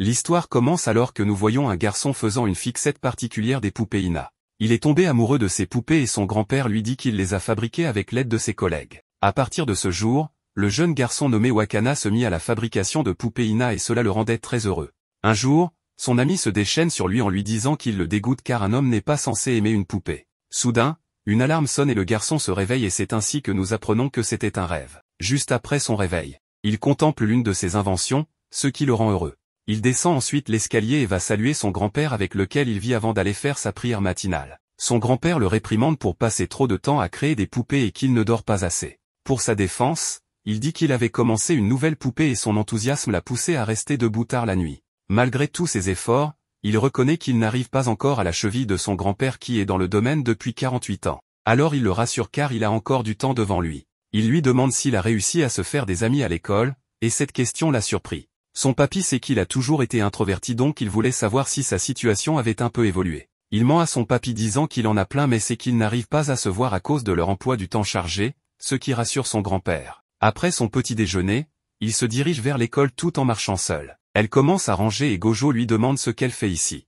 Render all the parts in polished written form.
L'histoire commence alors que nous voyons un garçon faisant une fixette particulière des poupées Ina. Il est tombé amoureux de ces poupées et son grand-père lui dit qu'il les a fabriquées avec l'aide de ses collègues. À partir de ce jour, le jeune garçon nommé Wakana se mit à la fabrication de poupées Ina et cela le rendait très heureux. Un jour, son ami se déchaîne sur lui en lui disant qu'il le dégoûte car un homme n'est pas censé aimer une poupée. Soudain, une alarme sonne et le garçon se réveille et c'est ainsi que nous apprenons que c'était un rêve. Juste après son réveil, il contemple l'une de ses inventions, ce qui le rend heureux. Il descend ensuite l'escalier et va saluer son grand-père avec lequel il vit avant d'aller faire sa prière matinale. Son grand-père le réprimande pour passer trop de temps à créer des poupées et qu'il ne dort pas assez. Pour sa défense, il dit qu'il avait commencé une nouvelle poupée et son enthousiasme l'a poussé à rester debout tard la nuit. Malgré tous ses efforts, il reconnaît qu'il n'arrive pas encore à la cheville de son grand-père qui est dans le domaine depuis 48 ans. Alors il le rassure car il a encore du temps devant lui. Il lui demande s'il a réussi à se faire des amis à l'école, et cette question l'a surpris. Son papy sait qu'il a toujours été introverti donc il voulait savoir si sa situation avait un peu évolué. Il ment à son papy disant qu'il en a plein mais c'est qu'il n'arrive pas à se voir à cause de leur emploi du temps chargé, ce qui rassure son grand-père. Après son petit déjeuner, il se dirige vers l'école tout en marchant seul. Elle commence à ranger et Gojo lui demande ce qu'elle fait ici.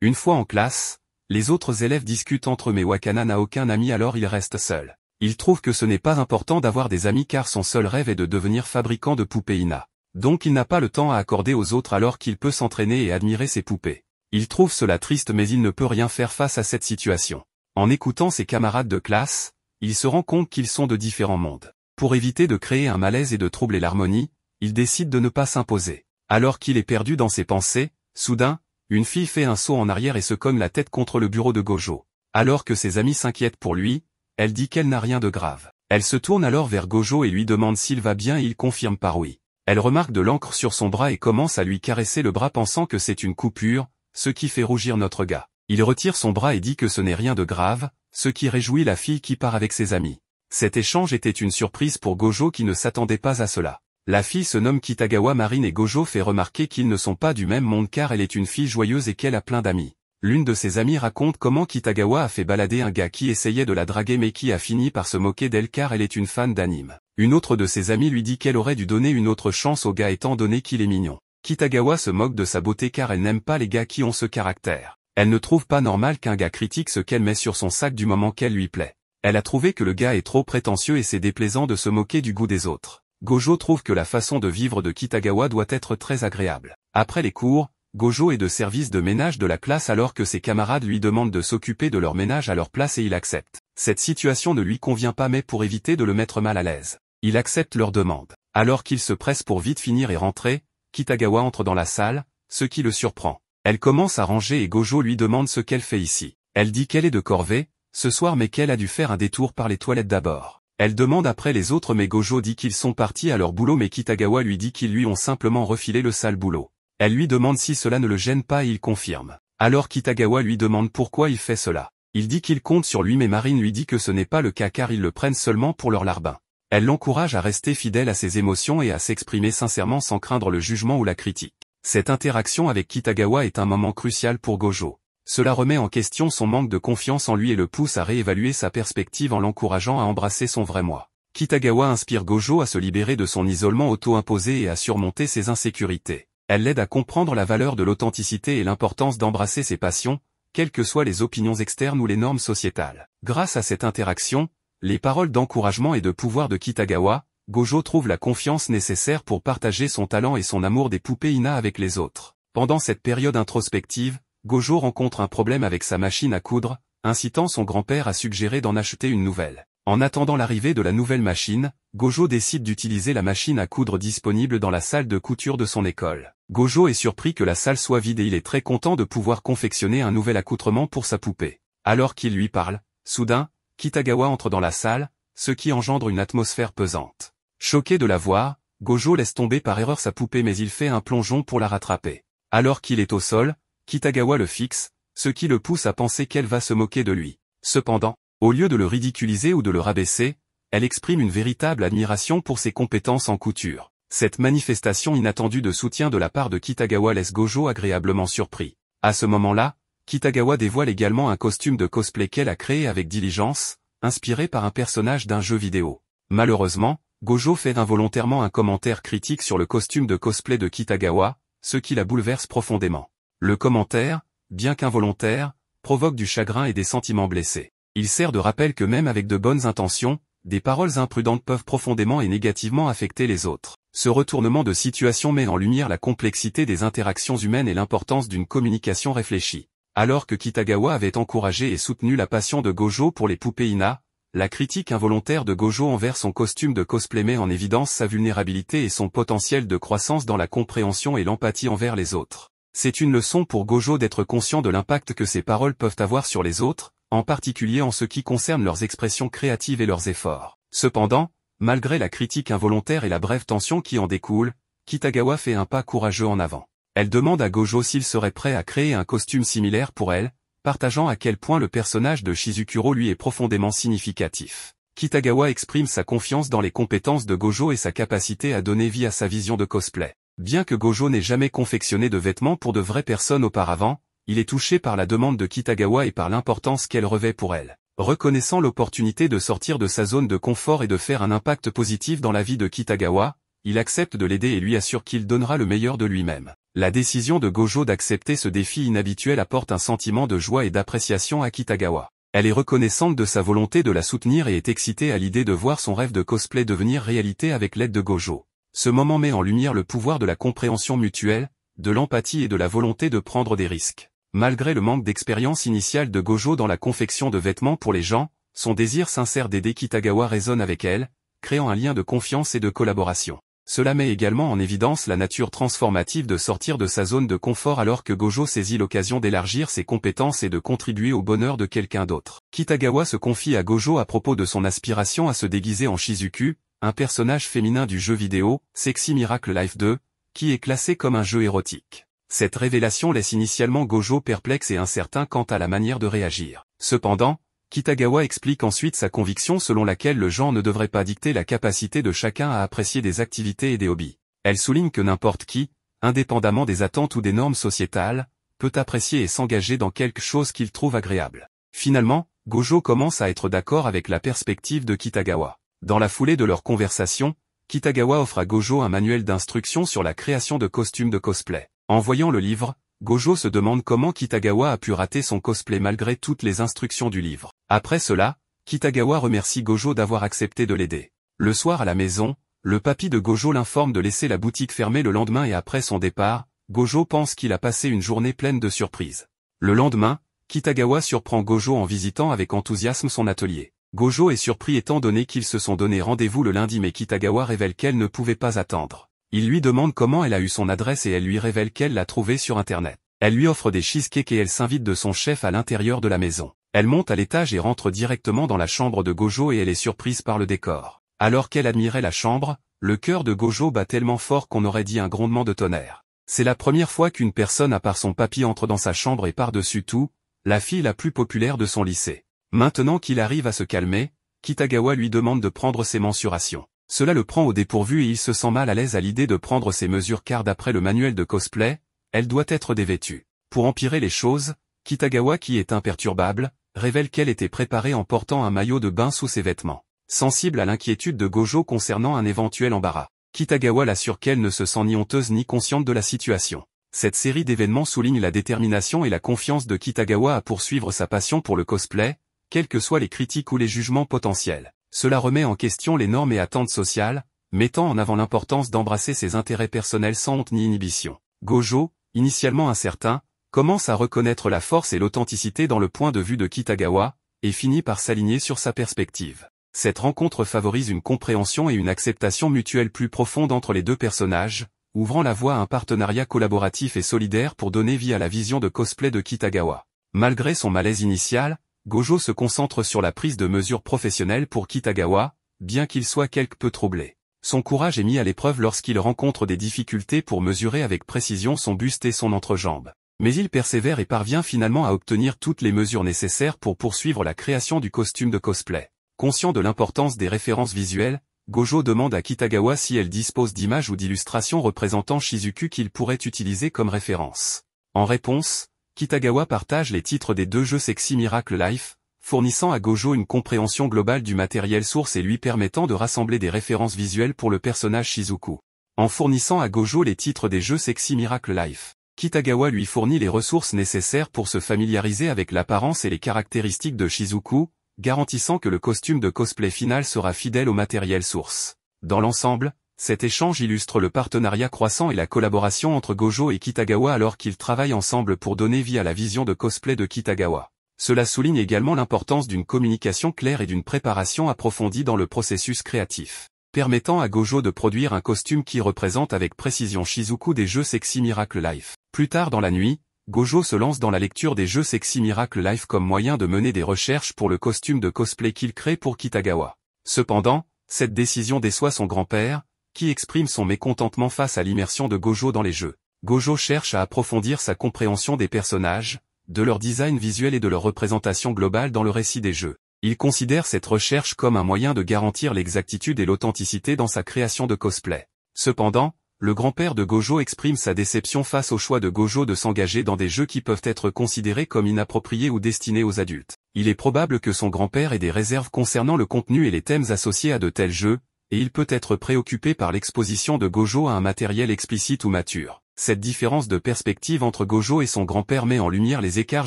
Une fois en classe, les autres élèves discutent entre eux mais Wakana n'a aucun ami alors il reste seul. Il trouve que ce n'est pas important d'avoir des amis car son seul rêve est de devenir fabricant de poupées Ina. Donc il n'a pas le temps à accorder aux autres alors qu'il peut s'entraîner et admirer ses poupées. Il trouve cela triste mais il ne peut rien faire face à cette situation. En écoutant ses camarades de classe, il se rend compte qu'ils sont de différents mondes. Pour éviter de créer un malaise et de troubler l'harmonie, il décide de ne pas s'imposer. Alors qu'il est perdu dans ses pensées, soudain, une fille fait un saut en arrière et se cogne la tête contre le bureau de Gojo. Alors que ses amis s'inquiètent pour lui, elle dit qu'elle n'a rien de grave. Elle se tourne alors vers Gojo et lui demande s'il va bien et il confirme par oui. Elle remarque de l'encre sur son bras et commence à lui caresser le bras pensant que c'est une coupure, ce qui fait rougir notre gars. Il retire son bras et dit que ce n'est rien de grave, ce qui réjouit la fille qui part avec ses amis. Cet échange était une surprise pour Gojo qui ne s'attendait pas à cela. La fille se nomme Kitagawa Marine et Gojo fait remarquer qu'ils ne sont pas du même monde car elle est une fille joyeuse et qu'elle a plein d'amis. L'une de ses amies raconte comment Kitagawa a fait balader un gars qui essayait de la draguer mais qui a fini par se moquer d'elle car elle est une fan d'anime. Une autre de ses amies lui dit qu'elle aurait dû donner une autre chance au gars étant donné qu'il est mignon. Kitagawa se moque de sa beauté car elle n'aime pas les gars qui ont ce caractère. Elle ne trouve pas normal qu'un gars critique ce qu'elle met sur son sac du moment qu'elle lui plaît. Elle a trouvé que le gars est trop prétentieux et c'est déplaisant de se moquer du goût des autres. Gojo trouve que la façon de vivre de Kitagawa doit être très agréable. Après les cours, Gojo est de service de ménage de la classe alors que ses camarades lui demandent de s'occuper de leur ménage à leur place et il accepte. Cette situation ne lui convient pas mais pour éviter de le mettre mal à l'aise, il accepte leur demande. Alors qu'il se presse pour vite finir et rentrer, Kitagawa entre dans la salle, ce qui le surprend. Elle commence à ranger et Gojo lui demande ce qu'elle fait ici. Elle dit qu'elle est de corvée, ce soir mais qu'elle a dû faire un détour par les toilettes d'abord. Elle demande après les autres mais Gojo dit qu'ils sont partis à leur boulot mais Kitagawa lui dit qu'ils lui ont simplement refilé le sale boulot. Elle lui demande si cela ne le gêne pas et il confirme. Alors Kitagawa lui demande pourquoi il fait cela. Il dit qu'il compte sur lui mais Marine lui dit que ce n'est pas le cas car ils le prennent seulement pour leur larbin. Elle l'encourage à rester fidèle à ses émotions et à s'exprimer sincèrement sans craindre le jugement ou la critique. Cette interaction avec Kitagawa est un moment crucial pour Gojo. Cela remet en question son manque de confiance en lui et le pousse à réévaluer sa perspective en l'encourageant à embrasser son vrai moi. Kitagawa inspire Gojo à se libérer de son isolement auto-imposé et à surmonter ses insécurités. Elle l'aide à comprendre la valeur de l'authenticité et l'importance d'embrasser ses passions, quelles que soient les opinions externes ou les normes sociétales. Grâce à cette interaction, les paroles d'encouragement et de pouvoir de Kitagawa, Gojo trouve la confiance nécessaire pour partager son talent et son amour des poupées Ina avec les autres. Pendant cette période introspective, Gojo rencontre un problème avec sa machine à coudre, incitant son grand-père à suggérer d'en acheter une nouvelle. En attendant l'arrivée de la nouvelle machine, Gojo décide d'utiliser la machine à coudre disponible dans la salle de couture de son école. Gojo est surpris que la salle soit vide et il est très content de pouvoir confectionner un nouvel accoutrement pour sa poupée. Alors qu'il lui parle, soudain, Kitagawa entre dans la salle, ce qui engendre une atmosphère pesante. Choqué de la voir, Gojo laisse tomber par erreur sa poupée mais il fait un plongeon pour la rattraper. Alors qu'il est au sol, Kitagawa le fixe, ce qui le pousse à penser qu'elle va se moquer de lui. Cependant, au lieu de le ridiculiser ou de le rabaisser, elle exprime une véritable admiration pour ses compétences en couture. Cette manifestation inattendue de soutien de la part de Kitagawa laisse Gojo agréablement surpris. À ce moment-là, Kitagawa dévoile également un costume de cosplay qu'elle a créé avec diligence, inspiré par un personnage d'un jeu vidéo. Malheureusement, Gojo fait involontairement un commentaire critique sur le costume de cosplay de Kitagawa, ce qui la bouleverse profondément. Le commentaire, bien qu'involontaire, provoque du chagrin et des sentiments blessés. Il sert de rappel que même avec de bonnes intentions, des paroles imprudentes peuvent profondément et négativement affecter les autres. Ce retournement de situation met en lumière la complexité des interactions humaines et l'importance d'une communication réfléchie. Alors que Kitagawa avait encouragé et soutenu la passion de Gojo pour les poupées Ina, la critique involontaire de Gojo envers son costume de cosplay met en évidence sa vulnérabilité et son potentiel de croissance dans la compréhension et l'empathie envers les autres. C'est une leçon pour Gojo d'être conscient de l'impact que ses paroles peuvent avoir sur les autres, en particulier en ce qui concerne leurs expressions créatives et leurs efforts. Cependant, malgré la critique involontaire et la brève tension qui en découle, Kitagawa fait un pas courageux en avant. Elle demande à Gojo s'il serait prêt à créer un costume similaire pour elle, partageant à quel point le personnage de Shizukuro lui est profondément significatif. Kitagawa exprime sa confiance dans les compétences de Gojo et sa capacité à donner vie à sa vision de cosplay. Bien que Gojo n'ait jamais confectionné de vêtements pour de vraies personnes auparavant, il est touché par la demande de Kitagawa et par l'importance qu'elle revêt pour elle. Reconnaissant l'opportunité de sortir de sa zone de confort et de faire un impact positif dans la vie de Kitagawa, il accepte de l'aider et lui assure qu'il donnera le meilleur de lui-même. La décision de Gojo d'accepter ce défi inhabituel apporte un sentiment de joie et d'appréciation à Kitagawa. Elle est reconnaissante de sa volonté de la soutenir et est excitée à l'idée de voir son rêve de cosplay devenir réalité avec l'aide de Gojo. Ce moment met en lumière le pouvoir de la compréhension mutuelle, de l'empathie et de la volonté de prendre des risques. Malgré le manque d'expérience initiale de Gojo dans la confection de vêtements pour les gens, son désir sincère d'aider Kitagawa résonne avec elle, créant un lien de confiance et de collaboration. Cela met également en évidence la nature transformative de sortir de sa zone de confort alors que Gojo saisit l'occasion d'élargir ses compétences et de contribuer au bonheur de quelqu'un d'autre. Kitagawa se confie à Gojo à propos de son aspiration à se déguiser en Shizuku, un personnage féminin du jeu vidéo, Sexy Miracle Life 2, qui est classé comme un jeu érotique. Cette révélation laisse initialement Gojo perplexe et incertain quant à la manière de réagir. Cependant, Kitagawa explique ensuite sa conviction selon laquelle le genre ne devrait pas dicter la capacité de chacun à apprécier des activités et des hobbies. Elle souligne que n'importe qui, indépendamment des attentes ou des normes sociétales, peut apprécier et s'engager dans quelque chose qu'il trouve agréable. Finalement, Gojo commence à être d'accord avec la perspective de Kitagawa. Dans la foulée de leur conversation, Kitagawa offre à Gojo un manuel d'instructions sur la création de costumes de cosplay. En voyant le livre, Gojo se demande comment Kitagawa a pu rater son cosplay malgré toutes les instructions du livre. Après cela, Kitagawa remercie Gojo d'avoir accepté de l'aider. Le soir à la maison, le papy de Gojo l'informe de laisser la boutique fermée le lendemain et après son départ, Gojo pense qu'il a passé une journée pleine de surprises. Le lendemain, Kitagawa surprend Gojo en visitant avec enthousiasme son atelier. Gojo est surpris étant donné qu'ils se sont donné rendez-vous le lundi mais Kitagawa révèle qu'elle ne pouvait pas attendre. Il lui demande comment elle a eu son adresse et elle lui révèle qu'elle l'a trouvée sur internet. Elle lui offre des cheesecakes et elle s'invite de son chef à l'intérieur de la maison. Elle monte à l'étage et rentre directement dans la chambre de Gojo et elle est surprise par le décor. Alors qu'elle admirait la chambre, le cœur de Gojo bat tellement fort qu'on aurait dit un grondement de tonnerre. C'est la première fois qu'une personne à part son papy entre dans sa chambre et par-dessus tout, la fille la plus populaire de son lycée. Maintenant qu'il arrive à se calmer, Kitagawa lui demande de prendre ses mensurations. Cela le prend au dépourvu et il se sent mal à l'aise à l'idée de prendre ses mesures car d'après le manuel de cosplay, elle doit être dévêtue. Pour empirer les choses, Kitagawa qui est imperturbable, révèle qu'elle était préparée en portant un maillot de bain sous ses vêtements. Sensible à l'inquiétude de Gojo concernant un éventuel embarras, Kitagawa l'assure qu'elle ne se sent ni honteuse ni consciente de la situation. Cette série d'événements souligne la détermination et la confiance de Kitagawa à poursuivre sa passion pour le cosplay, quelles que soient les critiques ou les jugements potentiels. Cela remet en question les normes et attentes sociales, mettant en avant l'importance d'embrasser ses intérêts personnels sans honte ni inhibition. Gojo, initialement incertain, commence à reconnaître la force et l'authenticité dans le point de vue de Kitagawa, et finit par s'aligner sur sa perspective. Cette rencontre favorise une compréhension et une acceptation mutuelle plus profonde entre les deux personnages, ouvrant la voie à un partenariat collaboratif et solidaire pour donner vie à la vision de cosplay de Kitagawa. Malgré son malaise initial, Gojo se concentre sur la prise de mesures professionnelles pour Kitagawa, bien qu'il soit quelque peu troublé. Son courage est mis à l'épreuve lorsqu'il rencontre des difficultés pour mesurer avec précision son buste et son entrejambe. Mais il persévère et parvient finalement à obtenir toutes les mesures nécessaires pour poursuivre la création du costume de cosplay. Conscient de l'importance des références visuelles, Gojo demande à Kitagawa si elle dispose d'images ou d'illustrations représentant Shizuku qu'il pourrait utiliser comme référence. En réponse, Kitagawa partage les titres des deux jeux Sexy Miracle Life, fournissant à Gojo une compréhension globale du matériel source et lui permettant de rassembler des références visuelles pour le personnage Shizuku. En fournissant à Gojo les titres des jeux Sexy Miracle Life, Kitagawa lui fournit les ressources nécessaires pour se familiariser avec l'apparence et les caractéristiques de Shizuku, garantissant que le costume de cosplay final sera fidèle au matériel source. Dans l'ensemble, cet échange illustre le partenariat croissant et la collaboration entre Gojo et Kitagawa alors qu'ils travaillent ensemble pour donner vie à la vision de cosplay de Kitagawa. Cela souligne également l'importance d'une communication claire et d'une préparation approfondie dans le processus créatif, permettant à Gojo de produire un costume qui représente avec précision Shizuku des jeux Sexy Miracle Life. Plus tard dans la nuit, Gojo se lance dans la lecture des jeux Sexy Miracle Life comme moyen de mener des recherches pour le costume de cosplay qu'il crée pour Kitagawa. Cependant, cette décision déçoit son grand-père, qui exprime son mécontentement face à l'immersion de Gojo dans les jeux. Gojo cherche à approfondir sa compréhension des personnages, de leur design visuel et de leur représentation globale dans le récit des jeux. Il considère cette recherche comme un moyen de garantir l'exactitude et l'authenticité dans sa création de cosplay. Cependant, le grand-père de Gojo exprime sa déception face au choix de Gojo de s'engager dans des jeux qui peuvent être considérés comme inappropriés ou destinés aux adultes. Il est probable que son grand-père ait des réserves concernant le contenu et les thèmes associés à de tels jeux, et il peut être préoccupé par l'exposition de Gojo à un matériel explicite ou mature. Cette différence de perspective entre Gojo et son grand-père met en lumière les écarts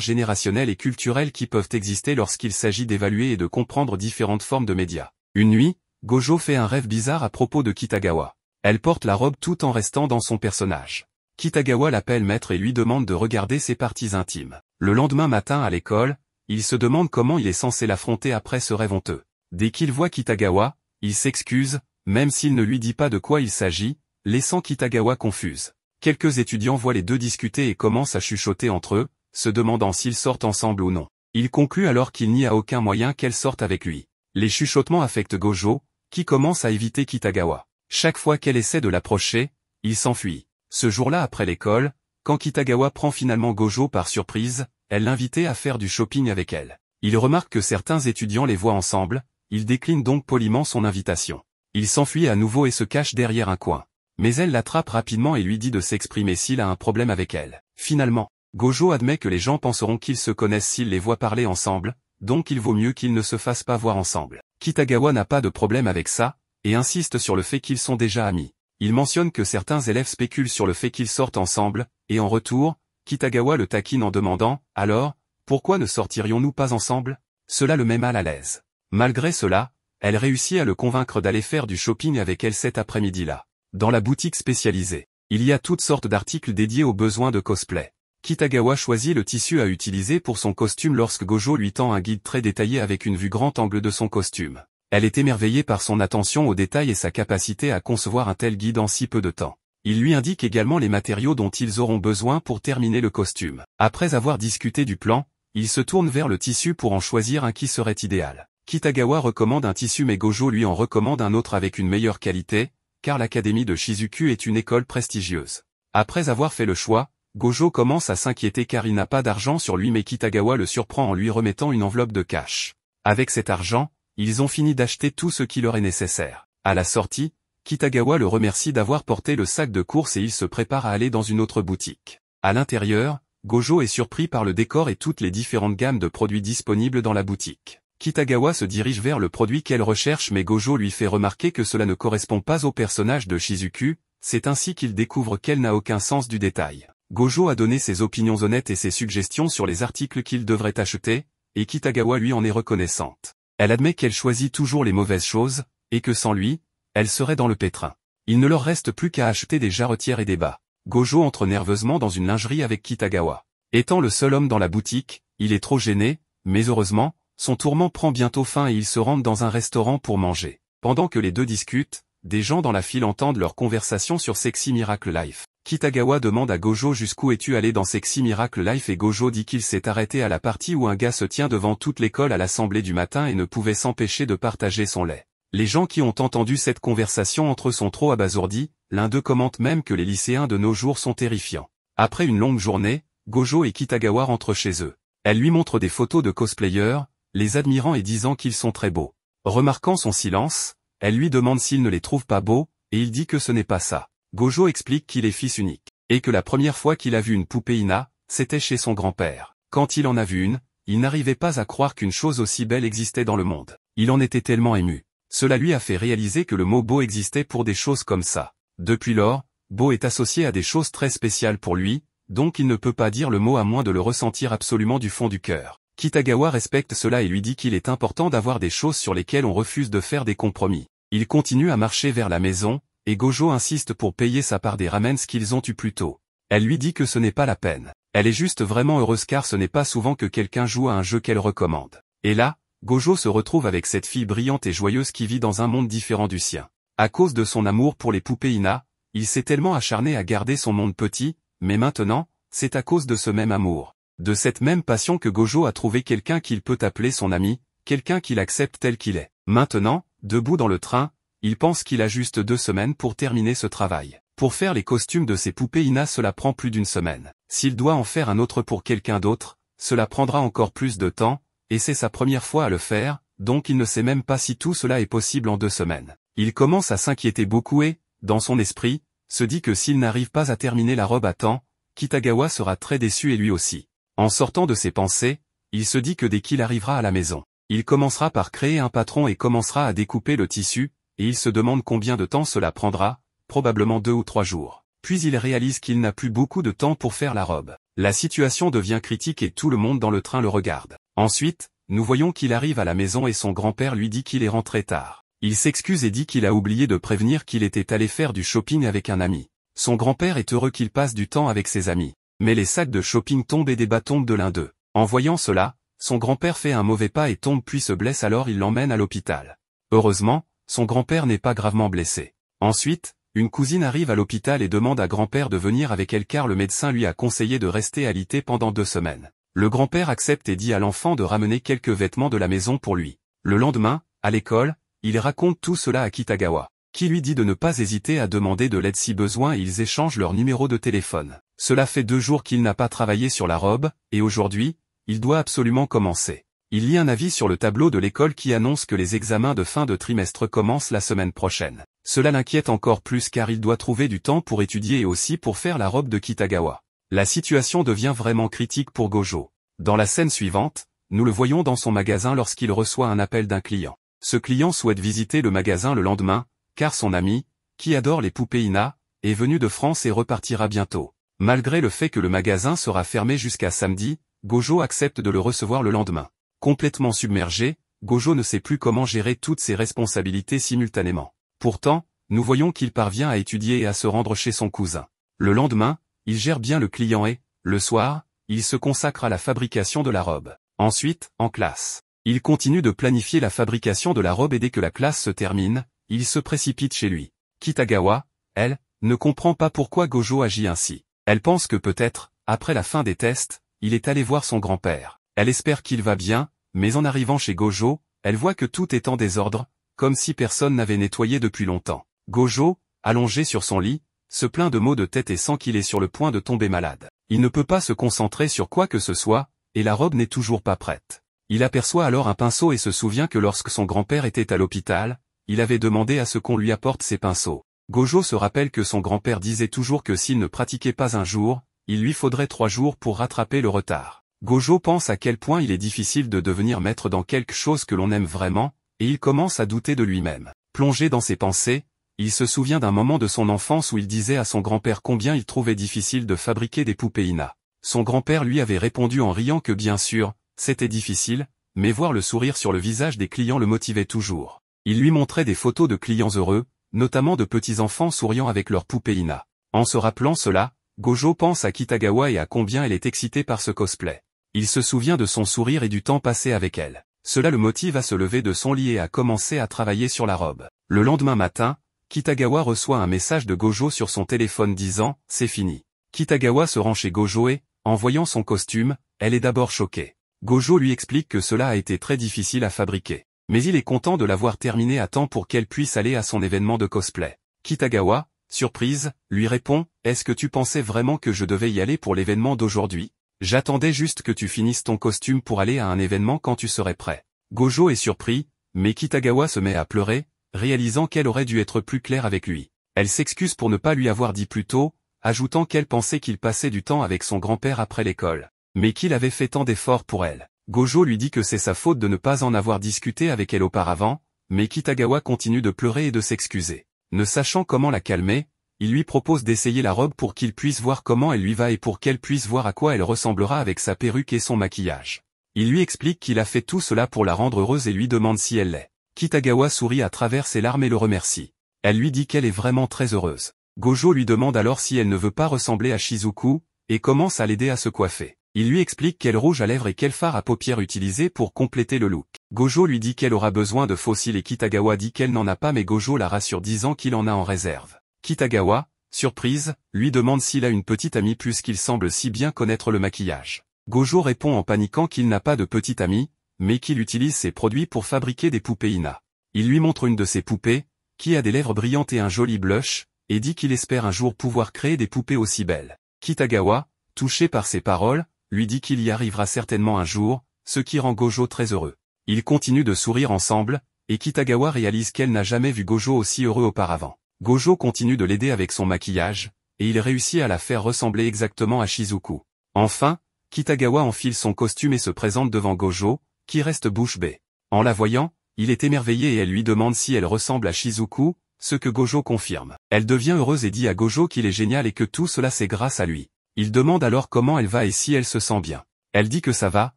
générationnels et culturels qui peuvent exister lorsqu'il s'agit d'évaluer et de comprendre différentes formes de médias. Une nuit, Gojo fait un rêve bizarre à propos de Kitagawa. Elle porte la robe tout en restant dans son personnage. Kitagawa l'appelle maître et lui demande de regarder ses parties intimes. Le lendemain matin à l'école, il se demande comment il est censé l'affronter après ce rêve honteux. Dès qu'il voit Kitagawa, il s'excuse, même s'il ne lui dit pas de quoi il s'agit, laissant Kitagawa confuse. Quelques étudiants voient les deux discuter et commencent à chuchoter entre eux, se demandant s'ils sortent ensemble ou non. Il conclut alors qu'il n'y a aucun moyen qu'elle sorte avec lui. Les chuchotements affectent Gojo, qui commence à éviter Kitagawa. Chaque fois qu'elle essaie de l'approcher, il s'enfuit. Ce jour-là après l'école, quand Kitagawa prend finalement Gojo par surprise, elle l'invitait à faire du shopping avec elle. Il remarque que certains étudiants les voient ensemble, il décline donc poliment son invitation. Il s'enfuit à nouveau et se cache derrière un coin. Mais elle l'attrape rapidement et lui dit de s'exprimer s'il a un problème avec elle. Finalement, Gojo admet que les gens penseront qu'ils se connaissent s'ils les voient parler ensemble, donc il vaut mieux qu'ils ne se fassent pas voir ensemble. Kitagawa n'a pas de problème avec ça, et insiste sur le fait qu'ils sont déjà amis. Il mentionne que certains élèves spéculent sur le fait qu'ils sortent ensemble, et en retour, Kitagawa le taquine en demandant « Alors, pourquoi ne sortirions-nous pas ensemble ?» Cela le met mal à l'aise. Malgré cela, elle réussit à le convaincre d'aller faire du shopping avec elle cet après-midi-là. Dans la boutique spécialisée, il y a toutes sortes d'articles dédiés aux besoins de cosplay. Kitagawa choisit le tissu à utiliser pour son costume lorsque Gojo lui tend un guide très détaillé avec une vue grand angle de son costume. Elle est émerveillée par son attention aux détails et sa capacité à concevoir un tel guide en si peu de temps. Il lui indique également les matériaux dont ils auront besoin pour terminer le costume. Après avoir discuté du plan, il se tourne vers le tissu pour en choisir un qui serait idéal. Kitagawa recommande un tissu mais Gojo lui en recommande un autre avec une meilleure qualité, car l'académie de Shizuku est une école prestigieuse. Après avoir fait le choix, Gojo commence à s'inquiéter car il n'a pas d'argent sur lui mais Kitagawa le surprend en lui remettant une enveloppe de cash. Avec cet argent, ils ont fini d'acheter tout ce qui leur est nécessaire. À la sortie, Kitagawa le remercie d'avoir porté le sac de course et il se prépare à aller dans une autre boutique. À l'intérieur, Gojo est surpris par le décor et toutes les différentes gammes de produits disponibles dans la boutique. Kitagawa se dirige vers le produit qu'elle recherche mais Gojo lui fait remarquer que cela ne correspond pas au personnage de Shizuku, c'est ainsi qu'il découvre qu'elle n'a aucun sens du détail. Gojo a donné ses opinions honnêtes et ses suggestions sur les articles qu'il devrait acheter, et Kitagawa lui en est reconnaissante. Elle admet qu'elle choisit toujours les mauvaises choses, et que sans lui, elle serait dans le pétrin. Il ne leur reste plus qu'à acheter des jarretières et des bas. Gojo entre nerveusement dans une lingerie avec Kitagawa. Étant le seul homme dans la boutique, il est trop gêné, mais heureusement, son tourment prend bientôt fin et ils se rendent dans un restaurant pour manger. Pendant que les deux discutent, des gens dans la file entendent leur conversation sur Sexy Miracle Life. Kitagawa demande à Gojo jusqu'où es-tu allé dans Sexy Miracle Life et Gojo dit qu'il s'est arrêté à la partie où un gars se tient devant toute l'école à l'assemblée du matin et ne pouvait s'empêcher de partager son lait. Les gens qui ont entendu cette conversation entre eux sont trop abasourdis, l'un d'eux commente même que les lycéens de nos jours sont terrifiants. Après une longue journée, Gojo et Kitagawa rentrent chez eux. Elle lui montre des photos de cosplayers, les admirant et disant qu'ils sont très beaux. Remarquant son silence, elle lui demande s'il ne les trouve pas beaux, et il dit que ce n'est pas ça. Gojo explique qu'il est fils unique, et que la première fois qu'il a vu une poupée Ina, c'était chez son grand-père. Quand il en a vu une, il n'arrivait pas à croire qu'une chose aussi belle existait dans le monde. Il en était tellement ému. Cela lui a fait réaliser que le mot beau existait pour des choses comme ça. Depuis lors, beau est associé à des choses très spéciales pour lui, donc il ne peut pas dire le mot à moins de le ressentir absolument du fond du cœur. Kitagawa respecte cela et lui dit qu'il est important d'avoir des choses sur lesquelles on refuse de faire des compromis. Il continue à marcher vers la maison, et Gojo insiste pour payer sa part des ramens qu'ils ont eu plus tôt. Elle lui dit que ce n'est pas la peine. Elle est juste vraiment heureuse car ce n'est pas souvent que quelqu'un joue à un jeu qu'elle recommande. Et là, Gojo se retrouve avec cette fille brillante et joyeuse qui vit dans un monde différent du sien. À cause de son amour pour les poupées Ina, il s'est tellement acharné à garder son monde petit, mais maintenant, c'est à cause de ce même amour, de cette même passion que Gojo a trouvé quelqu'un qu'il peut appeler son ami, quelqu'un qu'il accepte tel qu'il est. Maintenant, debout dans le train, il pense qu'il a juste 2 semaines pour terminer ce travail. Pour faire les costumes de ses poupées Ina, cela prend plus d'1 semaine. S'il doit en faire un autre pour quelqu'un d'autre, cela prendra encore plus de temps, et c'est sa première fois à le faire, donc il ne sait même pas si tout cela est possible en 2 semaines. Il commence à s'inquiéter beaucoup et, dans son esprit, se dit que s'il n'arrive pas à terminer la robe à temps, Kitagawa sera très déçu et lui aussi. En sortant de ses pensées, il se dit que dès qu'il arrivera à la maison, il commencera par créer un patron et commencera à découper le tissu, et il se demande combien de temps cela prendra, probablement 2 ou 3 jours. Puis il réalise qu'il n'a plus beaucoup de temps pour faire la robe. La situation devient critique et tout le monde dans le train le regarde. Ensuite, nous voyons qu'il arrive à la maison et son grand-père lui dit qu'il est rentré tard. Il s'excuse et dit qu'il a oublié de prévenir qu'il était allé faire du shopping avec un ami. Son grand-père est heureux qu'il passe du temps avec ses amis. Mais les sacs de shopping tombent et des bas tombent de l'un d'eux. En voyant cela, son grand-père fait un mauvais pas et tombe puis se blesse, alors il l'emmène à l'hôpital. Heureusement, son grand-père n'est pas gravement blessé. Ensuite, une cousine arrive à l'hôpital et demande à grand-père de venir avec elle car le médecin lui a conseillé de rester alité pendant 2 semaines. Le grand-père accepte et dit à l'enfant de ramener quelques vêtements de la maison pour lui. Le lendemain, à l'école, il raconte tout cela à Kitagawa, qui lui dit de ne pas hésiter à demander de l'aide si besoin et ils échangent leur numéro de téléphone. Cela fait 2 jours qu'il n'a pas travaillé sur la robe, et aujourd'hui, il doit absolument commencer. Il lit un avis sur le tableau de l'école qui annonce que les examens de fin de trimestre commencent la semaine prochaine. Cela l'inquiète encore plus car il doit trouver du temps pour étudier et aussi pour faire la robe de Kitagawa. La situation devient vraiment critique pour Gojo. Dans la scène suivante, nous le voyons dans son magasin lorsqu'il reçoit un appel d'un client. Ce client souhaite visiter le magasin le lendemain, car son ami, qui adore les poupées Ina, est venu de France et repartira bientôt. Malgré le fait que le magasin sera fermé jusqu'à samedi, Gojo accepte de le recevoir le lendemain. Complètement submergé, Gojo ne sait plus comment gérer toutes ses responsabilités simultanément. Pourtant, nous voyons qu'il parvient à étudier et à se rendre chez son cousin. Le lendemain, il gère bien le client et, le soir, il se consacre à la fabrication de la robe. Ensuite, en classe, il continue de planifier la fabrication de la robe et dès que la classe se termine, il se précipite chez lui. Kitagawa, elle, ne comprend pas pourquoi Gojo agit ainsi. Elle pense que peut-être, après la fin des tests, il est allé voir son grand-père. Elle espère qu'il va bien, mais en arrivant chez Gojo, elle voit que tout est en désordre, comme si personne n'avait nettoyé depuis longtemps. Gojo, allongé sur son lit, se plaint de maux de tête et sent qu'il est sur le point de tomber malade. Il ne peut pas se concentrer sur quoi que ce soit, et la robe n'est toujours pas prête. Il aperçoit alors un pinceau et se souvient que lorsque son grand-père était à l'hôpital, il avait demandé à ce qu'on lui apporte ses pinceaux. Gojo se rappelle que son grand-père disait toujours que s'il ne pratiquait pas un jour, il lui faudrait 3 jours pour rattraper le retard. Gojo pense à quel point il est difficile de devenir maître dans quelque chose que l'on aime vraiment, et il commence à douter de lui-même. Plongé dans ses pensées, il se souvient d'un moment de son enfance où il disait à son grand-père combien il trouvait difficile de fabriquer des poupées Ina. Son grand-père lui avait répondu en riant que bien sûr, c'était difficile, mais voir le sourire sur le visage des clients le motivait toujours. Il lui montrait des photos de clients heureux, notamment de petits-enfants souriant avec leurs poupées Ina. En se rappelant cela, Gojo pense à Kitagawa et à combien elle est excitée par ce cosplay. Il se souvient de son sourire et du temps passé avec elle. Cela le motive à se lever de son lit et à commencer à travailler sur la robe. Le lendemain matin, Kitagawa reçoit un message de Gojo sur son téléphone disant « C'est fini ». Kitagawa se rend chez Gojo et, en voyant son costume, elle est d'abord choquée. Gojo lui explique que cela a été très difficile à fabriquer. Mais il est content de l'avoir terminé à temps pour qu'elle puisse aller à son événement de cosplay. Kitagawa, surprise, lui répond « Est-ce que tu pensais vraiment que je devais y aller pour l'événement d'aujourd'hui ? J'attendais juste que tu finisses ton costume pour aller à un événement quand tu serais prêt. » Gojo est surpris, mais Kitagawa se met à pleurer, réalisant qu'elle aurait dû être plus claire avec lui. Elle s'excuse pour ne pas lui avoir dit plus tôt, ajoutant qu'elle pensait qu'il passait du temps avec son grand-père après l'école, mais qu'il avait fait tant d'efforts pour elle. Gojo lui dit que c'est sa faute de ne pas en avoir discuté avec elle auparavant, mais Kitagawa continue de pleurer et de s'excuser. Ne sachant comment la calmer, il lui propose d'essayer la robe pour qu'il puisse voir comment elle lui va et pour qu'elle puisse voir à quoi elle ressemblera avec sa perruque et son maquillage. Il lui explique qu'il a fait tout cela pour la rendre heureuse et lui demande si elle l'est. Kitagawa sourit à travers ses larmes et le remercie. Elle lui dit qu'elle est vraiment très heureuse. Gojo lui demande alors si elle ne veut pas ressembler à Shizuku, et commence à l'aider à se coiffer. Il lui explique quel rouge à lèvres et quel fard à paupières utiliser pour compléter le look. Gojo lui dit qu'elle aura besoin de fossiles et Kitagawa dit qu'elle n'en a pas mais Gojo la rassure disant qu'il en a en réserve. Kitagawa, surprise, lui demande s'il a une petite amie puisqu'il semble si bien connaître le maquillage. Gojo répond en paniquant qu'il n'a pas de petite amie, mais qu'il utilise ses produits pour fabriquer des poupées Ina. Il lui montre une de ses poupées, qui a des lèvres brillantes et un joli blush, et dit qu'il espère un jour pouvoir créer des poupées aussi belles. Kitagawa, touché par ces paroles, lui dit qu'il y arrivera certainement un jour, ce qui rend Gojo très heureux. Ils continuent de sourire ensemble, et Kitagawa réalise qu'elle n'a jamais vu Gojo aussi heureux auparavant. Gojo continue de l'aider avec son maquillage, et il réussit à la faire ressembler exactement à Shizuku. Enfin, Kitagawa enfile son costume et se présente devant Gojo, qui reste bouche bée. En la voyant, il est émerveillé et elle lui demande si elle ressemble à Shizuku, ce que Gojo confirme. Elle devient heureuse et dit à Gojo qu'il est génial et que tout cela c'est grâce à lui. Il demande alors comment elle va et si elle se sent bien. Elle dit que ça va,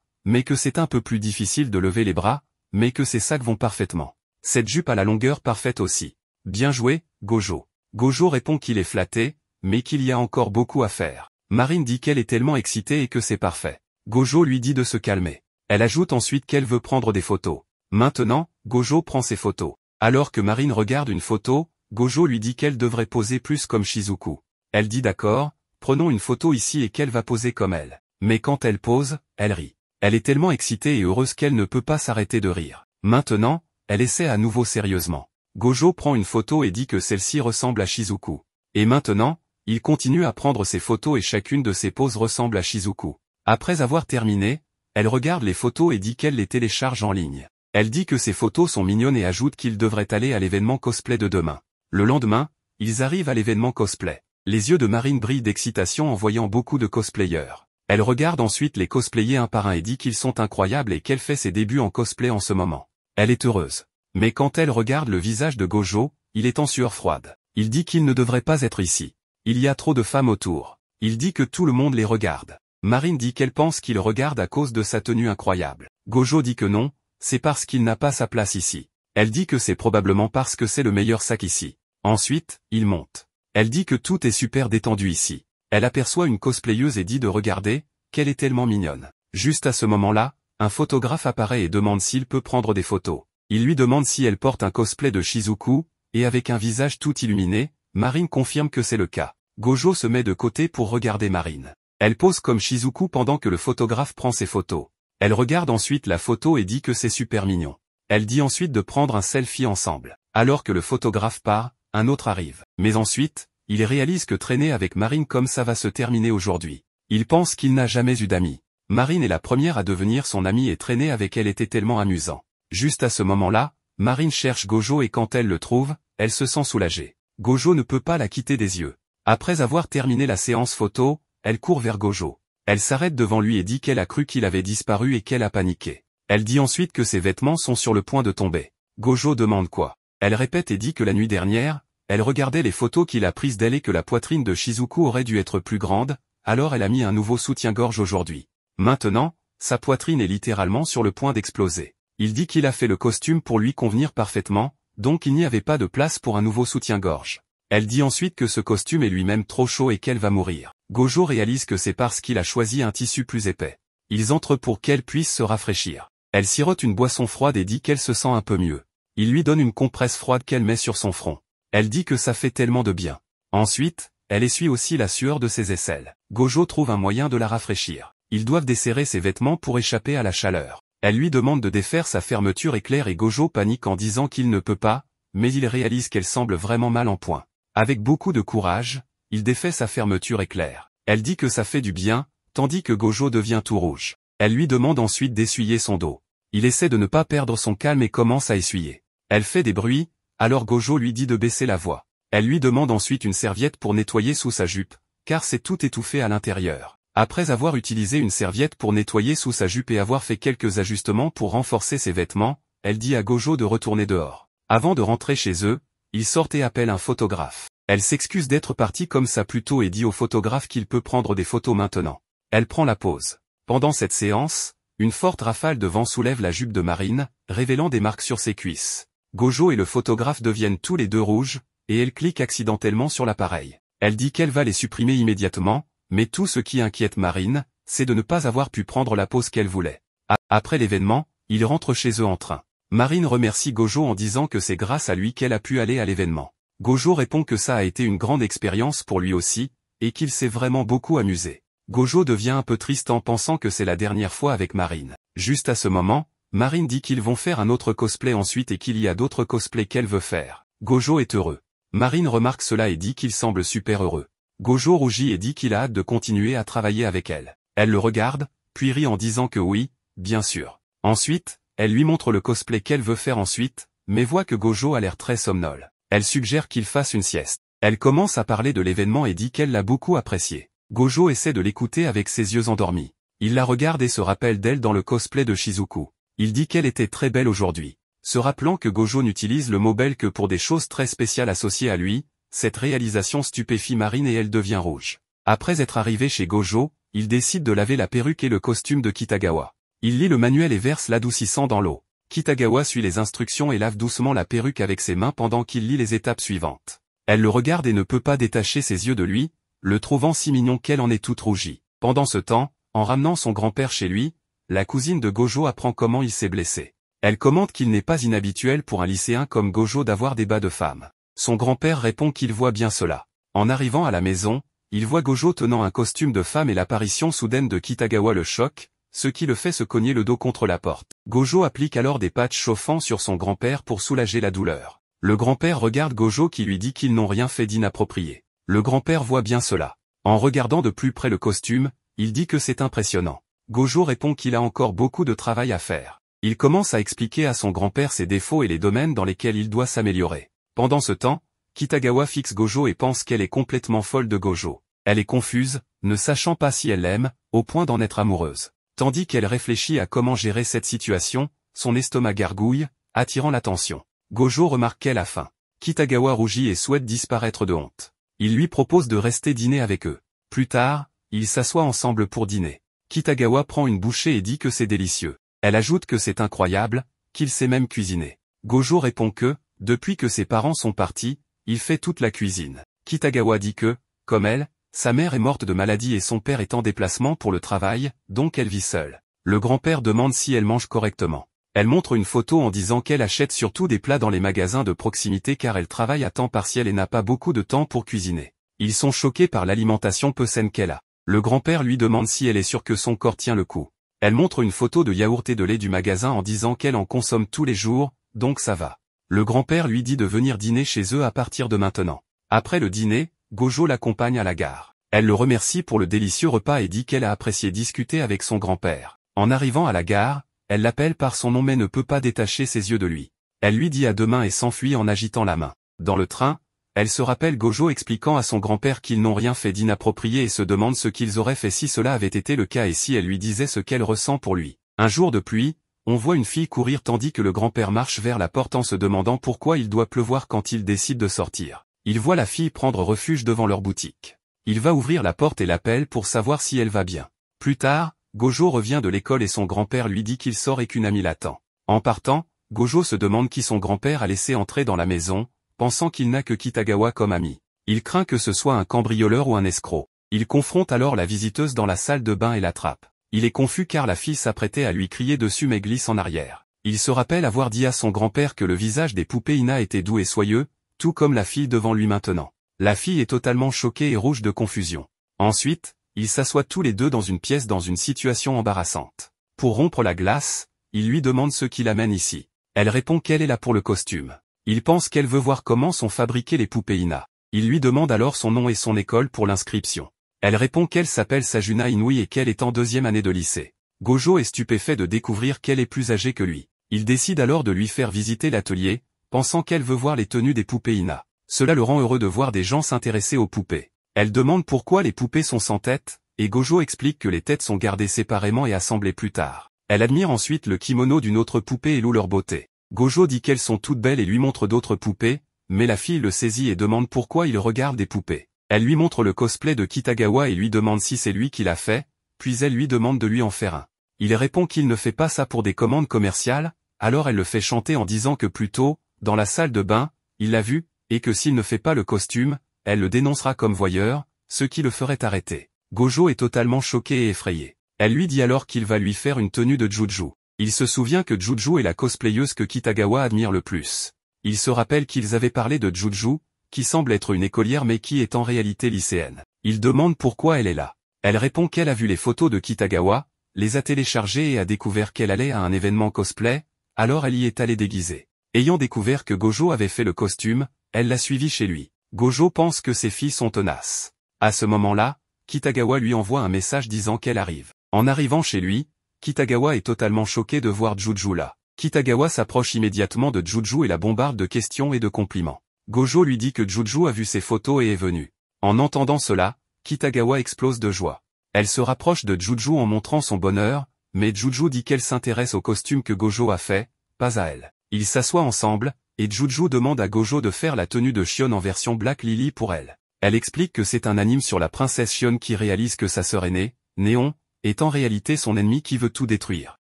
mais que c'est un peu plus difficile de lever les bras, mais que ses sacs vont parfaitement. Cette jupe a la longueur parfaite aussi. Bien joué, Gojo. Gojo répond qu'il est flatté, mais qu'il y a encore beaucoup à faire. Marine dit qu'elle est tellement excitée et que c'est parfait. Gojo lui dit de se calmer. Elle ajoute ensuite qu'elle veut prendre des photos. Maintenant, Gojo prend ses photos. Alors que Marine regarde une photo, Gojo lui dit qu'elle devrait poser plus comme Shizuku. Elle dit d'accord, prenons une photo ici et qu'elle va poser comme elle. Mais quand elle pose, elle rit. Elle est tellement excitée et heureuse qu'elle ne peut pas s'arrêter de rire. Maintenant, elle essaie à nouveau sérieusement. Gojo prend une photo et dit que celle-ci ressemble à Shizuku. Et maintenant, il continue à prendre ses photos et chacune de ses poses ressemble à Shizuku. Après avoir terminé, elle regarde les photos et dit qu'elle les télécharge en ligne. Elle dit que ces photos sont mignonnes et ajoute qu'ils devraient aller à l'événement cosplay de demain. Le lendemain, ils arrivent à l'événement cosplay. Les yeux de Marine brillent d'excitation en voyant beaucoup de cosplayers. Elle regarde ensuite les cosplayers un par un et dit qu'ils sont incroyables et qu'elle fait ses débuts en cosplay en ce moment. Elle est heureuse. Mais quand elle regarde le visage de Gojo, il est en sueur froide. Il dit qu'il ne devrait pas être ici. Il y a trop de femmes autour. Il dit que tout le monde les regarde. Marine dit qu'elle pense qu'il regarde à cause de sa tenue incroyable. Gojo dit que non, c'est parce qu'il n'a pas sa place ici. Elle dit que c'est probablement parce que c'est le meilleur sac ici. Ensuite, il monte. Elle dit que tout est super détendu ici. Elle aperçoit une cosplayeuse et dit de regarder, qu'elle est tellement mignonne. Juste à ce moment-là, un photographe apparaît et demande s'il peut prendre des photos. Il lui demande si elle porte un cosplay de Shizuku, et avec un visage tout illuminé, Marine confirme que c'est le cas. Gojo se met de côté pour regarder Marine. Elle pose comme Shizuku pendant que le photographe prend ses photos. Elle regarde ensuite la photo et dit que c'est super mignon. Elle dit ensuite de prendre un selfie ensemble. Alors que le photographe part, un autre arrive. Mais ensuite, il réalise que traîner avec Marine comme ça va se terminer aujourd'hui. Il pense qu'il n'a jamais eu d'amis. Marine est la première à devenir son amie et traîner avec elle était tellement amusant. Juste à ce moment-là, Marine cherche Gojo et quand elle le trouve, elle se sent soulagée. Gojo ne peut pas la quitter des yeux. Après avoir terminé la séance photo, elle court vers Gojo. Elle s'arrête devant lui et dit qu'elle a cru qu'il avait disparu et qu'elle a paniqué. Elle dit ensuite que ses vêtements sont sur le point de tomber. Gojo demande quoi. Elle répète et dit que la nuit dernière, elle regardait les photos qu'il a prises d'elle et que la poitrine de Shizuku aurait dû être plus grande, alors elle a mis un nouveau soutien-gorge aujourd'hui. Maintenant, sa poitrine est littéralement sur le point d'exploser. Il dit qu'il a fait le costume pour lui convenir parfaitement, donc il n'y avait pas de place pour un nouveau soutien-gorge. Elle dit ensuite que ce costume est lui-même trop chaud et qu'elle va mourir. Gojo réalise que c'est parce qu'il a choisi un tissu plus épais. Ils entrent pour qu'elle puisse se rafraîchir. Elle sirote une boisson froide et dit qu'elle se sent un peu mieux. Il lui donne une compresse froide qu'elle met sur son front. Elle dit que ça fait tellement de bien. Ensuite, elle essuie aussi la sueur de ses aisselles. Gojo trouve un moyen de la rafraîchir. Ils doivent desserrer ses vêtements pour échapper à la chaleur. Elle lui demande de défaire sa fermeture éclair et Gojo panique en disant qu'il ne peut pas, mais il réalise qu'elle semble vraiment mal en point. Avec beaucoup de courage, il défait sa fermeture éclair. Elle dit que ça fait du bien, tandis que Gojo devient tout rouge. Elle lui demande ensuite d'essuyer son dos. Il essaie de ne pas perdre son calme et commence à essuyer. Elle fait des bruits, alors Gojo lui dit de baisser la voix. Elle lui demande ensuite une serviette pour nettoyer sous sa jupe, car c'est tout étouffé à l'intérieur. Après avoir utilisé une serviette pour nettoyer sous sa jupe et avoir fait quelques ajustements pour renforcer ses vêtements, elle dit à Gojo de retourner dehors. Avant de rentrer chez eux, ils sortent et appellent un photographe. Elle s'excuse d'être partie comme ça plus tôt et dit au photographe qu'il peut prendre des photos maintenant. Elle prend la pause. Pendant cette séance, une forte rafale de vent soulève la jupe de Marine, révélant des marques sur ses cuisses. Gojo et le photographe deviennent tous les deux rouges, et elle clique accidentellement sur l'appareil. Elle dit qu'elle va les supprimer immédiatement, mais tout ce qui inquiète Marine, c'est de ne pas avoir pu prendre la pause qu'elle voulait. Après l'événement, ils rentrent chez eux en train. Marine remercie Gojo en disant que c'est grâce à lui qu'elle a pu aller à l'événement. Gojo répond que ça a été une grande expérience pour lui aussi, et qu'il s'est vraiment beaucoup amusé. Gojo devient un peu triste en pensant que c'est la dernière fois avec Marine. Juste à ce moment, Marine dit qu'ils vont faire un autre cosplay ensuite et qu'il y a d'autres cosplays qu'elle veut faire. Gojo est heureux. Marine remarque cela et dit qu'il semble super heureux. Gojo rougit et dit qu'il a hâte de continuer à travailler avec elle. Elle le regarde, puis rit en disant que oui, bien sûr. Ensuite, elle lui montre le cosplay qu'elle veut faire ensuite, mais voit que Gojo a l'air très somnole. Elle suggère qu'il fasse une sieste. Elle commence à parler de l'événement et dit qu'elle l'a beaucoup apprécié. Gojo essaie de l'écouter avec ses yeux endormis. Il la regarde et se rappelle d'elle dans le cosplay de Shizuku. Il dit qu'elle était très belle aujourd'hui. Se rappelant que Gojo n'utilise le mot belle que pour des choses très spéciales associées à lui, cette réalisation stupéfie Marine et elle devient rouge. Après être arrivé chez Gojo, il décide de laver la perruque et le costume de Kitagawa. Il lit le manuel et verse l'adoucissant dans l'eau. Kitagawa suit les instructions et lave doucement la perruque avec ses mains pendant qu'il lit les étapes suivantes. Elle le regarde et ne peut pas détacher ses yeux de lui, le trouvant si mignon qu'elle en est toute rougie. Pendant ce temps, en ramenant son grand-père chez lui, la cousine de Gojo apprend comment il s'est blessé. Elle commente qu'il n'est pas inhabituel pour un lycéen comme Gojo d'avoir des bas de femme. Son grand-père répond qu'il voit bien cela. En arrivant à la maison, il voit Gojo tenant un costume de femme et l'apparition soudaine de Kitagawa le choque, ce qui le fait se cogner le dos contre la porte. Gojo applique alors des patchs chauffants sur son grand-père pour soulager la douleur. Le grand-père regarde Gojo qui lui dit qu'ils n'ont rien fait d'inapproprié. Le grand-père voit bien cela. En regardant de plus près le costume, il dit que c'est impressionnant. Gojo répond qu'il a encore beaucoup de travail à faire. Il commence à expliquer à son grand-père ses défauts et les domaines dans lesquels il doit s'améliorer. Pendant ce temps, Kitagawa fixe Gojo et pense qu'elle est complètement folle de Gojo. Elle est confuse, ne sachant pas si elle l'aime, au point d'en être amoureuse. Tandis qu'elle réfléchit à comment gérer cette situation, son estomac gargouille, attirant l'attention. Gojo remarque qu'elle a faim. Kitagawa rougit et souhaite disparaître de honte. Il lui propose de rester dîner avec eux. Plus tard, ils s'assoient ensemble pour dîner. Kitagawa prend une bouchée et dit que c'est délicieux. Elle ajoute que c'est incroyable, qu'il sait même cuisiner. Gojo répond que, depuis que ses parents sont partis, il fait toute la cuisine. Kitagawa dit que, comme elle, sa mère est morte de maladie et son père est en déplacement pour le travail, donc elle vit seule. Le grand-père demande si elle mange correctement. Elle montre une photo en disant qu'elle achète surtout des plats dans les magasins de proximité car elle travaille à temps partiel et n'a pas beaucoup de temps pour cuisiner. Ils sont choqués par l'alimentation peu saine qu'elle a. Le grand-père lui demande si elle est sûre que son corps tient le coup. Elle montre une photo de yaourt et de lait du magasin en disant qu'elle en consomme tous les jours, donc ça va. Le grand-père lui dit de venir dîner chez eux à partir de maintenant. Après le dîner, Gojo l'accompagne à la gare. Elle le remercie pour le délicieux repas et dit qu'elle a apprécié discuter avec son grand-père. En arrivant à la gare, elle l'appelle par son nom mais ne peut pas détacher ses yeux de lui. Elle lui dit à demain et s'enfuit en agitant la main. Dans le train, elle se rappelle Gojo expliquant à son grand-père qu'ils n'ont rien fait d'inapproprié et se demande ce qu'ils auraient fait si cela avait été le cas et si elle lui disait ce qu'elle ressent pour lui. Un jour de pluie, on voit une fille courir tandis que le grand-père marche vers la porte en se demandant pourquoi il doit pleuvoir quand il décide de sortir. Il voit la fille prendre refuge devant leur boutique. Il va ouvrir la porte et l'appelle pour savoir si elle va bien. Plus tard, Gojo revient de l'école et son grand-père lui dit qu'il sort et qu'une amie l'attend. En partant, Gojo se demande qui son grand-père a laissé entrer dans la maison, pensant qu'il n'a que Kitagawa comme ami. Il craint que ce soit un cambrioleur ou un escroc. Il confronte alors la visiteuse dans la salle de bain et l'attrape. Il est confus car la fille s'apprêtait à lui crier dessus mais glisse en arrière. Il se rappelle avoir dit à son grand-père que le visage des poupées Ina était doux et soyeux, tout comme la fille devant lui maintenant. La fille est totalement choquée et rouge de confusion. Ensuite, ils s'assoient tous les deux dans une pièce dans une situation embarrassante. Pour rompre la glace, il lui demande ce qui l'amène ici. Elle répond qu'elle est là pour le costume. Il pense qu'elle veut voir comment sont fabriquées les poupées Ina. Il lui demande alors son nom et son école pour l'inscription. Elle répond qu'elle s'appelle Sajuna Inui et qu'elle est en 2e année de lycée. Gojo est stupéfait de découvrir qu'elle est plus âgée que lui. Il décide alors de lui faire visiter l'atelier, pensant qu'elle veut voir les tenues des poupées Ina. Cela le rend heureux de voir des gens s'intéresser aux poupées. Elle demande pourquoi les poupées sont sans tête, et Gojo explique que les têtes sont gardées séparément et assemblées plus tard. Elle admire ensuite le kimono d'une autre poupée et loue leur beauté. Gojo dit qu'elles sont toutes belles et lui montre d'autres poupées, mais la fille le saisit et demande pourquoi il regarde des poupées. Elle lui montre le cosplay de Kitagawa et lui demande si c'est lui qui l'a fait, puis elle lui demande de lui en faire un. Il répond qu'il ne fait pas ça pour des commandes commerciales, alors elle le fait chanter en disant que plus tôt, dans la salle de bain, il l'a vu, et que s'il ne fait pas le costume, elle le dénoncera comme voyeur, ce qui le ferait arrêter. Gojo est totalement choqué et effrayé. Elle lui dit alors qu'il va lui faire une tenue de Juju. Il se souvient que Juju est la cosplayeuse que Kitagawa admire le plus. Il se rappelle qu'ils avaient parlé de Juju, qui semble être une écolière mais qui est en réalité lycéenne. Il demande pourquoi elle est là. Elle répond qu'elle a vu les photos de Kitagawa, les a téléchargées et a découvert qu'elle allait à un événement cosplay, alors elle y est allée déguisée. Ayant découvert que Gojo avait fait le costume, elle l'a suivi chez lui. Gojo pense que ses filles sont tenaces. À ce moment-là, Kitagawa lui envoie un message disant qu'elle arrive. En arrivant chez lui, Kitagawa est totalement choqué de voir Juju là. Kitagawa s'approche immédiatement de Juju et la bombarde de questions et de compliments. Gojo lui dit que Juju a vu ses photos et est venu. En entendant cela, Kitagawa explose de joie. Elle se rapproche de Juju en montrant son bonheur, mais Juju dit qu'elle s'intéresse au costume que Gojo a fait, pas à elle. Ils s'assoient ensemble, et Juju demande à Gojo de faire la tenue de Shion en version Black Lily pour elle. Elle explique que c'est un anime sur la princesse Shion qui réalise que sa sœur aînée, Néon, est en réalité son ennemi qui veut tout détruire.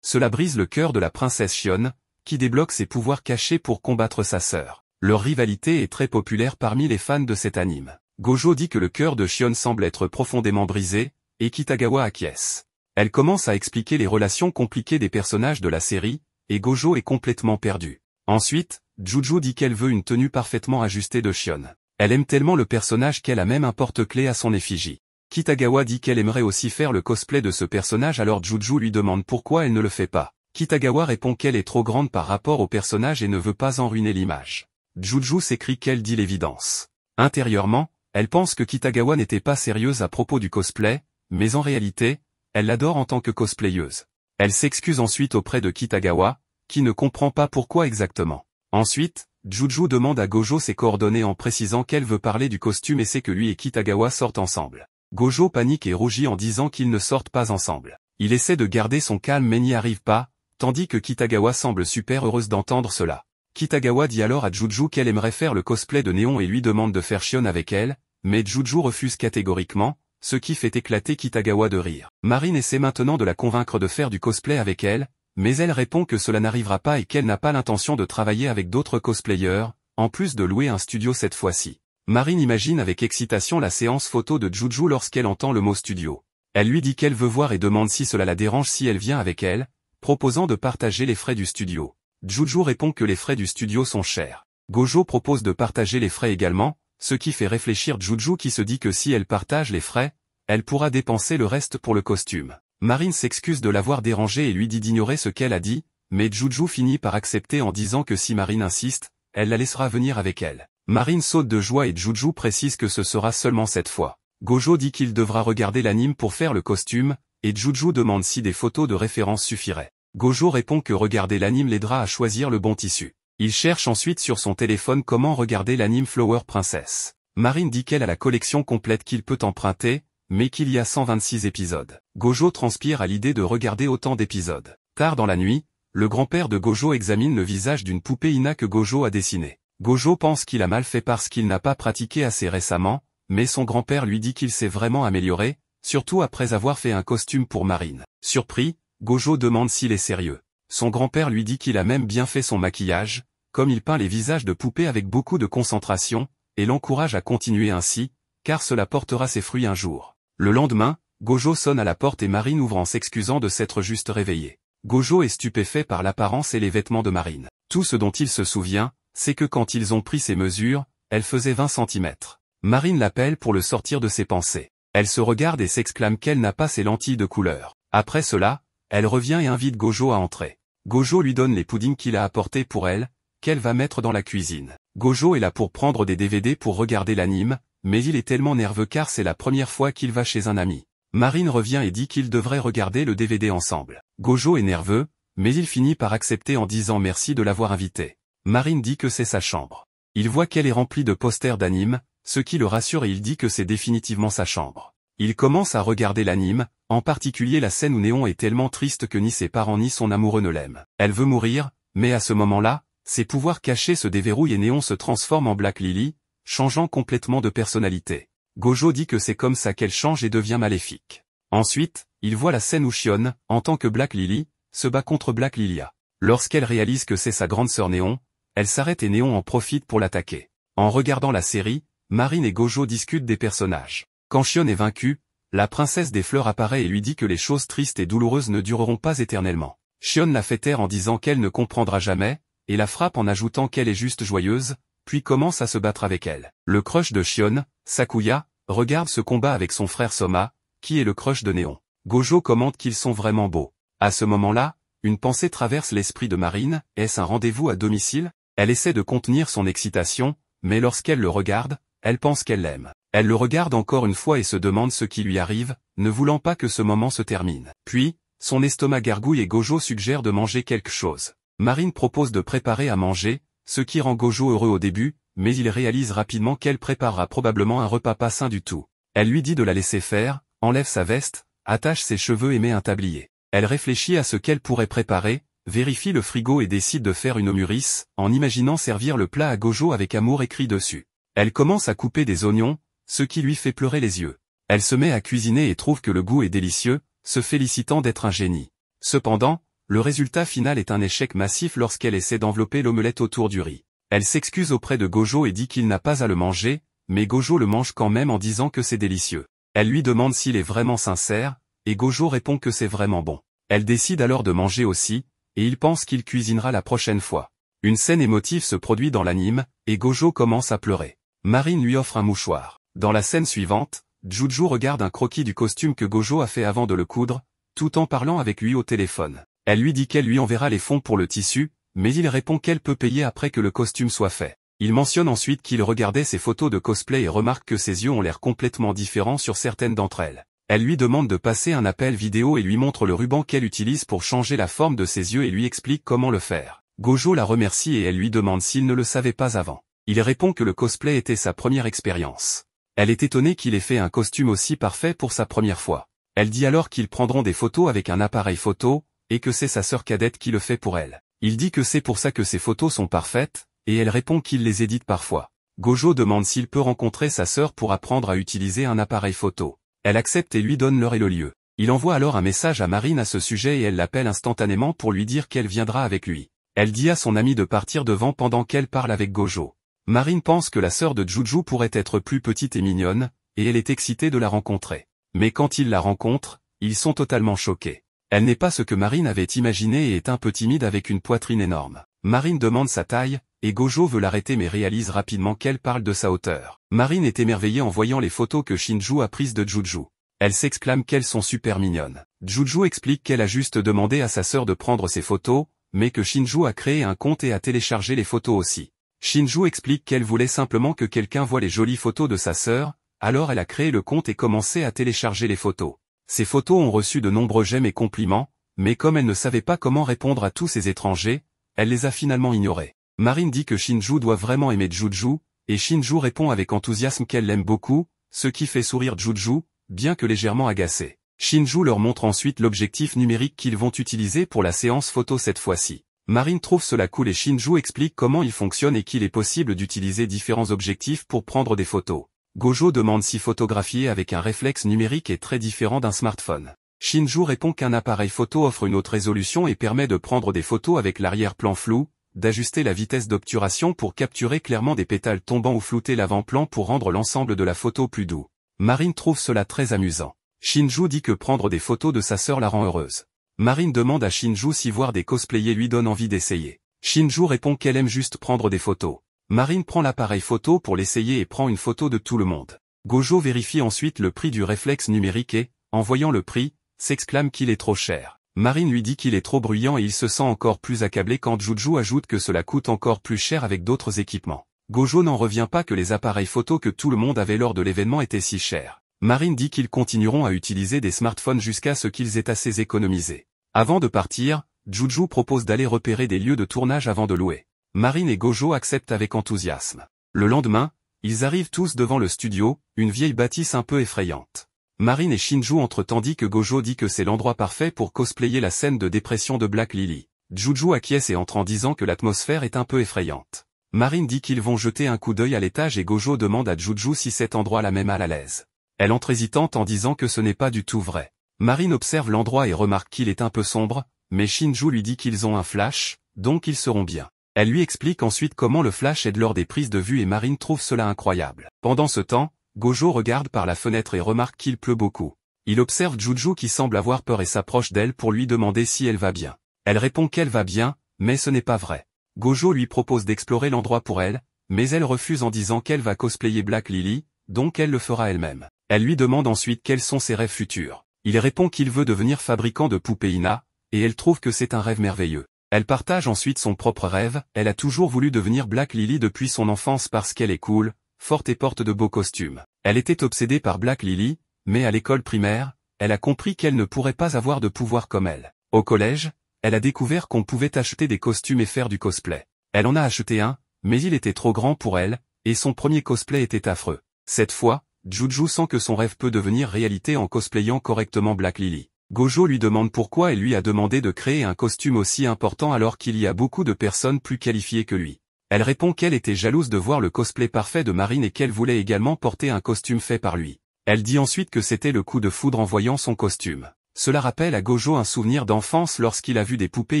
Cela brise le cœur de la princesse Shion, qui débloque ses pouvoirs cachés pour combattre sa sœur. Leur rivalité est très populaire parmi les fans de cet anime. Gojo dit que le cœur de Shion semble être profondément brisé, et Kitagawa acquiesce. Elle commence à expliquer les relations compliquées des personnages de la série, et Gojo est complètement perdu. Ensuite, Juju dit qu'elle veut une tenue parfaitement ajustée de Shion. Elle aime tellement le personnage qu'elle a même un porte-clés à son effigie. Kitagawa dit qu'elle aimerait aussi faire le cosplay de ce personnage alors Juju lui demande pourquoi elle ne le fait pas. Kitagawa répond qu'elle est trop grande par rapport au personnage et ne veut pas en ruiner l'image. Juju s'écrie qu'elle dit l'évidence. Intérieurement, elle pense que Kitagawa n'était pas sérieuse à propos du cosplay, mais en réalité, elle l'adore en tant que cosplayeuse. Elle s'excuse ensuite auprès de Kitagawa, qui ne comprend pas pourquoi exactement. Ensuite, Juju demande à Gojo ses coordonnées en précisant qu'elle veut parler du costume et sait que lui et Kitagawa sortent ensemble. Gojo panique et rougit en disant qu'ils ne sortent pas ensemble. Il essaie de garder son calme mais n'y arrive pas, tandis que Kitagawa semble super heureuse d'entendre cela. Kitagawa dit alors à Juju qu'elle aimerait faire le cosplay de Néon et lui demande de faire Shion avec elle, mais Juju refuse catégoriquement, ce qui fait éclater Kitagawa de rire. Marine essaie maintenant de la convaincre de faire du cosplay avec elle, mais elle répond que cela n'arrivera pas et qu'elle n'a pas l'intention de travailler avec d'autres cosplayers, en plus de louer un studio cette fois-ci. Marine imagine avec excitation la séance photo de Juju lorsqu'elle entend le mot studio. Elle lui dit qu'elle veut voir et demande si cela la dérange si elle vient avec elle, proposant de partager les frais du studio. Juju répond que les frais du studio sont chers. Gojo propose de partager les frais également, ce qui fait réfléchir Juju qui se dit que si elle partage les frais, elle pourra dépenser le reste pour le costume. Marine s'excuse de l'avoir dérangée et lui dit d'ignorer ce qu'elle a dit, mais Juju finit par accepter en disant que si Marine insiste, elle la laissera venir avec elle. Marine saute de joie et Juju précise que ce sera seulement cette fois. Gojo dit qu'il devra regarder l'anime pour faire le costume, et Juju demande si des photos de référence suffiraient. Gojo répond que regarder l'anime l'aidera à choisir le bon tissu. Il cherche ensuite sur son téléphone comment regarder l'anime Flower Princess. Marine dit qu'elle a la collection complète qu'il peut emprunter, mais qu'il y a 126 épisodes. Gojo transpire à l'idée de regarder autant d'épisodes. Tard dans la nuit, le grand-père de Gojo examine le visage d'une poupée Ina que Gojo a dessinée. Gojo pense qu'il a mal fait parce qu'il n'a pas pratiqué assez récemment, mais son grand-père lui dit qu'il s'est vraiment amélioré, surtout après avoir fait un costume pour Marine. Surpris, Gojo demande s'il est sérieux. Son grand-père lui dit qu'il a même bien fait son maquillage, comme il peint les visages de poupées avec beaucoup de concentration, et l'encourage à continuer ainsi, car cela portera ses fruits un jour. Le lendemain, Gojo sonne à la porte et Marine ouvre en s'excusant de s'être juste réveillée. Gojo est stupéfait par l'apparence et les vêtements de Marine. Tout ce dont il se souvient, c'est que quand ils ont pris ses mesures, elle faisait 20 cm. Marine l'appelle pour le sortir de ses pensées. Elle se regarde et s'exclame qu'elle n'a pas ses lentilles de couleur. Après cela, elle revient et invite Gojo à entrer. Gojo lui donne les puddings qu'il a apportés pour elle, qu'elle va mettre dans la cuisine. Gojo est là pour prendre des DVD pour regarder l'anime, mais il est tellement nerveux car c'est la première fois qu'il va chez un ami. Marine revient et dit qu'ils devraient regarder le DVD ensemble. Gojo est nerveux, mais il finit par accepter en disant merci de l'avoir invité. Marine dit que c'est sa chambre. Il voit qu'elle est remplie de posters d'anime, ce qui le rassure et il dit que c'est définitivement sa chambre. Il commence à regarder l'anime, en particulier la scène où Néon est tellement triste que ni ses parents ni son amoureux ne l'aiment. Elle veut mourir, mais à ce moment-là, ses pouvoirs cachés se déverrouillent et Néon se transforme en Black Lily, changeant complètement de personnalité. Gojo dit que c'est comme ça qu'elle change et devient maléfique. Ensuite, il voit la scène où Shion, en tant que Black Lily, se bat contre Black Lilia. Lorsqu'elle réalise que c'est sa grande sœur Néon, elle s'arrête et Néon en profite pour l'attaquer. En regardant la série, Marine et Gojo discutent des personnages. Quand Shion est vaincue, la princesse des fleurs apparaît et lui dit que les choses tristes et douloureuses ne dureront pas éternellement. Shion la fait taire en disant qu'elle ne comprendra jamais, et la frappe en ajoutant qu'elle est juste joyeuse, puis commence à se battre avec elle. Le crush de Shion, Sakuya, regarde ce combat avec son frère Soma, qui est le crush de Néon. Gojo commente qu'ils sont vraiment beaux. À ce moment-là, une pensée traverse l'esprit de Marine, est-ce un rendez-vous à domicile? Elle essaie de contenir son excitation, mais lorsqu'elle le regarde, elle pense qu'elle l'aime. Elle le regarde encore une fois et se demande ce qui lui arrive, ne voulant pas que ce moment se termine. Puis, son estomac gargouille et Gojo suggère de manger quelque chose. Marine propose de préparer à manger, ce qui rend Gojo heureux au début, mais il réalise rapidement qu'elle préparera probablement un repas pas sain du tout. Elle lui dit de la laisser faire, enlève sa veste, attache ses cheveux et met un tablier. Elle réfléchit à ce qu'elle pourrait préparer, vérifie le frigo et décide de faire une omurice, en imaginant servir le plat à Gojo avec amour écrit dessus. Elle commence à couper des oignons, ce qui lui fait pleurer les yeux. Elle se met à cuisiner et trouve que le goût est délicieux, se félicitant d'être un génie. Cependant, le résultat final est un échec massif lorsqu'elle essaie d'envelopper l'omelette autour du riz. Elle s'excuse auprès de Gojo et dit qu'il n'a pas à le manger, mais Gojo le mange quand même en disant que c'est délicieux. Elle lui demande s'il est vraiment sincère, et Gojo répond que c'est vraiment bon. Elle décide alors de manger aussi, et il pense qu'il cuisinera la prochaine fois. Une scène émotive se produit dans l'anime, et Gojo commence à pleurer. Marine lui offre un mouchoir. Dans la scène suivante, Juju regarde un croquis du costume que Gojo a fait avant de le coudre, tout en parlant avec lui au téléphone. Elle lui dit qu'elle lui enverra les fonds pour le tissu, mais il répond qu'elle peut payer après que le costume soit fait. Il mentionne ensuite qu'il regardait ses photos de cosplay et remarque que ses yeux ont l'air complètement différents sur certaines d'entre elles. Elle lui demande de passer un appel vidéo et lui montre le ruban qu'elle utilise pour changer la forme de ses yeux et lui explique comment le faire. Gojo la remercie et elle lui demande s'il ne le savait pas avant. Il répond que le cosplay était sa première expérience. Elle est étonnée qu'il ait fait un costume aussi parfait pour sa première fois. Elle dit alors qu'ils prendront des photos avec un appareil photo, et que c'est sa sœur cadette qui le fait pour elle. Il dit que c'est pour ça que ses photos sont parfaites, et elle répond qu'il les édite parfois. Gojo demande s'il peut rencontrer sa sœur pour apprendre à utiliser un appareil photo. Elle accepte et lui donne l'heure et le lieu. Il envoie alors un message à Marine à ce sujet et elle l'appelle instantanément pour lui dire qu'elle viendra avec lui. Elle dit à son ami de partir devant pendant qu'elle parle avec Gojo. Marine pense que la sœur de Juju pourrait être plus petite et mignonne, et elle est excitée de la rencontrer. Mais quand ils la rencontrent, ils sont totalement choqués. Elle n'est pas ce que Marine avait imaginé et est un peu timide avec une poitrine énorme. Marine demande sa taille, et Gojo veut l'arrêter mais réalise rapidement qu'elle parle de sa hauteur. Marine est émerveillée en voyant les photos que Shinju a prises de Juju. Elle s'exclame qu'elles sont super mignonnes. Juju explique qu'elle a juste demandé à sa sœur de prendre ses photos, mais que Shinju a créé un compte et a téléchargé les photos aussi. Shinju explique qu'elle voulait simplement que quelqu'un voie les jolies photos de sa sœur, alors elle a créé le compte et commencé à télécharger les photos. Ces photos ont reçu de nombreux j'aime et compliments, mais comme elle ne savait pas comment répondre à tous ces étrangers, elle les a finalement ignorés. Marine dit que Shinju doit vraiment aimer Juju, et Shinju répond avec enthousiasme qu'elle l'aime beaucoup, ce qui fait sourire Juju, bien que légèrement agacé. Shinju leur montre ensuite l'objectif numérique qu'ils vont utiliser pour la séance photo cette fois-ci. Marine trouve cela cool et Shinju explique comment il fonctionne et qu'il est possible d'utiliser différents objectifs pour prendre des photos. Gojo demande si photographier avec un réflexe numérique est très différent d'un smartphone. Shinju répond qu'un appareil photo offre une haute résolution et permet de prendre des photos avec l'arrière-plan flou, d'ajuster la vitesse d'obturation pour capturer clairement des pétales tombants ou flouter l'avant-plan pour rendre l'ensemble de la photo plus doux. Marine trouve cela très amusant. Shinju dit que prendre des photos de sa sœur la rend heureuse. Marine demande à Shinju si voir des cosplayers lui donne envie d'essayer. Shinju répond qu'elle aime juste prendre des photos. Marine prend l'appareil photo pour l'essayer et prend une photo de tout le monde. Gojo vérifie ensuite le prix du réflexe numérique et, en voyant le prix, s'exclame qu'il est trop cher. Marine lui dit qu'il est trop bruyant et il se sent encore plus accablé quand Juju ajoute que cela coûte encore plus cher avec d'autres équipements. Gojo n'en revient pas que les appareils photo que tout le monde avait lors de l'événement étaient si chers. Marine dit qu'ils continueront à utiliser des smartphones jusqu'à ce qu'ils aient assez économisé. Avant de partir, Juju propose d'aller repérer des lieux de tournage avant de louer. Marine et Gojo acceptent avec enthousiasme. Le lendemain, ils arrivent tous devant le studio, une vieille bâtisse un peu effrayante. Marine et Shinju entrent tandis que Gojo dit que c'est l'endroit parfait pour cosplayer la scène de dépression de Black Lily. Juju acquiesce et entre en disant que l'atmosphère est un peu effrayante. Marine dit qu'ils vont jeter un coup d'œil à l'étage et Gojo demande à Juju si cet endroit la met mal à l'aise. Elle entre hésitante en disant que ce n'est pas du tout vrai. Marine observe l'endroit et remarque qu'il est un peu sombre, mais Shinju lui dit qu'ils ont un flash, donc ils seront bien. Elle lui explique ensuite comment le flash aide lors des prises de vue et Marine trouve cela incroyable. Pendant ce temps, Gojo regarde par la fenêtre et remarque qu'il pleut beaucoup. Il observe Juju qui semble avoir peur et s'approche d'elle pour lui demander si elle va bien. Elle répond qu'elle va bien, mais ce n'est pas vrai. Gojo lui propose d'explorer l'endroit pour elle, mais elle refuse en disant qu'elle va cosplayer Black Lily, donc elle le fera elle-même. Elle lui demande ensuite quels sont ses rêves futurs. Il répond qu'il veut devenir fabricant de poupées Ina, et elle trouve que c'est un rêve merveilleux. Elle partage ensuite son propre rêve, elle a toujours voulu devenir Black Lily depuis son enfance parce qu'elle est cool, forte et porte de beaux costumes. Elle était obsédée par Black Lily, mais à l'école primaire, elle a compris qu'elle ne pourrait pas avoir de pouvoir comme elle. Au collège, elle a découvert qu'on pouvait acheter des costumes et faire du cosplay. Elle en a acheté un, mais il était trop grand pour elle, et son premier cosplay était affreux. Cette fois, Juju sent que son rêve peut devenir réalité en cosplayant correctement Black Lily. Gojo lui demande pourquoi elle lui a demandé de créer un costume aussi important alors qu'il y a beaucoup de personnes plus qualifiées que lui. Elle répond qu'elle était jalouse de voir le cosplay parfait de Marine et qu'elle voulait également porter un costume fait par lui. Elle dit ensuite que c'était le coup de foudre en voyant son costume. Cela rappelle à Gojo un souvenir d'enfance lorsqu'il a vu des poupées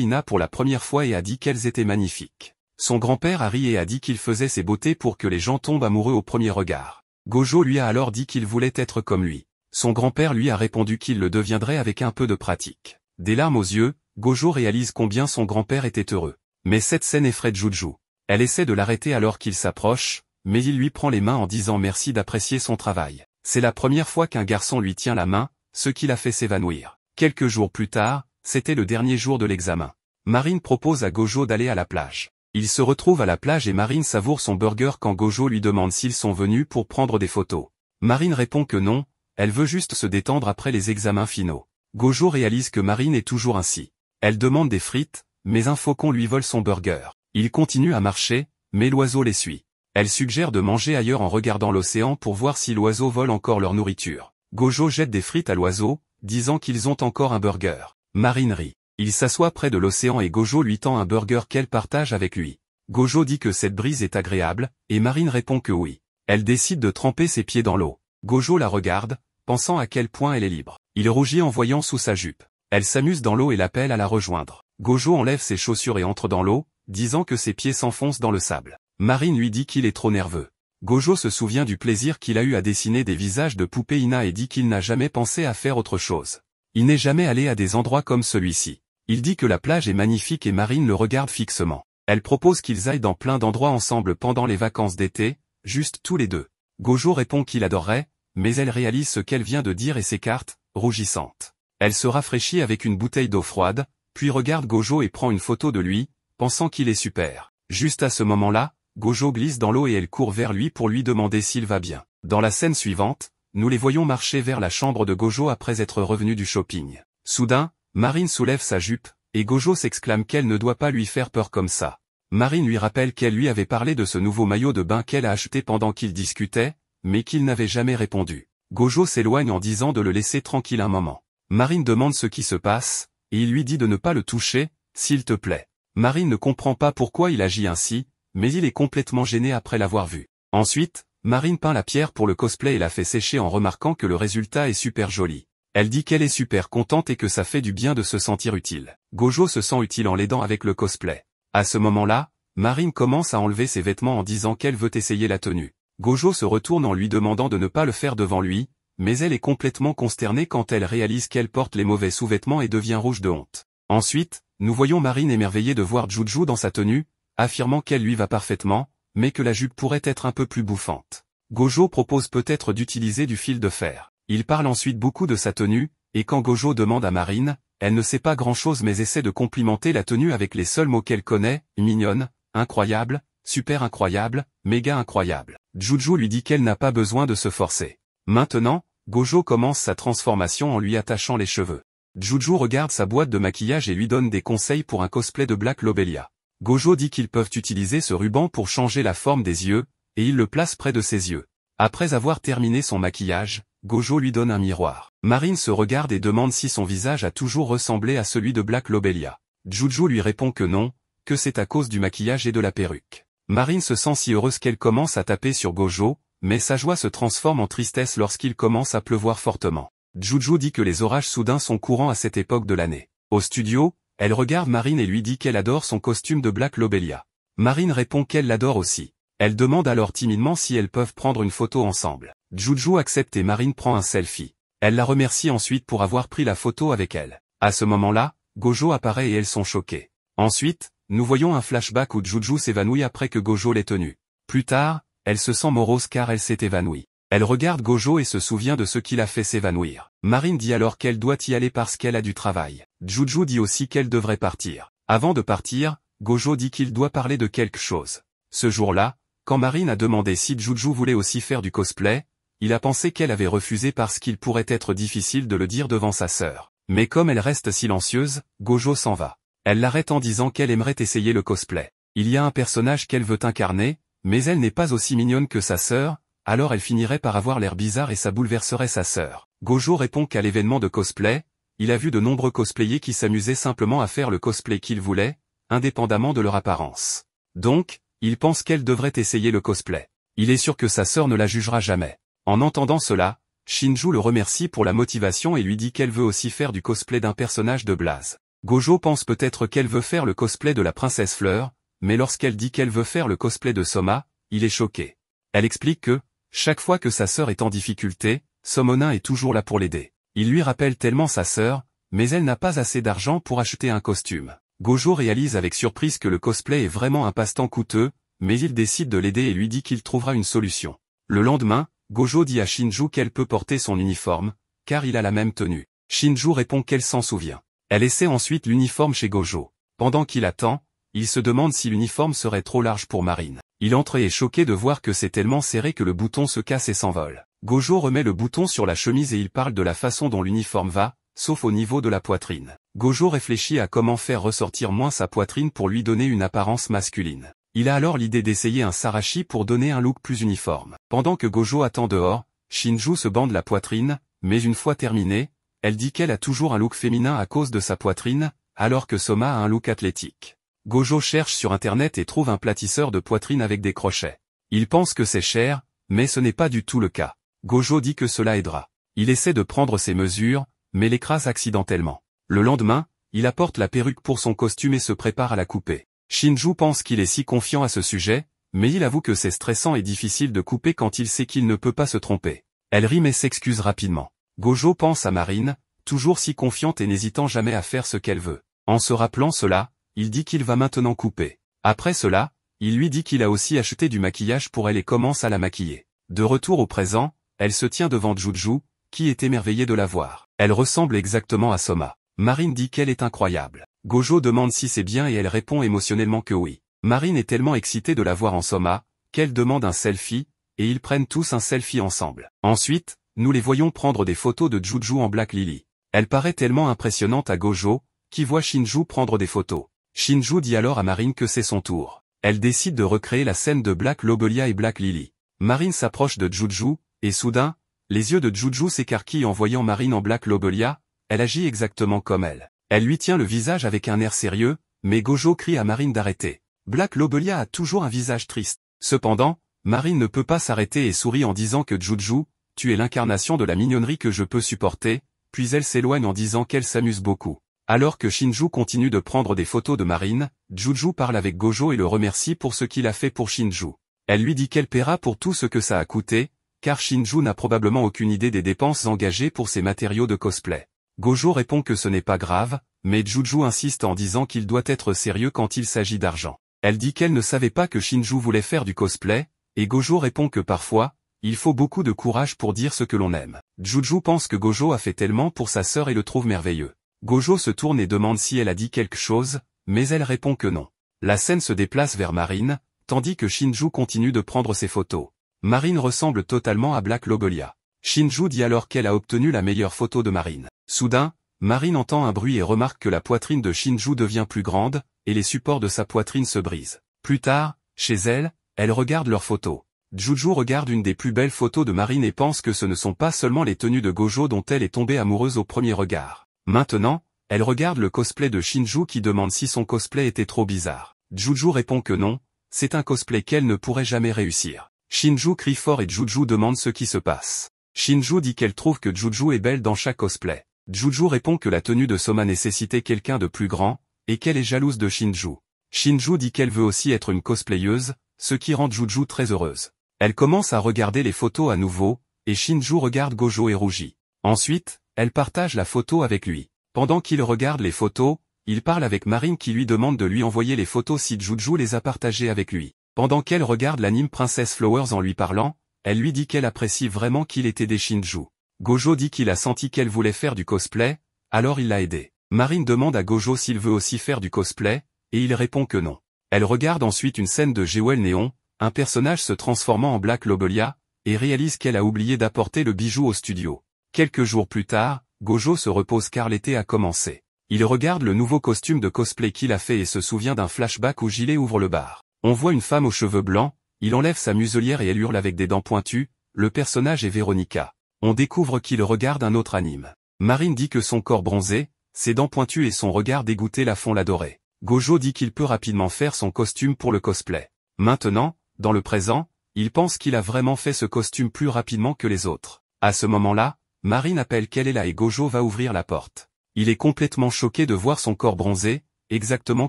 Ina pour la première fois et a dit qu'elles étaient magnifiques. Son grand-père a ri et a dit qu'il faisait ses beautés pour que les gens tombent amoureux au premier regard. Gojo lui a alors dit qu'il voulait être comme lui. Son grand-père lui a répondu qu'il le deviendrait avec un peu de pratique. Des larmes aux yeux, Gojo réalise combien son grand-père était heureux. Mais cette scène effraie Juju. Elle essaie de l'arrêter alors qu'il s'approche, mais il lui prend les mains en disant merci d'apprécier son travail. C'est la première fois qu'un garçon lui tient la main, ce qui l'a fait s'évanouir. Quelques jours plus tard, c'était le dernier jour de l'examen. Marine propose à Gojo d'aller à la plage. Ils se retrouvent à la plage et Marine savoure son burger quand Gojo lui demande s'ils sont venus pour prendre des photos. Marine répond que non, elle veut juste se détendre après les examens finaux. Gojo réalise que Marine est toujours ainsi. Elle demande des frites, mais un faucon lui vole son burger. Il continue à marcher, mais l'oiseau les suit. Elle suggère de manger ailleurs en regardant l'océan pour voir si l'oiseau vole encore leur nourriture. Gojo jette des frites à l'oiseau, disant qu'ils ont encore un burger. Marine rit. Il s'assoit près de l'océan et Gojo lui tend un burger qu'elle partage avec lui. Gojo dit que cette brise est agréable, et Marine répond que oui. Elle décide de tremper ses pieds dans l'eau. Gojo la regarde, pensant à quel point elle est libre. Il rougit en voyant sous sa jupe. Elle s'amuse dans l'eau et l'appelle à la rejoindre. Gojo enlève ses chaussures et entre dans l'eau, disant que ses pieds s'enfoncent dans le sable. Marine lui dit qu'il est trop nerveux. Gojo se souvient du plaisir qu'il a eu à dessiner des visages de poupées Ina et dit qu'il n'a jamais pensé à faire autre chose. Il n'est jamais allé à des endroits comme celui-ci. Il dit que la plage est magnifique et Marine le regarde fixement. Elle propose qu'ils aillent dans plein d'endroits ensemble pendant les vacances d'été, juste tous les deux. Gojo répond qu'il adorerait, mais elle réalise ce qu'elle vient de dire et s'écarte, rougissante. Elle se rafraîchit avec une bouteille d'eau froide, puis regarde Gojo et prend une photo de lui, pensant qu'il est super. Juste à ce moment-là, Gojo glisse dans l'eau et elle court vers lui pour lui demander s'il va bien. Dans la scène suivante, nous les voyons marcher vers la chambre de Gojo après être revenus du shopping. Soudain, Marine soulève sa jupe, et Gojo s'exclame qu'elle ne doit pas lui faire peur comme ça. Marine lui rappelle qu'elle lui avait parlé de ce nouveau maillot de bain qu'elle a acheté pendant qu'ils discutaient, mais qu'il n'avait jamais répondu. Gojo s'éloigne en disant de le laisser tranquille un moment. Marine demande ce qui se passe, et il lui dit de ne pas le toucher, s'il te plaît. Marine ne comprend pas pourquoi il agit ainsi, mais il est complètement gêné après l'avoir vu. Ensuite, Marine peint la pierre pour le cosplay et la fait sécher en remarquant que le résultat est super joli. Elle dit qu'elle est super contente et que ça fait du bien de se sentir utile. Gojo se sent utile en l'aidant avec le cosplay. À ce moment-là, Marine commence à enlever ses vêtements en disant qu'elle veut essayer la tenue. Gojo se retourne en lui demandant de ne pas le faire devant lui, mais elle est complètement consternée quand elle réalise qu'elle porte les mauvais sous-vêtements et devient rouge de honte. Ensuite, nous voyons Marine émerveillée de voir Juju dans sa tenue, affirmant qu'elle lui va parfaitement, mais que la jupe pourrait être un peu plus bouffante. Gojo propose peut-être d'utiliser du fil de fer. Il parle ensuite beaucoup de sa tenue, et quand Gojo demande à Marine, elle ne sait pas grand-chose mais essaie de complimenter la tenue avec les seuls mots qu'elle connaît, mignonne, incroyable, super incroyable, méga incroyable. Juju lui dit qu'elle n'a pas besoin de se forcer. Maintenant, Gojo commence sa transformation en lui attachant les cheveux. Juju regarde sa boîte de maquillage et lui donne des conseils pour un cosplay de Black Lobelia. Gojo dit qu'ils peuvent utiliser ce ruban pour changer la forme des yeux, et il le place près de ses yeux. Après avoir terminé son maquillage, Gojo lui donne un miroir. Marine se regarde et demande si son visage a toujours ressemblé à celui de Black Lobelia. Juju lui répond que non, que c'est à cause du maquillage et de la perruque. Marine se sent si heureuse qu'elle commence à taper sur Gojo, mais sa joie se transforme en tristesse lorsqu'il commence à pleuvoir fortement. Juju dit que les orages soudains sont courants à cette époque de l'année. Au studio, elle regarde Marine et lui dit qu'elle adore son costume de Black Lobelia. Marine répond qu'elle l'adore aussi. Elle demande alors timidement si elles peuvent prendre une photo ensemble. Juju accepte et Marine prend un selfie. Elle la remercie ensuite pour avoir pris la photo avec elle. À ce moment-là, Gojo apparaît et elles sont choquées. Ensuite, nous voyons un flashback où Juju s'évanouit après que Gojo l'ait tenue. Plus tard, elle se sent morose car elle s'est évanouie. Elle regarde Gojo et se souvient de ce qui l'a fait s'évanouir. Marine dit alors qu'elle doit y aller parce qu'elle a du travail. Juju dit aussi qu'elle devrait partir. Avant de partir, Gojo dit qu'il doit parler de quelque chose. Ce jour-là, quand Marine a demandé si Juju voulait aussi faire du cosplay, il a pensé qu'elle avait refusé parce qu'il pourrait être difficile de le dire devant sa sœur. Mais comme elle reste silencieuse, Gojo s'en va. Elle l'arrête en disant qu'elle aimerait essayer le cosplay. Il y a un personnage qu'elle veut incarner, mais elle n'est pas aussi mignonne que sa sœur, alors elle finirait par avoir l'air bizarre et ça bouleverserait sa sœur. Gojo répond qu'à l'événement de cosplay, il a vu de nombreux cosplayers qui s'amusaient simplement à faire le cosplay qu'ils voulaient, indépendamment de leur apparence. Donc, il pense qu'elle devrait essayer le cosplay. Il est sûr que sa sœur ne la jugera jamais. En entendant cela, Shinju le remercie pour la motivation et lui dit qu'elle veut aussi faire du cosplay d'un personnage de Blaze. Gojo pense peut-être qu'elle veut faire le cosplay de la princesse Fleur, mais lorsqu'elle dit qu'elle veut faire le cosplay de Soma, il est choqué. Elle explique que, chaque fois que sa sœur est en difficulté, Somonin est toujours là pour l'aider. Il lui rappelle tellement sa sœur, mais elle n'a pas assez d'argent pour acheter un costume. Gojo réalise avec surprise que le cosplay est vraiment un passe-temps coûteux, mais il décide de l'aider et lui dit qu'il trouvera une solution. Le lendemain, Gojo dit à Shinju qu'elle peut porter son uniforme, car il a la même tenue. Shinju répond qu'elle s'en souvient. Elle essaie ensuite l'uniforme chez Gojo. Pendant qu'il attend, il se demande si l'uniforme serait trop large pour Marine. Il entre et est choqué de voir que c'est tellement serré que le bouton se casse et s'envole. Gojo remet le bouton sur la chemise et il parle de la façon dont l'uniforme va, sauf au niveau de la poitrine. Gojo réfléchit à comment faire ressortir moins sa poitrine pour lui donner une apparence masculine. Il a alors l'idée d'essayer un sarashi pour donner un look plus uniforme. Pendant que Gojo attend dehors, Shinju se bande la poitrine, mais une fois terminée, elle dit qu'elle a toujours un look féminin à cause de sa poitrine, alors que Soma a un look athlétique. Gojo cherche sur internet et trouve un platisseur de poitrine avec des crochets. Il pense que c'est cher, mais ce n'est pas du tout le cas. Gojo dit que cela aidera. Il essaie de prendre ses mesures, mais l'écrase accidentellement. Le lendemain, il apporte la perruque pour son costume et se prépare à la couper. Shinju pense qu'il est si confiant à ce sujet, mais il avoue que c'est stressant et difficile de couper quand il sait qu'il ne peut pas se tromper. Elle rit mais s'excuse rapidement. Gojo pense à Marine, toujours si confiante et n'hésitant jamais à faire ce qu'elle veut. En se rappelant cela, il dit qu'il va maintenant couper. Après cela, il lui dit qu'il a aussi acheté du maquillage pour elle et commence à la maquiller. De retour au présent, elle se tient devant Juju, qui est émerveillé de la voir. Elle ressemble exactement à Soma. Marine dit qu'elle est incroyable. Gojo demande si c'est bien et elle répond émotionnellement que oui. Marine est tellement excitée de la voir en Soma, qu'elle demande un selfie, et ils prennent tous un selfie ensemble. Ensuite, nous les voyons prendre des photos de Juju en Black Lily. Elle paraît tellement impressionnante à Gojo, qui voit Shinju prendre des photos. Shinju dit alors à Marine que c'est son tour. Elle décide de recréer la scène de Black Lobelia et Black Lily. Marine s'approche de Juju, et soudain, les yeux de Juju s'écarquillent en voyant Marine en Black Lobelia, elle agit exactement comme elle. Elle lui tient le visage avec un air sérieux, mais Gojo crie à Marine d'arrêter. Black Lobelia a toujours un visage triste. Cependant, Marine ne peut pas s'arrêter et sourit en disant que Juju, tu es l'incarnation de la mignonnerie que je peux supporter, puis elle s'éloigne en disant qu'elle s'amuse beaucoup. Alors que Shinju continue de prendre des photos de Marine, Juju parle avec Gojo et le remercie pour ce qu'il a fait pour Shinju. Elle lui dit qu'elle paiera pour tout ce que ça a coûté, car Shinju n'a probablement aucune idée des dépenses engagées pour ses matériaux de cosplay. Gojo répond que ce n'est pas grave, mais Juju insiste en disant qu'il doit être sérieux quand il s'agit d'argent. Elle dit qu'elle ne savait pas que Shinju voulait faire du cosplay, et Gojo répond que parfois, il faut beaucoup de courage pour dire ce que l'on aime. Juju pense que Gojo a fait tellement pour sa sœur et le trouve merveilleux. Gojo se tourne et demande si elle a dit quelque chose, mais elle répond que non. La scène se déplace vers Marine, tandis que Shinju continue de prendre ses photos. Marine ressemble totalement à Black Lobelia. Shinju dit alors qu'elle a obtenu la meilleure photo de Marine. Soudain, Marine entend un bruit et remarque que la poitrine de Shinju devient plus grande, et les supports de sa poitrine se brisent. Plus tard, chez elle, elle regarde leurs photos. Juju regarde une des plus belles photos de Marine et pense que ce ne sont pas seulement les tenues de Gojo dont elle est tombée amoureuse au premier regard. Maintenant, elle regarde le cosplay de Shinju qui demande si son cosplay était trop bizarre. Juju répond que non, c'est un cosplay qu'elle ne pourrait jamais réussir. Shinju crie fort et Juju demande ce qui se passe. Shinju dit qu'elle trouve que Juju est belle dans chaque cosplay. Juju répond que la tenue de Soma nécessitait quelqu'un de plus grand, et qu'elle est jalouse de Shinju. Shinju dit qu'elle veut aussi être une cosplayeuse, ce qui rend Juju très heureuse. Elle commence à regarder les photos à nouveau, et Shinju regarde Gojo et rougit. Ensuite, elle partage la photo avec lui. Pendant qu'il regarde les photos, il parle avec Marine qui lui demande de lui envoyer les photos si Juju les a partagées avec lui. Pendant qu'elle regarde l'anime Princess Flowers en lui parlant, elle lui dit qu'elle apprécie vraiment qu'il ait aidé Shinju. Gojo dit qu'il a senti qu'elle voulait faire du cosplay, alors il l'a aidé. Marine demande à Gojo s'il veut aussi faire du cosplay, et il répond que non. Elle regarde ensuite une scène de Jewel Neon, un personnage se transformant en Black Lobelia, et réalise qu'elle a oublié d'apporter le bijou au studio. Quelques jours plus tard, Gojo se repose car l'été a commencé. Il regarde le nouveau costume de cosplay qu'il a fait et se souvient d'un flashback où Gilet ouvre le bar. On voit une femme aux cheveux blancs, il enlève sa muselière et elle hurle avec des dents pointues, le personnage est Veronica. On découvre qu'il regarde un autre anime. Marine dit que son corps bronzé, ses dents pointues et son regard dégoûté la font l'adorer. Gojo dit qu'il peut rapidement faire son costume pour le cosplay. Maintenant, dans le présent, il pense qu'il a vraiment fait ce costume plus rapidement que les autres. À ce moment-là, Marine appelle qu'elle est là et Gojo va ouvrir la porte. Il est complètement choqué de voir son corps bronzé, exactement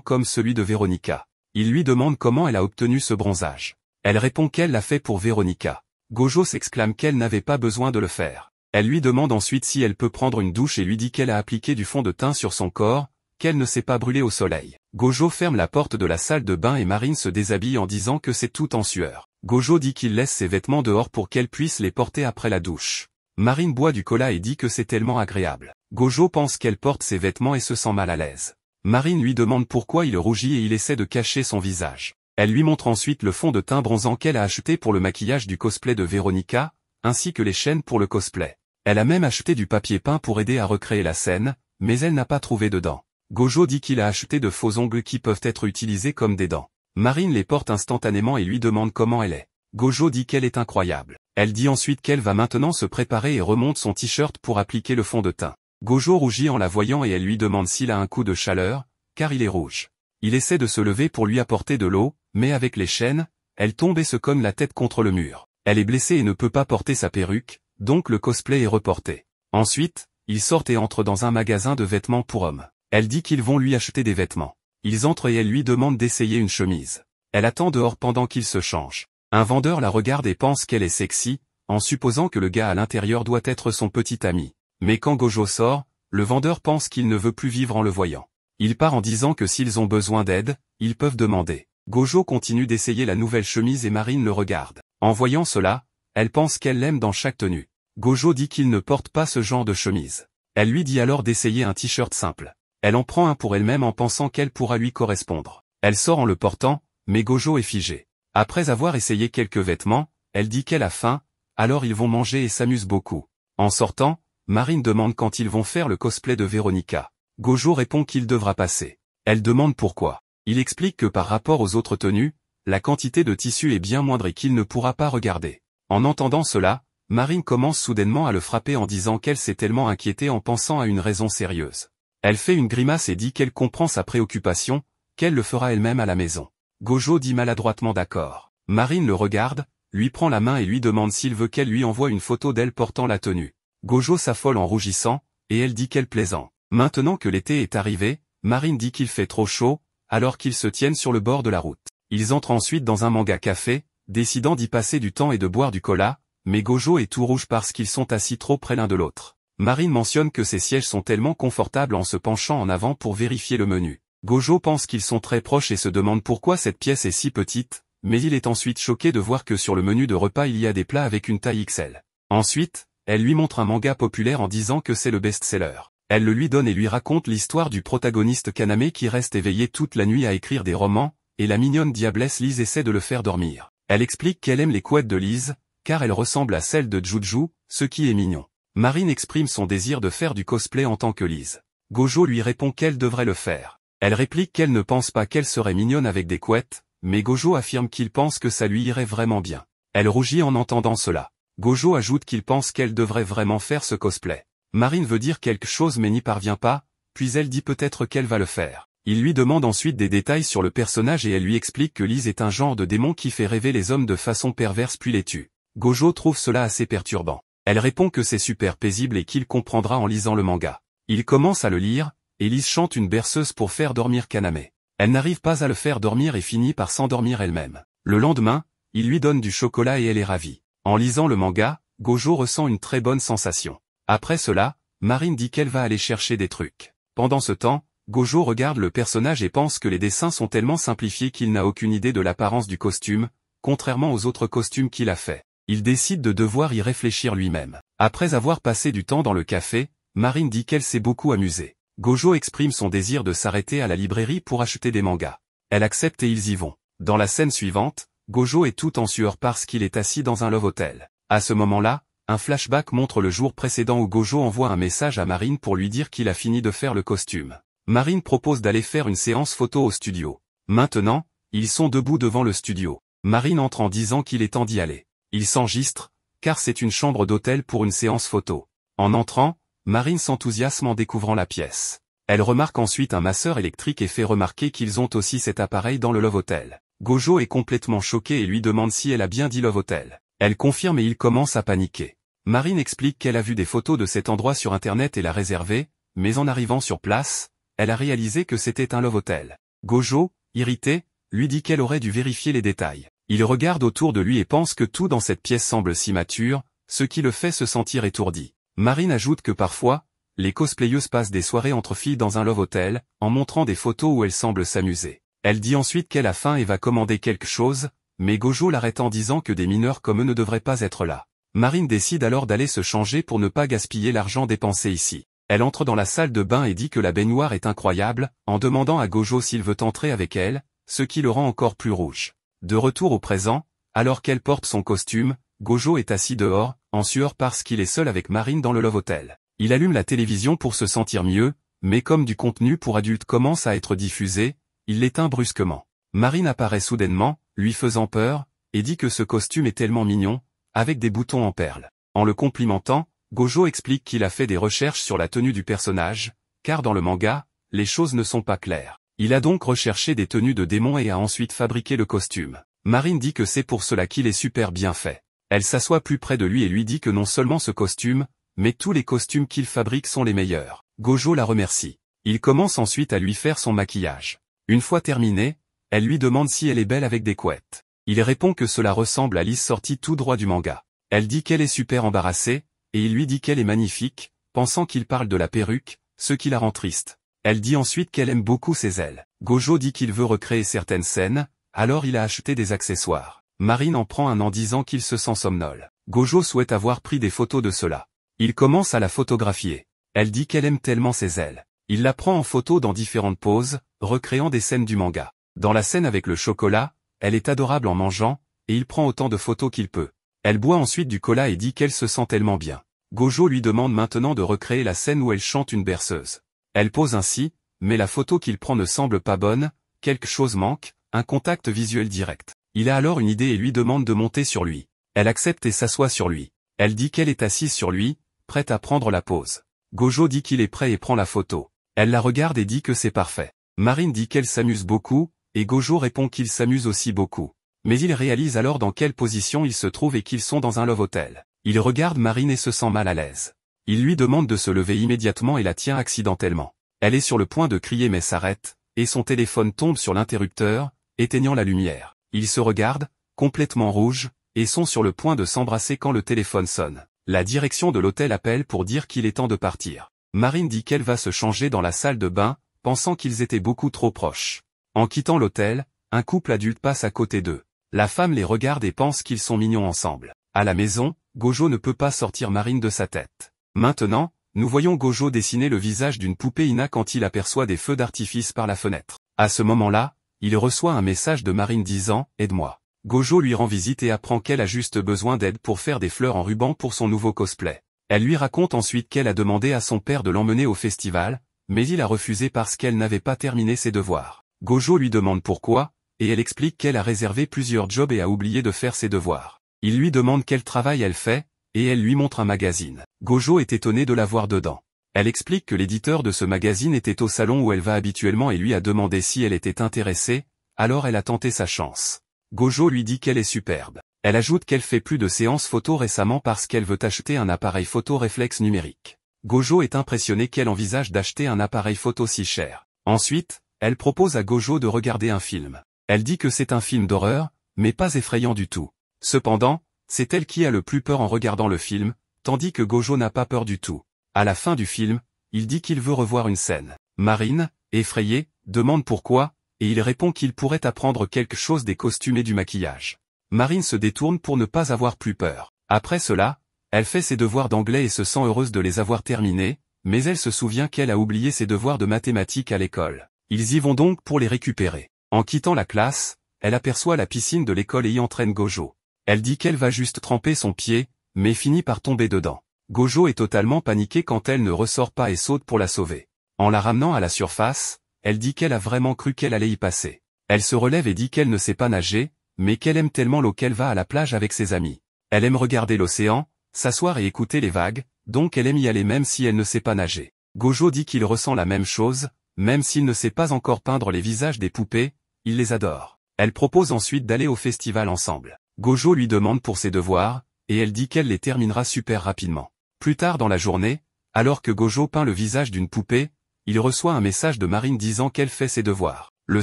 comme celui de Veronica. Il lui demande comment elle a obtenu ce bronzage. Elle répond qu'elle l'a fait pour Veronica. Gojo s'exclame qu'elle n'avait pas besoin de le faire. Elle lui demande ensuite si elle peut prendre une douche et lui dit qu'elle a appliqué du fond de teint sur son corps, qu'elle ne s'est pas brûlée au soleil. Gojo ferme la porte de la salle de bain et Marine se déshabille en disant que c'est tout en sueur. Gojo dit qu'il laisse ses vêtements dehors pour qu'elle puisse les porter après la douche. Marine boit du cola et dit que c'est tellement agréable. Gojo pense qu'elle porte ses vêtements et se sent mal à l'aise. Marine lui demande pourquoi il rougit et il essaie de cacher son visage. Elle lui montre ensuite le fond de teint bronzant qu'elle a acheté pour le maquillage du cosplay de Veronica, ainsi que les chaînes pour le cosplay. Elle a même acheté du papier peint pour aider à recréer la scène, mais elle n'a pas trouvé de dents. Gojo dit qu'il a acheté de faux ongles qui peuvent être utilisés comme des dents. Marine les porte instantanément et lui demande comment elle est. Gojo dit qu'elle est incroyable. Elle dit ensuite qu'elle va maintenant se préparer et remonte son t-shirt pour appliquer le fond de teint. Gojo rougit en la voyant et elle lui demande s'il a un coup de chaleur, car il est rouge. Il essaie de se lever pour lui apporter de l'eau, mais avec les chaînes, elle tombe et se cogne la tête contre le mur. Elle est blessée et ne peut pas porter sa perruque, donc le cosplay est reporté. Ensuite, ils sortent et entrent dans un magasin de vêtements pour hommes. Elle dit qu'ils vont lui acheter des vêtements. Ils entrent et elle lui demande d'essayer une chemise. Elle attend dehors pendant qu'il se change. Un vendeur la regarde et pense qu'elle est sexy, en supposant que le gars à l'intérieur doit être son petit ami. Mais quand Gojo sort, le vendeur pense qu'il ne veut plus vivre en le voyant. Il part en disant que s'ils ont besoin d'aide, ils peuvent demander. Gojo continue d'essayer la nouvelle chemise et Marine le regarde. En voyant cela, elle pense qu'elle l'aime dans chaque tenue. Gojo dit qu'il ne porte pas ce genre de chemise. Elle lui dit alors d'essayer un t-shirt simple. Elle en prend un pour elle-même en pensant qu'elle pourra lui correspondre. Elle sort en le portant, mais Gojo est figé. Après avoir essayé quelques vêtements, elle dit qu'elle a faim, alors ils vont manger et s'amusent beaucoup. En sortant, Marine demande quand ils vont faire le cosplay de Veronica. Gojo répond qu'il devra passer. Elle demande pourquoi. Il explique que par rapport aux autres tenues, la quantité de tissu est bien moindre et qu'il ne pourra pas regarder. En entendant cela, Marine commence soudainement à le frapper en disant qu'elle s'est tellement inquiétée en pensant à une raison sérieuse. Elle fait une grimace et dit qu'elle comprend sa préoccupation, qu'elle le fera elle-même à la maison. Gojo dit maladroitement d'accord. Marine le regarde, lui prend la main et lui demande s'il veut qu'elle lui envoie une photo d'elle portant la tenue. Gojo s'affole en rougissant, et elle dit qu'elle plaisante. Maintenant que l'été est arrivé, Marine dit qu'il fait trop chaud, alors qu'ils se tiennent sur le bord de la route. Ils entrent ensuite dans un manga café, décidant d'y passer du temps et de boire du cola, mais Gojo est tout rouge parce qu'ils sont assis trop près l'un de l'autre. Marine mentionne que ces sièges sont tellement confortables en se penchant en avant pour vérifier le menu. Gojo pense qu'ils sont très proches et se demande pourquoi cette pièce est si petite, mais il est ensuite choqué de voir que sur le menu de repas il y a des plats avec une taille XL. Ensuite, elle lui montre un manga populaire en disant que c'est le best-seller. Elle le lui donne et lui raconte l'histoire du protagoniste Kaname qui reste éveillé toute la nuit à écrire des romans, et la mignonne diablesse Lise essaie de le faire dormir. Elle explique qu'elle aime les couettes de Lise, car elles ressemblent à celles de Juju, ce qui est mignon. Marine exprime son désir de faire du cosplay en tant que Lise. Gojo lui répond qu'elle devrait le faire. Elle réplique qu'elle ne pense pas qu'elle serait mignonne avec des couettes, mais Gojo affirme qu'il pense que ça lui irait vraiment bien. Elle rougit en entendant cela. Gojo ajoute qu'il pense qu'elle devrait vraiment faire ce cosplay. Marine veut dire quelque chose mais n'y parvient pas, puis elle dit peut-être qu'elle va le faire. Il lui demande ensuite des détails sur le personnage et elle lui explique que Lise est un genre de démon qui fait rêver les hommes de façon perverse puis les tue. Gojo trouve cela assez perturbant. Elle répond que c'est super paisible et qu'il comprendra en lisant le manga. Il commence à le lire, et Lise chante une berceuse pour faire dormir Kaname. Elle n'arrive pas à le faire dormir et finit par s'endormir elle-même. Le lendemain, il lui donne du chocolat et elle est ravie. En lisant le manga, Gojo ressent une très bonne sensation. Après cela, Marine dit qu'elle va aller chercher des trucs. Pendant ce temps, Gojo regarde le personnage et pense que les dessins sont tellement simplifiés qu'il n'a aucune idée de l'apparence du costume, contrairement aux autres costumes qu'il a fait. Il décide de devoir y réfléchir lui-même. Après avoir passé du temps dans le café, Marine dit qu'elle s'est beaucoup amusée. Gojo exprime son désir de s'arrêter à la librairie pour acheter des mangas. Elle accepte et ils y vont. Dans la scène suivante, Gojo est tout en sueur parce qu'il est assis dans un love hotel. À ce moment-là, un flashback montre le jour précédent où Gojo envoie un message à Marine pour lui dire qu'il a fini de faire le costume. Marine propose d'aller faire une séance photo au studio. Maintenant, ils sont debout devant le studio. Marine entre en disant qu'il est temps d'y aller. Il s'enregistre, car c'est une chambre d'hôtel pour une séance photo. En entrant, Marine s'enthousiasme en découvrant la pièce. Elle remarque ensuite un masseur électrique et fait remarquer qu'ils ont aussi cet appareil dans le Love Hotel. Gojo est complètement choqué et lui demande si elle a bien dit Love Hotel. Elle confirme et il commence à paniquer. Marine explique qu'elle a vu des photos de cet endroit sur internet et l'a réservé, mais en arrivant sur place, elle a réalisé que c'était un Love Hotel. Gojo, irrité, lui dit qu'elle aurait dû vérifier les détails. Il regarde autour de lui et pense que tout dans cette pièce semble si mature, ce qui le fait se sentir étourdi. Marine ajoute que parfois, les cosplayeuses passent des soirées entre filles dans un Love Hotel, en montrant des photos où elles semblent s'amuser. Elle dit ensuite qu'elle a faim et va commander quelque chose, mais Gojo l'arrête en disant que des mineurs comme eux ne devraient pas être là. Marine décide alors d'aller se changer pour ne pas gaspiller l'argent dépensé ici. Elle entre dans la salle de bain et dit que la baignoire est incroyable, en demandant à Gojo s'il veut entrer avec elle, ce qui le rend encore plus rouge. De retour au présent, alors qu'elle porte son costume, Gojo est assis dehors, en sueur parce qu'il est seul avec Marine dans le Love Hotel. Il allume la télévision pour se sentir mieux, mais comme du contenu pour adultes commence à être diffusé, il l'éteint brusquement. Marine apparaît soudainement, lui faisant peur, et dit que ce costume est tellement mignon, avec des boutons en perles. En le complimentant, Gojo explique qu'il a fait des recherches sur la tenue du personnage, car dans le manga, les choses ne sont pas claires. Il a donc recherché des tenues de démons et a ensuite fabriqué le costume. Marine dit que c'est pour cela qu'il est super bien fait. Elle s'assoit plus près de lui et lui dit que non seulement ce costume, mais tous les costumes qu'il fabrique sont les meilleurs. Gojo la remercie. Il commence ensuite à lui faire son maquillage. Une fois terminé, elle lui demande si elle est belle avec des couettes. Il répond que cela ressemble à Lise sortie tout droit du manga. Elle dit qu'elle est super embarrassée, et il lui dit qu'elle est magnifique, pensant qu'il parle de la perruque, ce qui la rend triste. Elle dit ensuite qu'elle aime beaucoup ses ailes. Gojo dit qu'il veut recréer certaines scènes, alors il a acheté des accessoires. Marine en prend un en disant qu'il se sent somnole. Gojo souhaite avoir pris des photos de cela. Il commence à la photographier. Elle dit qu'elle aime tellement ses ailes. Il la prend en photo dans différentes poses, recréant des scènes du manga. Dans la scène avec le chocolat, elle est adorable en mangeant, et il prend autant de photos qu'il peut. Elle boit ensuite du cola et dit qu'elle se sent tellement bien. Gojo lui demande maintenant de recréer la scène où elle chante une berceuse. Elle pose ainsi, mais la photo qu'il prend ne semble pas bonne, quelque chose manque, un contact visuel direct. Il a alors une idée et lui demande de monter sur lui. Elle accepte et s'assoit sur lui. Elle dit qu'elle est assise sur lui, prête à prendre la pose. Gojo dit qu'il est prêt et prend la photo. Elle la regarde et dit que c'est parfait. Marine dit qu'elle s'amuse beaucoup, et Gojo répond qu'il s'amuse aussi beaucoup. Mais il réalise alors dans quelle position ils se trouvent et qu'ils sont dans un Love Hotel. Il regarde Marine et se sent mal à l'aise. Il lui demande de se lever immédiatement et la tient accidentellement. Elle est sur le point de crier mais s'arrête, et son téléphone tombe sur l'interrupteur, éteignant la lumière. Ils se regardent, complètement rouges, et sont sur le point de s'embrasser quand le téléphone sonne. La direction de l'hôtel appelle pour dire qu'il est temps de partir. Marine dit qu'elle va se changer dans la salle de bain, pensant qu'ils étaient beaucoup trop proches. En quittant l'hôtel, un couple adulte passe à côté d'eux. La femme les regarde et pense qu'ils sont mignons ensemble. À la maison, Gojo ne peut pas sortir Marine de sa tête. Maintenant, nous voyons Gojo dessiner le visage d'une poupée Ina quand il aperçoit des feux d'artifice par la fenêtre. À ce moment-là, il reçoit un message de Marine disant « Aide-moi ». Gojo lui rend visite et apprend qu'elle a juste besoin d'aide pour faire des fleurs en ruban pour son nouveau cosplay. Elle lui raconte ensuite qu'elle a demandé à son père de l'emmener au festival, mais il a refusé parce qu'elle n'avait pas terminé ses devoirs. Gojo lui demande pourquoi, et elle explique qu'elle a réservé plusieurs jobs et a oublié de faire ses devoirs. Il lui demande quel travail elle fait, et elle lui montre un magazine. Gojo est étonné de la voir dedans. Elle explique que l'éditeur de ce magazine était au salon où elle va habituellement et lui a demandé si elle était intéressée, alors elle a tenté sa chance. Gojo lui dit qu'elle est superbe. Elle ajoute qu'elle fait plus de séances photo récemment parce qu'elle veut acheter un appareil photo réflexe numérique. Gojo est impressionné qu'elle envisage d'acheter un appareil photo si cher. Ensuite, elle propose à Gojo de regarder un film. Elle dit que c'est un film d'horreur, mais pas effrayant du tout. Cependant, c'est elle qui a le plus peur en regardant le film, tandis que Gojo n'a pas peur du tout. À la fin du film, il dit qu'il veut revoir une scène. Marine, effrayée, demande pourquoi, et il répond qu'il pourrait apprendre quelque chose des costumes et du maquillage. Marine se détourne pour ne pas avoir plus peur. Après cela, elle fait ses devoirs d'anglais et se sent heureuse de les avoir terminés, mais elle se souvient qu'elle a oublié ses devoirs de mathématiques à l'école. Ils y vont donc pour les récupérer. En quittant la classe, elle aperçoit la piscine de l'école et y entraîne Gojo. Elle dit qu'elle va juste tremper son pied, mais finit par tomber dedans. Gojo est totalement paniquée quand elle ne ressort pas et saute pour la sauver. En la ramenant à la surface, elle dit qu'elle a vraiment cru qu'elle allait y passer. Elle se relève et dit qu'elle ne sait pas nager, mais qu'elle aime tellement l'eau qu'elle va à la plage avec ses amis. Elle aime regarder l'océan, s'asseoir et écouter les vagues, donc elle aime y aller même si elle ne sait pas nager. Gojo dit qu'il ressent la même chose, même s'il ne sait pas encore peindre les visages des poupées, il les adore. Elle propose ensuite d'aller au festival ensemble. Gojo lui demande pour ses devoirs, et elle dit qu'elle les terminera super rapidement. Plus tard dans la journée, alors que Gojo peint le visage d'une poupée, il reçoit un message de Marine disant qu'elle fait ses devoirs. Le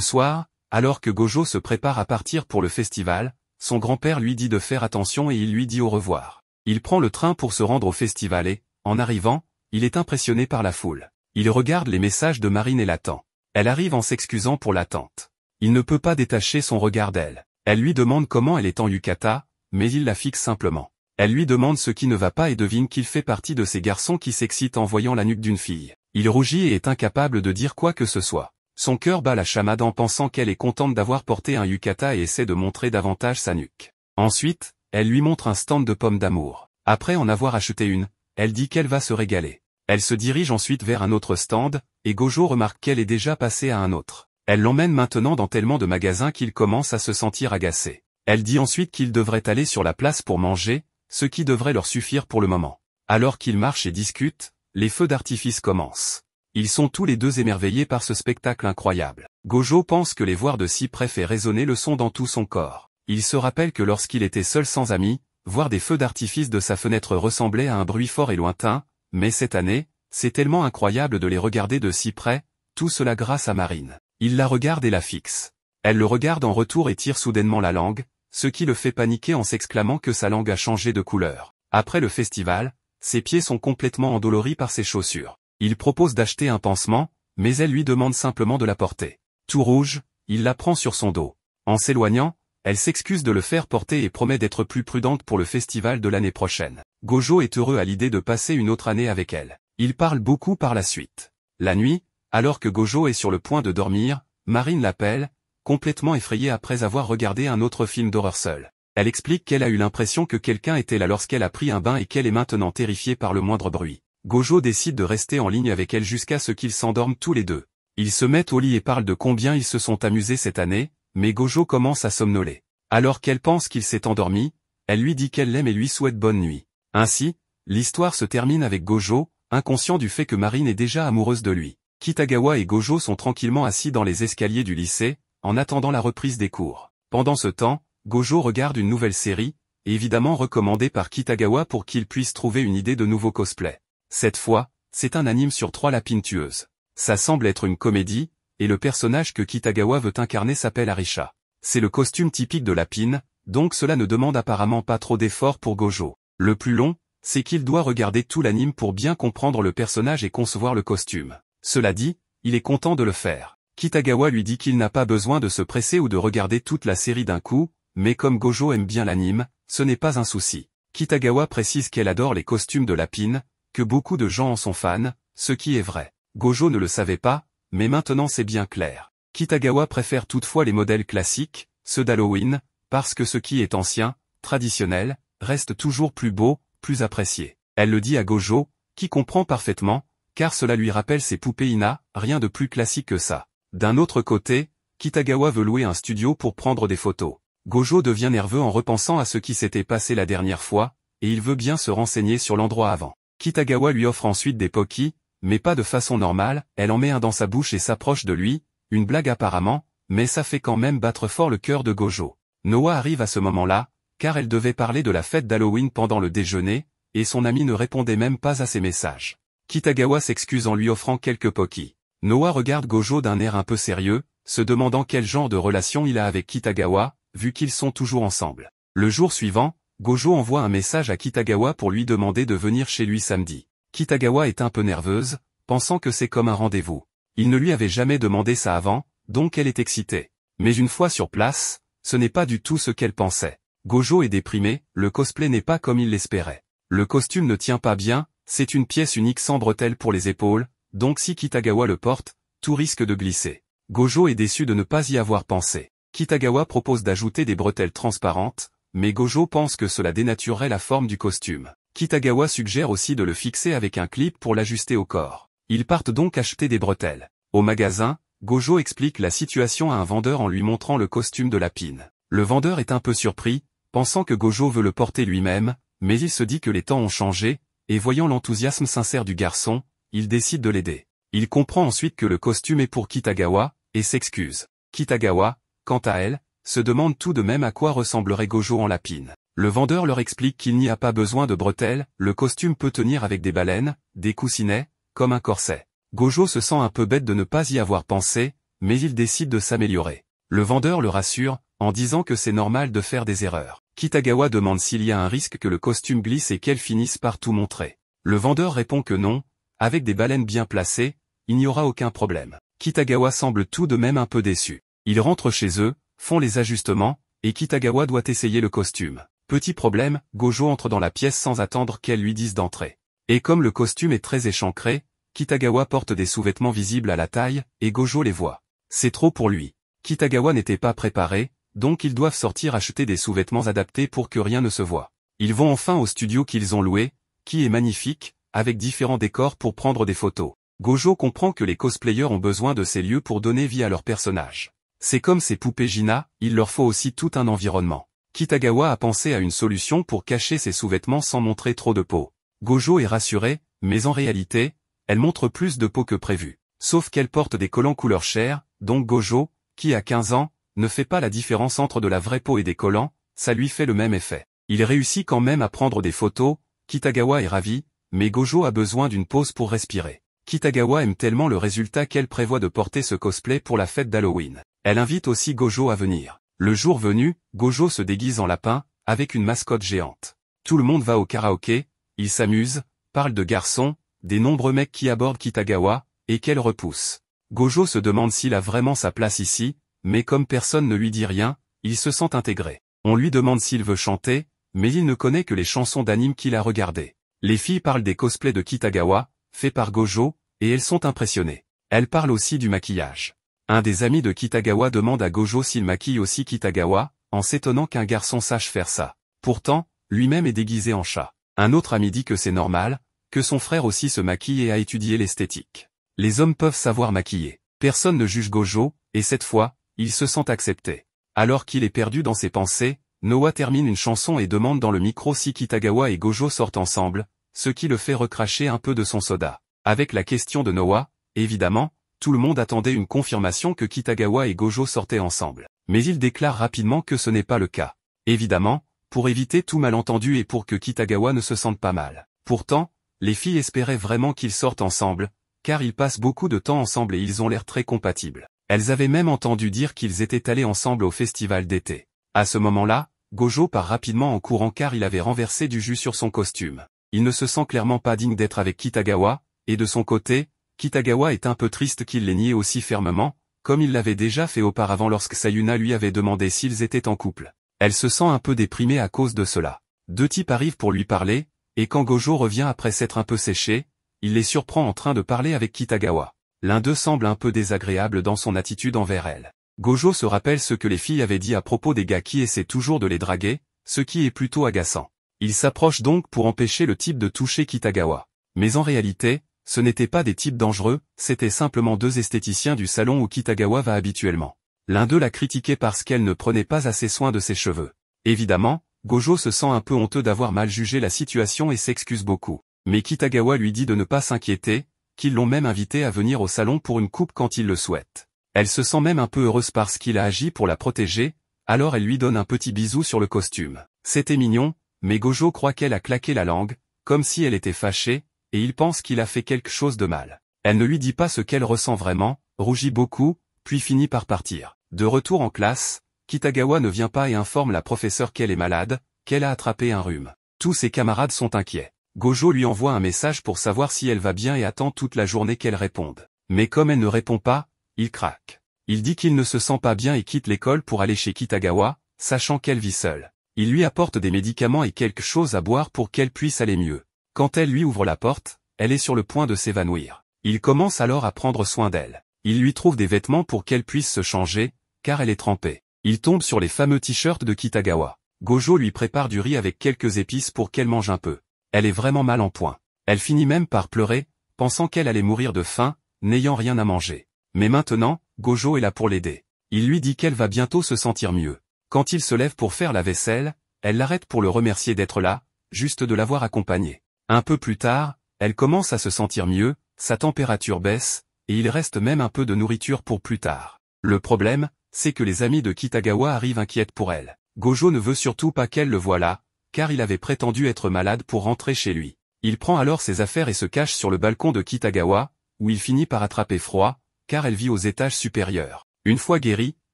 soir, alors que Gojo se prépare à partir pour le festival, son grand-père lui dit de faire attention et il lui dit au revoir. Il prend le train pour se rendre au festival et, en arrivant, il est impressionné par la foule. Il regarde les messages de Marine et l'attend. Elle arrive en s'excusant pour l'attente. Il ne peut pas détacher son regard d'elle. Elle lui demande comment elle est en yukata, mais il la fixe simplement. Elle lui demande ce qui ne va pas et devine qu'il fait partie de ces garçons qui s'excitent en voyant la nuque d'une fille. Il rougit et est incapable de dire quoi que ce soit. Son cœur bat la chamade en pensant qu'elle est contente d'avoir porté un yukata et essaie de montrer davantage sa nuque. Ensuite, elle lui montre un stand de pommes d'amour. Après en avoir acheté une, elle dit qu'elle va se régaler. Elle se dirige ensuite vers un autre stand, et Gojo remarque qu'elle est déjà passée à un autre. Elle l'emmène maintenant dans tellement de magasins qu'il commence à se sentir agacé. Elle dit ensuite qu'ils devraient aller sur la place pour manger, ce qui devrait leur suffire pour le moment. Alors qu'ils marchent et discutent, les feux d'artifice commencent. Ils sont tous les deux émerveillés par ce spectacle incroyable. Gojo pense que les voir de si près fait résonner le son dans tout son corps. Il se rappelle que lorsqu'il était seul sans amis, voir des feux d'artifice de sa fenêtre ressemblait à un bruit fort et lointain, mais cette année, c'est tellement incroyable de les regarder de si près, tout cela grâce à Marine. Il la regarde et la fixe. Elle le regarde en retour et tire soudainement la langue, ce qui le fait paniquer en s'exclamant que sa langue a changé de couleur. Après le festival, ses pieds sont complètement endoloris par ses chaussures. Il propose d'acheter un pansement, mais elle lui demande simplement de la porter. Tout rouge, il la prend sur son dos. En s'éloignant, elle s'excuse de le faire porter et promet d'être plus prudente pour le festival de l'année prochaine. Gojo est heureux à l'idée de passer une autre année avec elle. Ils parlent beaucoup par la suite. La nuit, alors que Gojo est sur le point de dormir, Marine l'appelle, complètement effrayée après avoir regardé un autre film d'horreur seule. Elle explique qu'elle a eu l'impression que quelqu'un était là lorsqu'elle a pris un bain et qu'elle est maintenant terrifiée par le moindre bruit. Gojo décide de rester en ligne avec elle jusqu'à ce qu'ils s'endorment tous les deux. Ils se mettent au lit et parlent de combien ils se sont amusés cette année, mais Gojo commence à somnoler. Alors qu'elle pense qu'il s'est endormi, elle lui dit qu'elle l'aime et lui souhaite bonne nuit. Ainsi, l'histoire se termine avec Gojo, inconscient du fait que Marine est déjà amoureuse de lui. Kitagawa et Gojo sont tranquillement assis dans les escaliers du lycée, en attendant la reprise des cours. Pendant ce temps, Gojo regarde une nouvelle série, évidemment recommandée par Kitagawa pour qu'il puisse trouver une idée de nouveau cosplay. Cette fois, c'est un anime sur 3 lapines tueuses. Ça semble être une comédie, et le personnage que Kitagawa veut incarner s'appelle Arisha. C'est le costume typique de Lapine, donc cela ne demande apparemment pas trop d'efforts pour Gojo. Le plus long, c'est qu'il doit regarder tout l'anime pour bien comprendre le personnage et concevoir le costume. Cela dit, il est content de le faire. Kitagawa lui dit qu'il n'a pas besoin de se presser ou de regarder toute la série d'un coup, mais comme Gojo aime bien l'anime, ce n'est pas un souci. Kitagawa précise qu'elle adore les costumes de Lapine, que beaucoup de gens en sont fans, ce qui est vrai. Gojo ne le savait pas, mais maintenant c'est bien clair. Kitagawa préfère toutefois les modèles classiques, ceux d'Halloween, parce que ce qui est ancien, traditionnel, reste toujours plus beau, plus apprécié. Elle le dit à Gojo, qui comprend parfaitement, car cela lui rappelle ses poupées Ina, rien de plus classique que ça. D'un autre côté, Kitagawa veut louer un studio pour prendre des photos. Gojo devient nerveux en repensant à ce qui s'était passé la dernière fois, et il veut bien se renseigner sur l'endroit avant. Kitagawa lui offre ensuite des Poki, mais pas de façon normale, elle en met un dans sa bouche et s'approche de lui, une blague apparemment, mais ça fait quand même battre fort le cœur de Gojo. Noa arrive à ce moment-là, car elle devait parler de la fête d'Halloween pendant le déjeuner, et son ami ne répondait même pas à ses messages. Kitagawa s'excuse en lui offrant quelques Poki. Noa regarde Gojo d'un air un peu sérieux, se demandant quel genre de relation il a avec Kitagawa, vu qu'ils sont toujours ensemble. Le jour suivant, Gojo envoie un message à Kitagawa pour lui demander de venir chez lui samedi. Kitagawa est un peu nerveuse, pensant que c'est comme un rendez-vous. Il ne lui avait jamais demandé ça avant, donc elle est excitée. Mais une fois sur place, ce n'est pas du tout ce qu'elle pensait. Gojo est déprimé, le cosplay n'est pas comme il l'espérait. Le costume ne tient pas bien, c'est une pièce unique sans bretelles pour les épaules, donc si Kitagawa le porte, tout risque de glisser. Gojo est déçu de ne pas y avoir pensé. Kitagawa propose d'ajouter des bretelles transparentes, mais Gojo pense que cela dénaturerait la forme du costume. Kitagawa suggère aussi de le fixer avec un clip pour l'ajuster au corps. Ils partent donc acheter des bretelles. Au magasin, Gojo explique la situation à un vendeur en lui montrant le costume de Lapine. Le vendeur est un peu surpris, pensant que Gojo veut le porter lui-même, mais il se dit que les temps ont changé, et voyant l'enthousiasme sincère du garçon, il décide de l'aider. Il comprend ensuite que le costume est pour Kitagawa, et s'excuse. Kitagawa, quant à elle, se demande tout de même à quoi ressemblerait Gojo en Lapine. Le vendeur leur explique qu'il n'y a pas besoin de bretelles, le costume peut tenir avec des baleines, des coussinets, comme un corset. Gojo se sent un peu bête de ne pas y avoir pensé, mais il décide de s'améliorer. Le vendeur le rassure, en disant que c'est normal de faire des erreurs. Kitagawa demande s'il y a un risque que le costume glisse et qu'elle finisse par tout montrer. Le vendeur répond que non, avec des baleines bien placées, il n'y aura aucun problème. Kitagawa semble tout de même un peu déçu. Ils rentrent chez eux, font les ajustements, et Kitagawa doit essayer le costume. Petit problème, Gojo entre dans la pièce sans attendre qu'elle lui dise d'entrer. Et comme le costume est très échancré, Kitagawa porte des sous-vêtements visibles à la taille, et Gojo les voit. C'est trop pour lui. Kitagawa n'était pas préparé, donc ils doivent sortir acheter des sous-vêtements adaptés pour que rien ne se voie. Ils vont enfin au studio qu'ils ont loué, qui est magnifique, avec différents décors pour prendre des photos. Gojo comprend que les cosplayers ont besoin de ces lieux pour donner vie à leurs personnages. C'est comme ces poupées Gina, il leur faut aussi tout un environnement. Kitagawa a pensé à une solution pour cacher ses sous-vêtements sans montrer trop de peau. Gojo est rassurée, mais en réalité, elle montre plus de peau que prévu. Sauf qu'elle porte des collants couleur chair, donc Gojo, qui a 15 ans, ne fait pas la différence entre de la vraie peau et des collants, ça lui fait le même effet. Il réussit quand même à prendre des photos, Kitagawa est ravi, mais Gojo a besoin d'une pause pour respirer. Kitagawa aime tellement le résultat qu'elle prévoit de porter ce cosplay pour la fête d'Halloween. Elle invite aussi Gojo à venir. Le jour venu, Gojo se déguise en lapin, avec une mascotte géante. Tout le monde va au karaoké, ils s'amusent, parlent de garçons, des nombreux mecs qui abordent Kitagawa, et qu'elle repousse. Gojo se demande s'il a vraiment sa place ici, mais comme personne ne lui dit rien, il se sent intégré. On lui demande s'il veut chanter, mais il ne connaît que les chansons d'anime qu'il a regardées. Les filles parlent des cosplays de Kitagawa, faits par Gojo, et elles sont impressionnées. Elles parlent aussi du maquillage. Un des amis de Kitagawa demande à Gojo s'il maquille aussi Kitagawa, en s'étonnant qu'un garçon sache faire ça. Pourtant, lui-même est déguisé en chat. Un autre ami dit que c'est normal, que son frère aussi se maquille et a étudié l'esthétique. Les hommes peuvent savoir maquiller. Personne ne juge Gojo, et cette fois, il se sent accepté. Alors qu'il est perdu dans ses pensées, Noa termine une chanson et demande dans le micro si Kitagawa et Gojo sortent ensemble, ce qui le fait recracher un peu de son soda. Avec la question de Noa, évidemment, tout le monde attendait une confirmation que Kitagawa et Gojo sortaient ensemble. Mais il déclare rapidement que ce n'est pas le cas. Évidemment, pour éviter tout malentendu et pour que Kitagawa ne se sente pas mal. Pourtant, les filles espéraient vraiment qu'ils sortent ensemble, car ils passent beaucoup de temps ensemble et ils ont l'air très compatibles. Elles avaient même entendu dire qu'ils étaient allés ensemble au festival d'été. À ce moment-là, Gojo part rapidement en courant car il avait renversé du jus sur son costume. Il ne se sent clairement pas digne d'être avec Kitagawa, et de son côté, Kitagawa est un peu triste qu'il l'ait nié aussi fermement, comme il l'avait déjà fait auparavant lorsque Sayuna lui avait demandé s'ils étaient en couple. Elle se sent un peu déprimée à cause de cela. Deux types arrivent pour lui parler, et quand Gojo revient après s'être un peu séché, il les surprend en train de parler avec Kitagawa. L'un d'eux semble un peu désagréable dans son attitude envers elle. Gojo se rappelle ce que les filles avaient dit à propos des gars qui essaient toujours de les draguer, ce qui est plutôt agaçant. Il s'approche donc pour empêcher le type de toucher Kitagawa. Mais en réalité, ce n'étaient pas des types dangereux, c'était simplement deux esthéticiens du salon où Kitagawa va habituellement. L'un d'eux l'a critiquée parce qu'elle ne prenait pas assez soin de ses cheveux. Évidemment, Gojo se sent un peu honteux d'avoir mal jugé la situation et s'excuse beaucoup. Mais Kitagawa lui dit de ne pas s'inquiéter, qu'ils l'ont même invité à venir au salon pour une coupe quand il le souhaite. Elle se sent même un peu heureuse parce qu'il a agi pour la protéger, alors elle lui donne un petit bisou sur le costume. C'était mignon, mais Gojo croit qu'elle a claqué la langue, comme si elle était fâchée, et il pense qu'il a fait quelque chose de mal. Elle ne lui dit pas ce qu'elle ressent vraiment, rougit beaucoup, puis finit par partir. De retour en classe, Kitagawa ne vient pas et informe la professeure qu'elle est malade, qu'elle a attrapé un rhume. Tous ses camarades sont inquiets. Gojo lui envoie un message pour savoir si elle va bien et attend toute la journée qu'elle réponde. Mais comme elle ne répond pas, il craque. Il dit qu'il ne se sent pas bien et quitte l'école pour aller chez Kitagawa, sachant qu'elle vit seule. Il lui apporte des médicaments et quelque chose à boire pour qu'elle puisse aller mieux. Quand elle lui ouvre la porte, elle est sur le point de s'évanouir. Il commence alors à prendre soin d'elle. Il lui trouve des vêtements pour qu'elle puisse se changer, car elle est trempée. Il tombe sur les fameux t-shirts de Kitagawa. Gojo lui prépare du riz avec quelques épices pour qu'elle mange un peu. Elle est vraiment mal en point. Elle finit même par pleurer, pensant qu'elle allait mourir de faim, n'ayant rien à manger. Mais maintenant, Gojo est là pour l'aider. Il lui dit qu'elle va bientôt se sentir mieux. Quand il se lève pour faire la vaisselle, elle l'arrête pour le remercier d'être là, juste de l'avoir accompagné. Un peu plus tard, elle commence à se sentir mieux, sa température baisse, et il reste même un peu de nourriture pour plus tard. Le problème, c'est que les amis de Kitagawa arrivent inquiètes pour elle. Gojo ne veut surtout pas qu'elle le voie là, car il avait prétendu être malade pour rentrer chez lui. Il prend alors ses affaires et se cache sur le balcon de Kitagawa, où il finit par attraper froid, car elle vit aux étages supérieurs. Une fois guéri,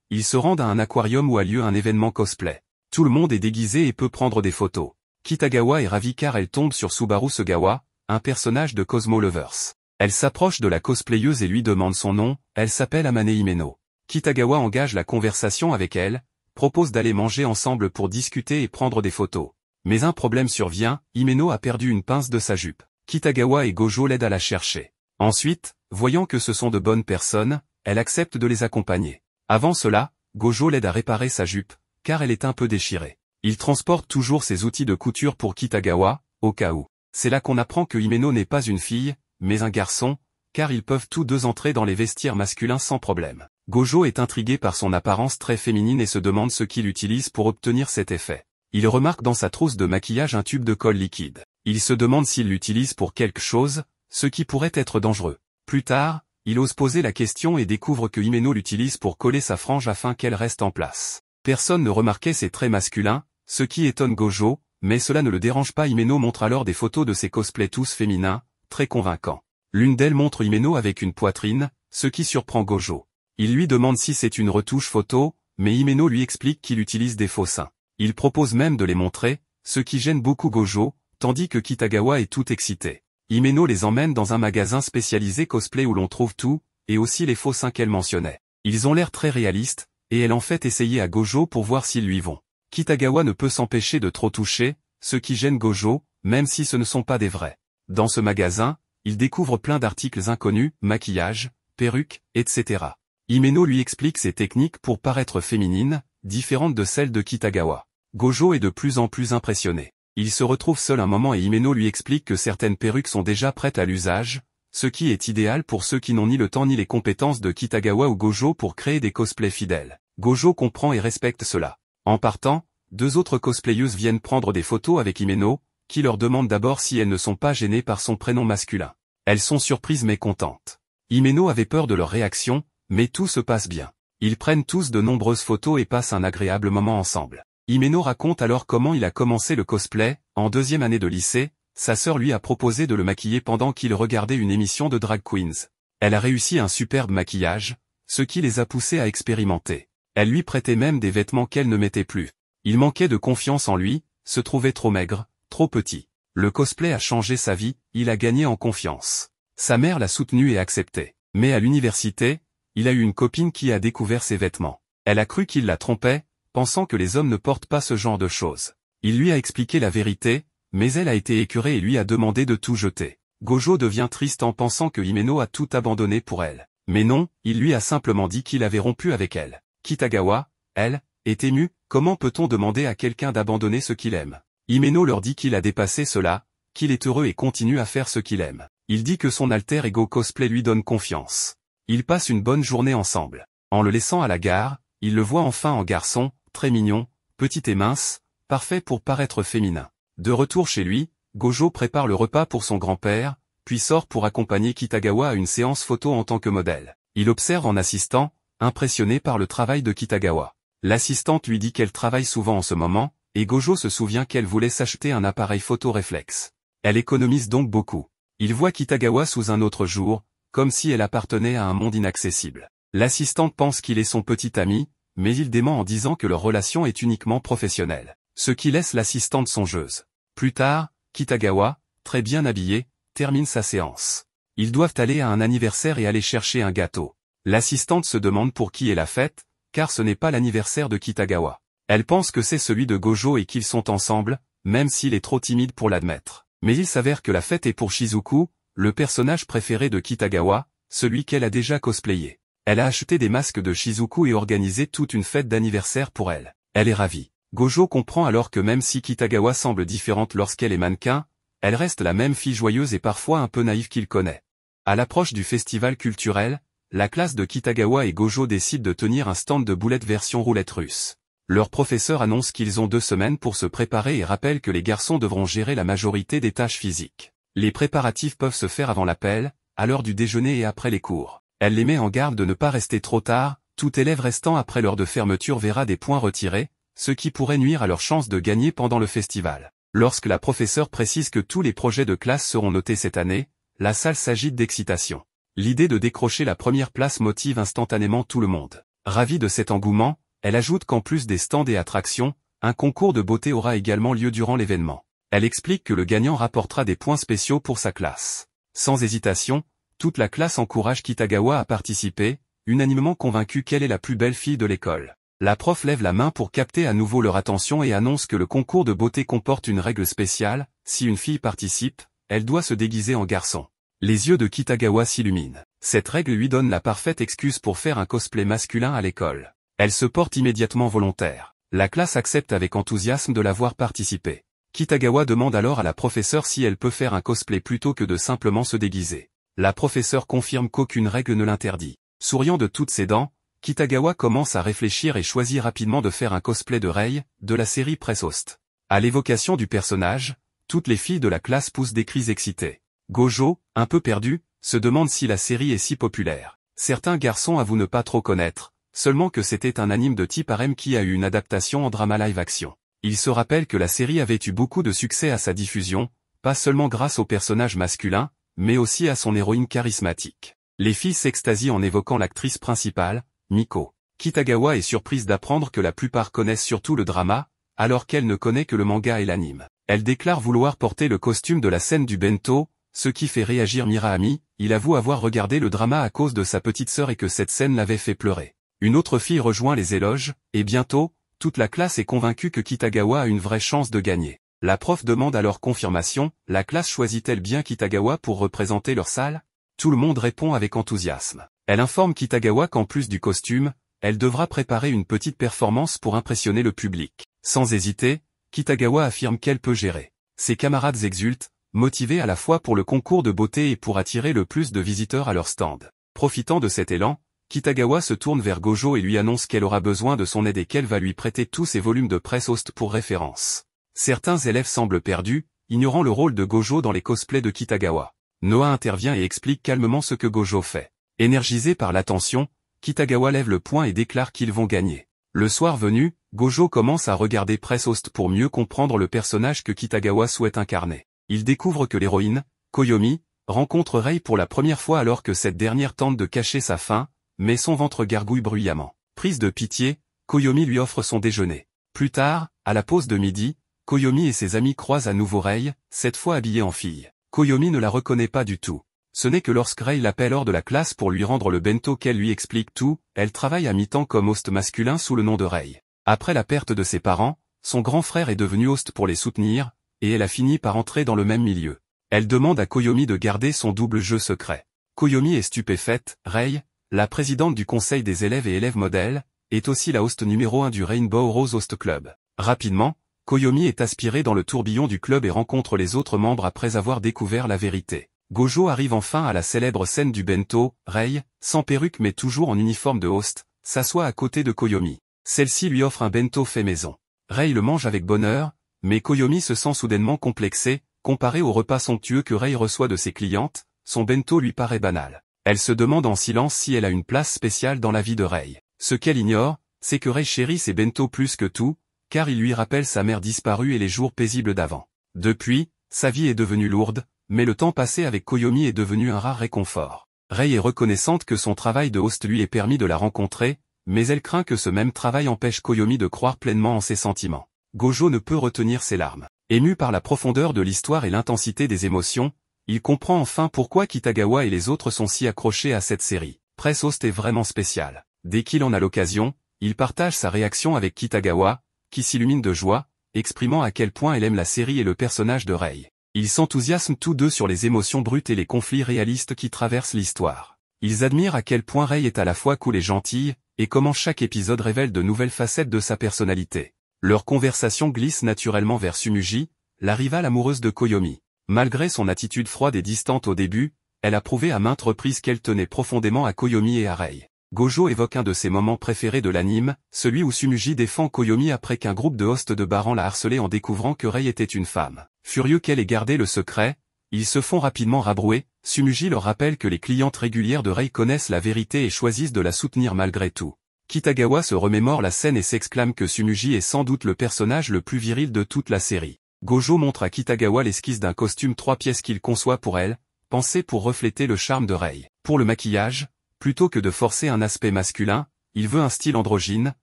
ils se rendent à un aquarium où a lieu un événement cosplay. Tout le monde est déguisé et peut prendre des photos. Kitagawa est ravie car elle tombe sur Subaru Sugawa, un personnage de Cosmo Lovers. Elle s'approche de la cosplayeuse et lui demande son nom, elle s'appelle Amane Himeno. Kitagawa engage la conversation avec elle, propose d'aller manger ensemble pour discuter et prendre des photos. Mais un problème survient, Himeno a perdu une pince de sa jupe. Kitagawa et Gojo l'aident à la chercher. Ensuite, voyant que ce sont de bonnes personnes, elle accepte de les accompagner. Avant cela, Gojo l'aide à réparer sa jupe, car elle est un peu déchirée. Il transporte toujours ses outils de couture pour Kitagawa, au cas où. C'est là qu'on apprend que Himeno n'est pas une fille, mais un garçon, car ils peuvent tous deux entrer dans les vestiaires masculins sans problème. Gojo est intrigué par son apparence très féminine et se demande ce qu'il utilise pour obtenir cet effet. Il remarque dans sa trousse de maquillage un tube de colle liquide. Il se demande s'il l'utilise pour quelque chose, ce qui pourrait être dangereux. Plus tard, il ose poser la question et découvre que Himeno l'utilise pour coller sa frange afin qu'elle reste en place. Personne ne remarquait ses traits masculins, ce qui étonne Gojo, mais cela ne le dérange pas. Himeno montre alors des photos de ses cosplays tous féminins, très convaincants. L'une d'elles montre Himeno avec une poitrine, ce qui surprend Gojo. Il lui demande si c'est une retouche photo, mais Himeno lui explique qu'il utilise des faux seins. Il propose même de les montrer, ce qui gêne beaucoup Gojo, tandis que Kitagawa est tout excité. Himeno les emmène dans un magasin spécialisé cosplay où l'on trouve tout, et aussi les faux seins qu'elle mentionnait. Ils ont l'air très réalistes, et elle en fait essayer à Gojo pour voir s'ils lui vont. Kitagawa ne peut s'empêcher de trop toucher, ce qui gêne Gojo, même si ce ne sont pas des vrais. Dans ce magasin, il découvre plein d'articles inconnus, maquillage, perruques, etc. Himeno lui explique ses techniques pour paraître féminine, différentes de celles de Kitagawa. Gojo est de plus en plus impressionné. Il se retrouve seul un moment et Himeno lui explique que certaines perruques sont déjà prêtes à l'usage, ce qui est idéal pour ceux qui n'ont ni le temps ni les compétences de Kitagawa ou Gojo pour créer des cosplays fidèles. Gojo comprend et respecte cela. En partant, deux autres cosplayeuses viennent prendre des photos avec Himeno, qui leur demande d'abord si elles ne sont pas gênées par son prénom masculin. Elles sont surprises mais contentes. Himeno avait peur de leur réaction, mais tout se passe bien. Ils prennent tous de nombreuses photos et passent un agréable moment ensemble. Himeno raconte alors comment il a commencé le cosplay. En deuxième année de lycée, sa sœur lui a proposé de le maquiller pendant qu'il regardait une émission de drag queens. Elle a réussi un superbe maquillage, ce qui les a poussés à expérimenter. Elle lui prêtait même des vêtements qu'elle ne mettait plus. Il manquait de confiance en lui, se trouvait trop maigre, trop petit. Le cosplay a changé sa vie, il a gagné en confiance. Sa mère l'a soutenu et accepté. Mais à l'université, il a eu une copine qui a découvert ses vêtements. Elle a cru qu'il la trompait, pensant que les hommes ne portent pas ce genre de choses. Il lui a expliqué la vérité, mais elle a été écœurée et lui a demandé de tout jeter. Gojo devient triste en pensant que Himeno a tout abandonné pour elle. Mais non, il lui a simplement dit qu'il avait rompu avec elle. Kitagawa, elle, est émue. Comment peut-on demander à quelqu'un d'abandonner ce qu'il aime? Himeno leur dit qu'il a dépassé cela, qu'il est heureux et continue à faire ce qu'il aime. Il dit que son alter ego cosplay lui donne confiance. Ils passent une bonne journée ensemble. En le laissant à la gare, il le voit enfin en garçon, très mignon, petit et mince, parfait pour paraître féminin. De retour chez lui, Gojo prépare le repas pour son grand-père, puis sort pour accompagner Kitagawa à une séance photo en tant que modèle. Il observe en assistant, impressionné par le travail de Kitagawa. L'assistante lui dit qu'elle travaille souvent en ce moment, et Gojo se souvient qu'elle voulait s'acheter un appareil photo réflexe. Elle économise donc beaucoup. Il voit Kitagawa sous un autre jour, comme si elle appartenait à un monde inaccessible. L'assistante pense qu'il est son petit ami, mais il dément en disant que leur relation est uniquement professionnelle, ce qui laisse l'assistante songeuse. Plus tard, Kitagawa, très bien habillé, termine sa séance. Ils doivent aller à un anniversaire et aller chercher un gâteau. L'assistante se demande pour qui est la fête, car ce n'est pas l'anniversaire de Kitagawa. Elle pense que c'est celui de Gojo et qu'ils sont ensemble, même s'il est trop timide pour l'admettre. Mais il s'avère que la fête est pour Shizuku, le personnage préféré de Kitagawa, celui qu'elle a déjà cosplayé. Elle a acheté des masques de Shizuku et organisé toute une fête d'anniversaire pour elle. Elle est ravie. Gojo comprend alors que même si Kitagawa semble différente lorsqu'elle est mannequin, elle reste la même fille joyeuse et parfois un peu naïve qu'il connaît. À l'approche du festival culturel, la classe de Kitagawa et Gojo décident de tenir un stand de boulettes version roulette russe. Leur professeur annonce qu'ils ont 2 semaines pour se préparer et rappelle que les garçons devront gérer la majorité des tâches physiques. Les préparatifs peuvent se faire avant l'appel, à l'heure du déjeuner et après les cours. Elle les met en garde de ne pas rester trop tard, tout élève restant après l'heure de fermeture verra des points retirés, ce qui pourrait nuire à leur chance de gagner pendant le festival. Lorsque la professeure précise que tous les projets de classe seront notés cette année, la salle s'agite d'excitation. L'idée de décrocher la première place motive instantanément tout le monde. Ravie de cet engouement, elle ajoute qu'en plus des stands et attractions, un concours de beauté aura également lieu durant l'événement. Elle explique que le gagnant rapportera des points spéciaux pour sa classe. Sans hésitation, toute la classe encourage Kitagawa à participer, unanimement convaincue qu'elle est la plus belle fille de l'école. La prof lève la main pour capter à nouveau leur attention et annonce que le concours de beauté comporte une règle spéciale, si une fille participe, elle doit se déguiser en garçon. Les yeux de Kitagawa s'illuminent. Cette règle lui donne la parfaite excuse pour faire un cosplay masculin à l'école. Elle se porte immédiatement volontaire. La classe accepte avec enthousiasme de la voir participer. Kitagawa demande alors à la professeure si elle peut faire un cosplay plutôt que de simplement se déguiser. La professeure confirme qu'aucune règle ne l'interdit. Souriant de toutes ses dents, Kitagawa commence à réfléchir et choisit rapidement de faire un cosplay de Rei, de la série Press Host. À l'évocation du personnage, toutes les filles de la classe poussent des cris excités. Gojo, un peu perdu, se demande si la série est si populaire. Certains garçons avouent ne pas trop connaître, seulement que c'était un anime de type harem qui a eu une adaptation en drama live-action. Il se rappelle que la série avait eu beaucoup de succès à sa diffusion, pas seulement grâce au personnage masculin, mais aussi à son héroïne charismatique. Les filles s'extasient en évoquant l'actrice principale, Miko. Kitagawa est surprise d'apprendre que la plupart connaissent surtout le drama, alors qu'elle ne connaît que le manga et l'anime. Elle déclare vouloir porter le costume de la scène du bento, ce qui fait réagir Miraami. Il avoue avoir regardé le drama à cause de sa petite sœur et que cette scène l'avait fait pleurer. Une autre fille rejoint les éloges, et bientôt, toute la classe est convaincue que Kitagawa a une vraie chance de gagner. La prof demande alors confirmation, la classe choisit-elle bien Kitagawa pour représenter leur salle? Tout le monde répond avec enthousiasme. Elle informe Kitagawa qu'en plus du costume, elle devra préparer une petite performance pour impressionner le public. Sans hésiter, Kitagawa affirme qu'elle peut gérer. Ses camarades exultent, motivés à la fois pour le concours de beauté et pour attirer le plus de visiteurs à leur stand. Profitant de cet élan, Kitagawa se tourne vers Gojo et lui annonce qu'elle aura besoin de son aide et qu'elle va lui prêter tous ses volumes de Press Host pour référence. Certains élèves semblent perdus, ignorant le rôle de Gojo dans les cosplays de Kitagawa. Noah intervient et explique calmement ce que Gojo fait. Énergisé par l'attention, Kitagawa lève le poing et déclare qu'ils vont gagner. Le soir venu, Gojo commence à regarder Press Host pour mieux comprendre le personnage que Kitagawa souhaite incarner. Il découvre que l'héroïne, Koyomi, rencontre Rei pour la première fois alors que cette dernière tente de cacher sa faim, mais son ventre gargouille bruyamment. Prise de pitié, Koyomi lui offre son déjeuner. Plus tard, à la pause de midi, Koyomi et ses amis croisent à nouveau Rei, cette fois habillée en fille. Koyomi ne la reconnaît pas du tout. Ce n'est que lorsque Rei l'appelle hors de la classe pour lui rendre le bento qu'elle lui explique tout. Elle travaille à mi-temps comme host masculin sous le nom de Rei. Après la perte de ses parents, son grand frère est devenu host pour les soutenir, et elle a fini par entrer dans le même milieu. Elle demande à Koyomi de garder son double jeu secret. Koyomi est stupéfaite. Rei, la présidente du conseil des élèves et élèves modèles, est aussi la host numéro 1 du Rainbow Rose Host Club. Rapidement, Koyomi est aspirée dans le tourbillon du club et rencontre les autres membres après avoir découvert la vérité. Gojo arrive enfin à la célèbre scène du bento. Rei, sans perruque mais toujours en uniforme de host, s'assoit à côté de Koyomi. Celle-ci lui offre un bento fait maison. Rei le mange avec bonheur, mais Koyomi se sent soudainement complexée, comparé au repas somptueux que Rei reçoit de ses clientes, son bento lui paraît banal. Elle se demande en silence si elle a une place spéciale dans la vie de Rei. Ce qu'elle ignore, c'est que Rei chérit ses bento plus que tout, car il lui rappelle sa mère disparue et les jours paisibles d'avant. Depuis, sa vie est devenue lourde, mais le temps passé avec Koyomi est devenu un rare réconfort. Rei est reconnaissante que son travail de host lui ait permis de la rencontrer, mais elle craint que ce même travail empêche Koyomi de croire pleinement en ses sentiments. Gojo ne peut retenir ses larmes. Ému par la profondeur de l'histoire et l'intensité des émotions, il comprend enfin pourquoi Kitagawa et les autres sont si accrochés à cette série. Press Host est vraiment spécial. Dès qu'il en a l'occasion, il partage sa réaction avec Kitagawa, qui s'illumine de joie, exprimant à quel point elle aime la série et le personnage de Rei. Ils s'enthousiasment tous deux sur les émotions brutes et les conflits réalistes qui traversent l'histoire. Ils admirent à quel point Rei est à la fois cool et gentille, et comment chaque épisode révèle de nouvelles facettes de sa personnalité. Leur conversation glisse naturellement vers Tsumugi, la rivale amoureuse de Koyomi. Malgré son attitude froide et distante au début, elle a prouvé à maintes reprises qu'elle tenait profondément à Koyomi et à Rei. Gojo évoque un de ses moments préférés de l'anime, celui où Tsumugi défend Koyomi après qu'un groupe de hosts de Baran l'a harcelé en découvrant que Rei était une femme. Furieux qu'elle ait gardé le secret, ils se font rapidement rabrouer. Tsumugi leur rappelle que les clientes régulières de Rei connaissent la vérité et choisissent de la soutenir malgré tout. Kitagawa se remémore la scène et s'exclame que Tsumugi est sans doute le personnage le plus viril de toute la série. Gojo montre à Kitagawa l'esquisse d'un costume 3 pièces qu'il conçoit pour elle, pensé pour refléter le charme de Rei. Pour le maquillage, plutôt que de forcer un aspect masculin, il veut un style androgyne,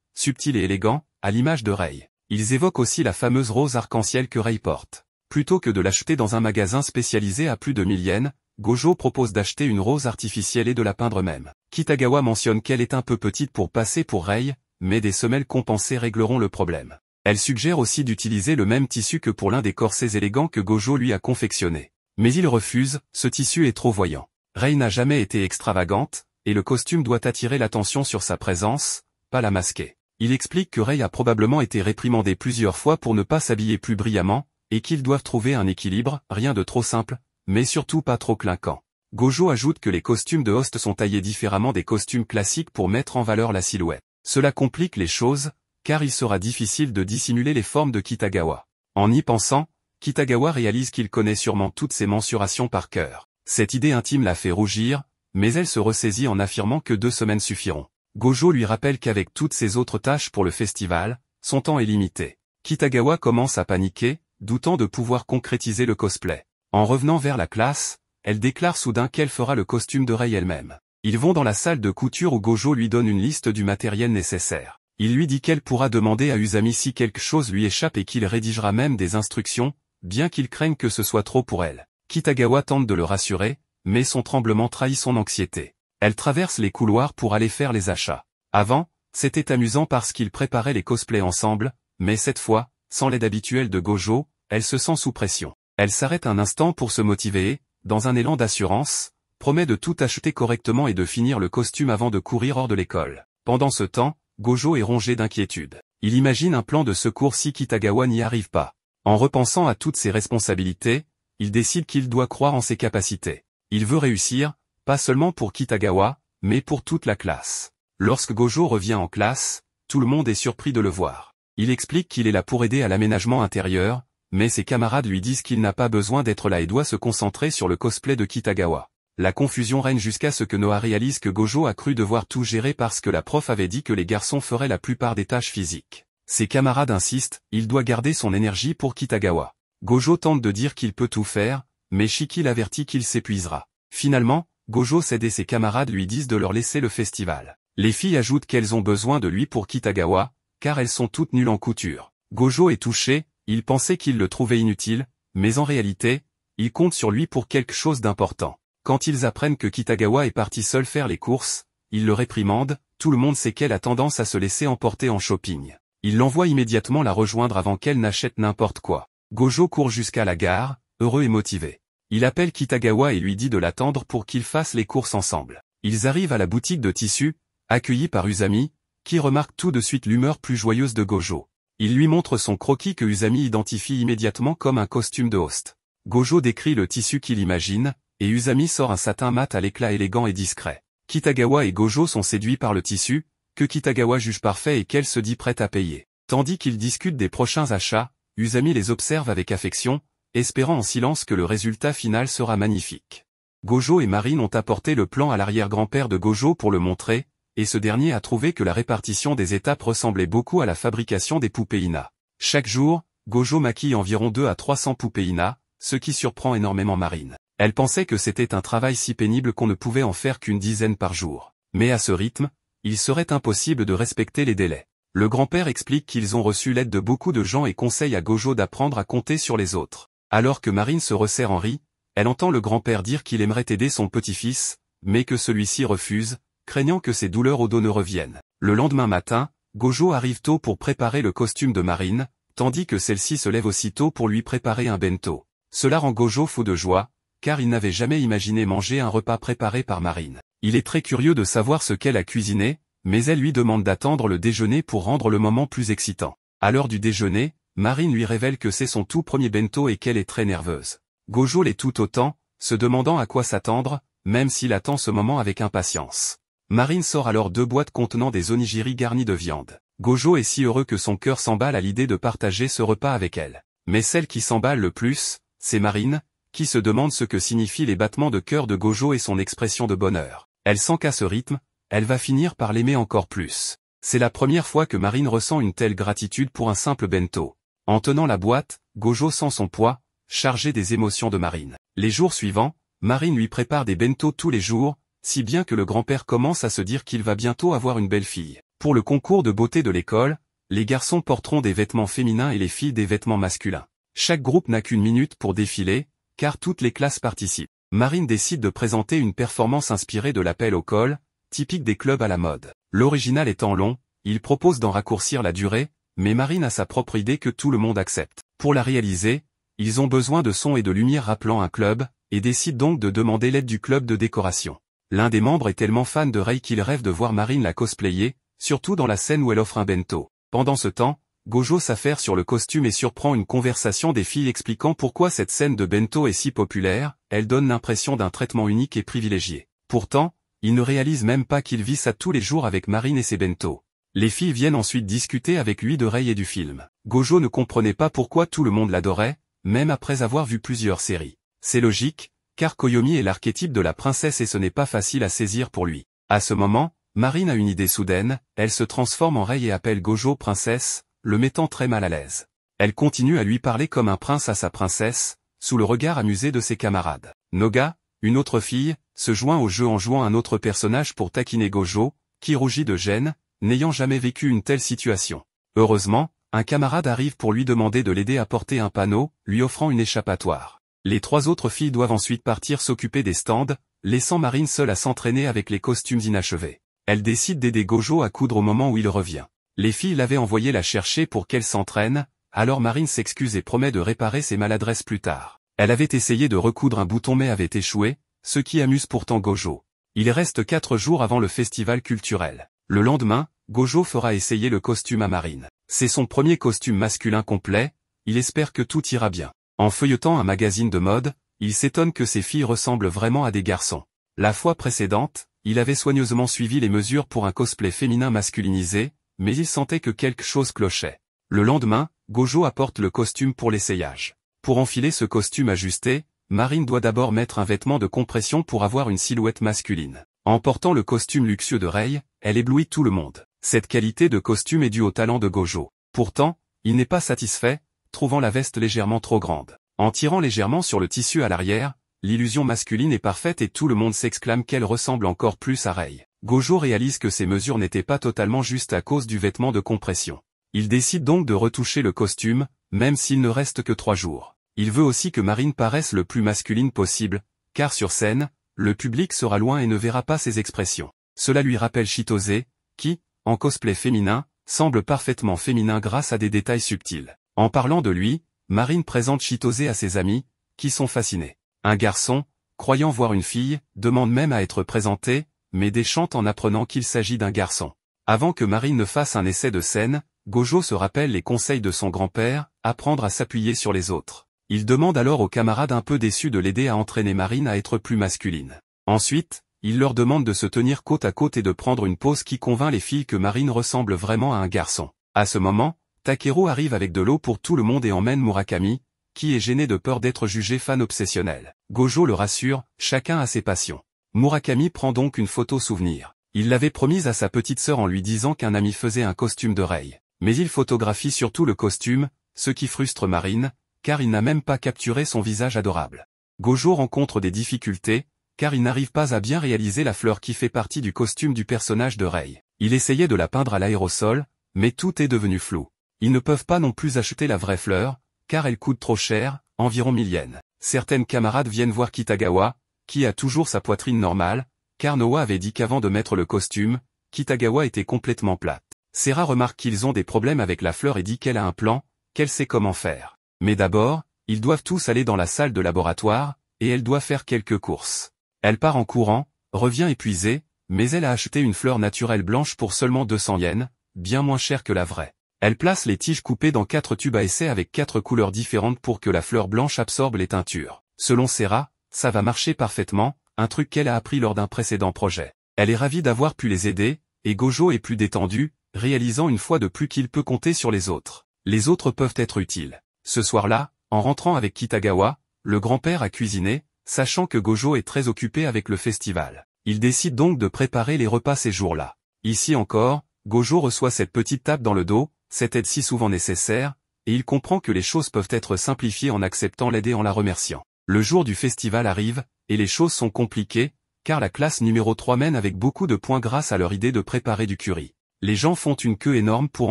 subtil et élégant, à l'image de Rei. Ils évoquent aussi la fameuse rose arc-en-ciel que Rei porte. Plutôt que de l'acheter dans un magasin spécialisé à plus de 1000 yens, Gojo propose d'acheter une rose artificielle et de la peindre même. Kitagawa mentionne qu'elle est un peu petite pour passer pour Rei, mais des semelles compensées régleront le problème. Elle suggère aussi d'utiliser le même tissu que pour l'un des corsets élégants que Gojo lui a confectionné. Mais il refuse, ce tissu est trop voyant. Rei n'a jamais été extravagante, et le costume doit attirer l'attention sur sa présence, pas la masquer. Il explique que Rei a probablement été réprimandé plusieurs fois pour ne pas s'habiller plus brillamment, et qu'ils doivent trouver un équilibre, rien de trop simple, mais surtout pas trop clinquant. Gojo ajoute que les costumes de host sont taillés différemment des costumes classiques pour mettre en valeur la silhouette. Cela complique les choses, car il sera difficile de dissimuler les formes de Kitagawa. En y pensant, Kitagawa réalise qu'il connaît sûrement toutes ses mensurations par cœur. Cette idée intime la fait rougir, mais elle se ressaisit en affirmant que 2 semaines suffiront. Gojo lui rappelle qu'avec toutes ses autres tâches pour le festival, son temps est limité. Kitagawa commence à paniquer, doutant de pouvoir concrétiser le cosplay. En revenant vers la classe, elle déclare soudain qu'elle fera le costume de Rei elle-même. Ils vont dans la salle de couture où Gojo lui donne une liste du matériel nécessaire. Il lui dit qu'elle pourra demander à Usami si quelque chose lui échappe et qu'il rédigera même des instructions, bien qu'il craigne que ce soit trop pour elle. Kitagawa tente de le rassurer, mais son tremblement trahit son anxiété. Elle traverse les couloirs pour aller faire les achats. Avant, c'était amusant parce qu'ils préparaient les cosplays ensemble, mais cette fois, sans l'aide habituelle de Gojo, elle se sent sous pression. Elle s'arrête un instant pour se motiver et, dans un élan d'assurance, promet de tout acheter correctement et de finir le costume avant de courir hors de l'école. Pendant ce temps, Gojo est rongé d'inquiétude. Il imagine un plan de secours si Kitagawa n'y arrive pas. En repensant à toutes ses responsabilités, il décide qu'il doit croire en ses capacités. Il veut réussir, pas seulement pour Kitagawa, mais pour toute la classe. Lorsque Gojo revient en classe, tout le monde est surpris de le voir. Il explique qu'il est là pour aider à l'aménagement intérieur, mais ses camarades lui disent qu'il n'a pas besoin d'être là et doit se concentrer sur le cosplay de Kitagawa. La confusion règne jusqu'à ce que Noah réalise que Gojo a cru devoir tout gérer parce que la prof avait dit que les garçons feraient la plupart des tâches physiques. Ses camarades insistent, il doit garder son énergie pour Kitagawa. Gojo tente de dire qu'il peut tout faire, mais Shiki l'avertit qu'il s'épuisera. Finalement, Gojo cède et ses camarades lui disent de leur laisser le festival. Les filles ajoutent qu'elles ont besoin de lui pour Kitagawa, car elles sont toutes nulles en couture. Gojo est touché, il pensait qu'il le trouvait inutile, mais en réalité, il compte sur lui pour quelque chose d'important. Quand ils apprennent que Kitagawa est parti seul faire les courses, ils le réprimandent, tout le monde sait qu'elle a tendance à se laisser emporter en shopping. Il l'envoie immédiatement la rejoindre avant qu'elle n'achète n'importe quoi. Gojo court jusqu'à la gare, heureux et motivé. Il appelle Kitagawa et lui dit de l'attendre pour qu'ils fassent les courses ensemble. Ils arrivent à la boutique de tissus, accueillis par Usami, qui remarque tout de suite l'humeur plus joyeuse de Gojo. Il lui montre son croquis que Usami identifie immédiatement comme un costume de host. Gojo décrit le tissu qu'il imagine, et Usami sort un satin mat à l'éclat élégant et discret. Kitagawa et Gojo sont séduits par le tissu, que Kitagawa juge parfait et qu'elle se dit prête à payer. Tandis qu'ils discutent des prochains achats, Usami les observe avec affection, espérant en silence que le résultat final sera magnifique. Gojo et Marine ont apporté le plan à l'arrière-grand-père de Gojo pour le montrer, et ce dernier a trouvé que la répartition des étapes ressemblait beaucoup à la fabrication des poupées Ina. Chaque jour, Gojo maquille environ 2 à 300 poupées Ina, ce qui surprend énormément Marine. Elle pensait que c'était un travail si pénible qu'on ne pouvait en faire qu'une dizaine par jour. Mais à ce rythme, il serait impossible de respecter les délais. Le grand-père explique qu'ils ont reçu l'aide de beaucoup de gens et conseille à Gojo d'apprendre à compter sur les autres. Alors que Marine se resserre en rit, elle entend le grand-père dire qu'il aimerait aider son petit-fils, mais que celui-ci refuse, craignant que ses douleurs au dos ne reviennent. Le lendemain matin, Gojo arrive tôt pour préparer le costume de Marine, tandis que celle-ci se lève aussitôt pour lui préparer un bento. Cela rend Gojo fou de joie, car il n'avait jamais imaginé manger un repas préparé par Marine. Il est très curieux de savoir ce qu'elle a cuisiné, mais elle lui demande d'attendre le déjeuner pour rendre le moment plus excitant. À l'heure du déjeuner, Marine lui révèle que c'est son tout premier bento et qu'elle est très nerveuse. Gojo l'est tout autant, se demandant à quoi s'attendre, même s'il attend ce moment avec impatience. Marine sort alors 2 boîtes contenant des onigiri garnis de viande. Gojo est si heureux que son cœur s'emballe à l'idée de partager ce repas avec elle. Mais celle qui s'emballe le plus, c'est Marine, qui se demande ce que signifient les battements de cœur de Gojo et son expression de bonheur. Elle sent qu'à ce rythme, elle va finir par l'aimer encore plus. C'est la première fois que Marine ressent une telle gratitude pour un simple bento. En tenant la boîte, Gojo sent son poids, chargé des émotions de Marine. Les jours suivants, Marine lui prépare des bento tous les jours, si bien que le grand-père commence à se dire qu'il va bientôt avoir une belle fille. Pour le concours de beauté de l'école, les garçons porteront des vêtements féminins et les filles des vêtements masculins. Chaque groupe n'a qu'une minute pour défiler, car toutes les classes participent. Marine décide de présenter une performance inspirée de l'appel au col, typique des clubs à la mode. L'original étant long, il propose d'en raccourcir la durée, mais Marine a sa propre idée que tout le monde accepte. Pour la réaliser, ils ont besoin de son et de lumière rappelant un club, et décident donc de demander l'aide du club de décoration. L'un des membres est tellement fan de Rei qu'il rêve de voir Marine la cosplayer, surtout dans la scène où elle offre un bento. Pendant ce temps, Gojo s'affaire sur le costume et surprend une conversation des filles expliquant pourquoi cette scène de bento est si populaire, elle donne l'impression d'un traitement unique et privilégié. Pourtant, il ne réalise même pas qu'il vit ça tous les jours avec Marine et ses bento. Les filles viennent ensuite discuter avec lui de Rei et du film. Gojo ne comprenait pas pourquoi tout le monde l'adorait, même après avoir vu plusieurs séries. C'est logique, car Koyomi est l'archétype de la princesse et ce n'est pas facile à saisir pour lui. À ce moment, Marine a une idée soudaine, elle se transforme en Rei et appelle Gojo princesse, le mettant très mal à l'aise. Elle continue à lui parler comme un prince à sa princesse, sous le regard amusé de ses camarades. Noga, une autre fille, se joint au jeu en jouant un autre personnage pour taquiner Gojo, qui rougit de gêne, n'ayant jamais vécu une telle situation. Heureusement, un camarade arrive pour lui demander de l'aider à porter un panneau, lui offrant une échappatoire. Les 3 autres filles doivent ensuite partir s'occuper des stands, laissant Marine seule à s'entraîner avec les costumes inachevés. Elle décide d'aider Gojo à coudre au moment où il revient. Les filles l'avaient envoyé la chercher pour qu'elle s'entraîne, alors Marine s'excuse et promet de réparer ses maladresses plus tard. Elle avait essayé de recoudre un bouton mais avait échoué, ce qui amuse pourtant Gojo. Il reste 4 jours avant le festival culturel. Le lendemain, Gojo fera essayer le costume à Marine. C'est son premier costume masculin complet, il espère que tout ira bien. En feuilletant un magazine de mode, il s'étonne que ces filles ressemblent vraiment à des garçons. La fois précédente, il avait soigneusement suivi les mesures pour un cosplay féminin masculinisé, mais il sentait que quelque chose clochait. Le lendemain, Gojo apporte le costume pour l'essayage. Pour enfiler ce costume ajusté, Marine doit d'abord mettre un vêtement de compression pour avoir une silhouette masculine. En portant le costume luxueux de Rei, elle éblouit tout le monde. Cette qualité de costume est due au talent de Gojo. Pourtant, il n'est pas satisfait, trouvant la veste légèrement trop grande. En tirant légèrement sur le tissu à l'arrière, l'illusion masculine est parfaite et tout le monde s'exclame qu'elle ressemble encore plus à Rei. Gojo réalise que ces mesures n'étaient pas totalement justes à cause du vêtement de compression. Il décide donc de retoucher le costume, même s'il ne reste que 3 jours. Il veut aussi que Marine paraisse le plus masculine possible, car sur scène, le public sera loin et ne verra pas ses expressions. Cela lui rappelle Chitose, qui, en cosplay féminin, semble parfaitement féminin grâce à des détails subtils. En parlant de lui, Marine présente Chitose à ses amis, qui sont fascinés. Un garçon, croyant voir une fille, demande même à être présenté, mais déchante en apprenant qu'il s'agit d'un garçon. Avant que Marine ne fasse un essai de scène, Gojo se rappelle les conseils de son grand-père, apprendre à s'appuyer sur les autres. Il demande alors aux camarades un peu déçus de l'aider à entraîner Marine à être plus masculine. Ensuite, il leur demande de se tenir côte à côte et de prendre une pose qui convainc les filles que Marine ressemble vraiment à un garçon. À ce moment, Takeru arrive avec de l'eau pour tout le monde et emmène Murakami, qui est gêné de peur d'être jugé fan obsessionnel. Gojo le rassure, chacun a ses passions. Murakami prend donc une photo souvenir. Il l'avait promise à sa petite sœur en lui disant qu'un ami faisait un costume de Rei. Mais il photographie surtout le costume, ce qui frustre Marine, car il n'a même pas capturé son visage adorable. Gojo rencontre des difficultés, car il n'arrive pas à bien réaliser la fleur qui fait partie du costume du personnage de Rei. Il essayait de la peindre à l'aérosol, mais tout est devenu flou. Ils ne peuvent pas non plus acheter la vraie fleur, car elle coûte trop cher, environ 1000 yens. Certaines camarades viennent voir Kitagawa, qui a toujours sa poitrine normale, car Noah avait dit qu'avant de mettre le costume, Kitagawa était complètement plate. Sera remarque qu'ils ont des problèmes avec la fleur et dit qu'elle a un plan, qu'elle sait comment faire. Mais d'abord, ils doivent tous aller dans la salle de laboratoire, et elle doit faire quelques courses. Elle part en courant, revient épuisée, mais elle a acheté une fleur naturelle blanche pour seulement 200 yens, bien moins cher que la vraie. Elle place les tiges coupées dans 4 tubes à essai avec 4 couleurs différentes pour que la fleur blanche absorbe les teintures. Selon Sera, ça va marcher parfaitement, un truc qu'elle a appris lors d'un précédent projet. Elle est ravie d'avoir pu les aider, et Gojo est plus détendu, réalisant une fois de plus qu'il peut compter sur les autres. Les autres peuvent être utiles. Ce soir-là, en rentrant avec Kitagawa, le grand-père a cuisiné, sachant que Gojo est très occupé avec le festival. Il décide donc de préparer les repas ces jours-là. Ici encore, Gojo reçoit cette petite tape dans le dos, cette aide si souvent nécessaire, et il comprend que les choses peuvent être simplifiées en acceptant l'aide et en la remerciant. Le jour du festival arrive, et les choses sont compliquées, car la classe numéro 3 mène avec beaucoup de points grâce à leur idée de préparer du curry. Les gens font une queue énorme pour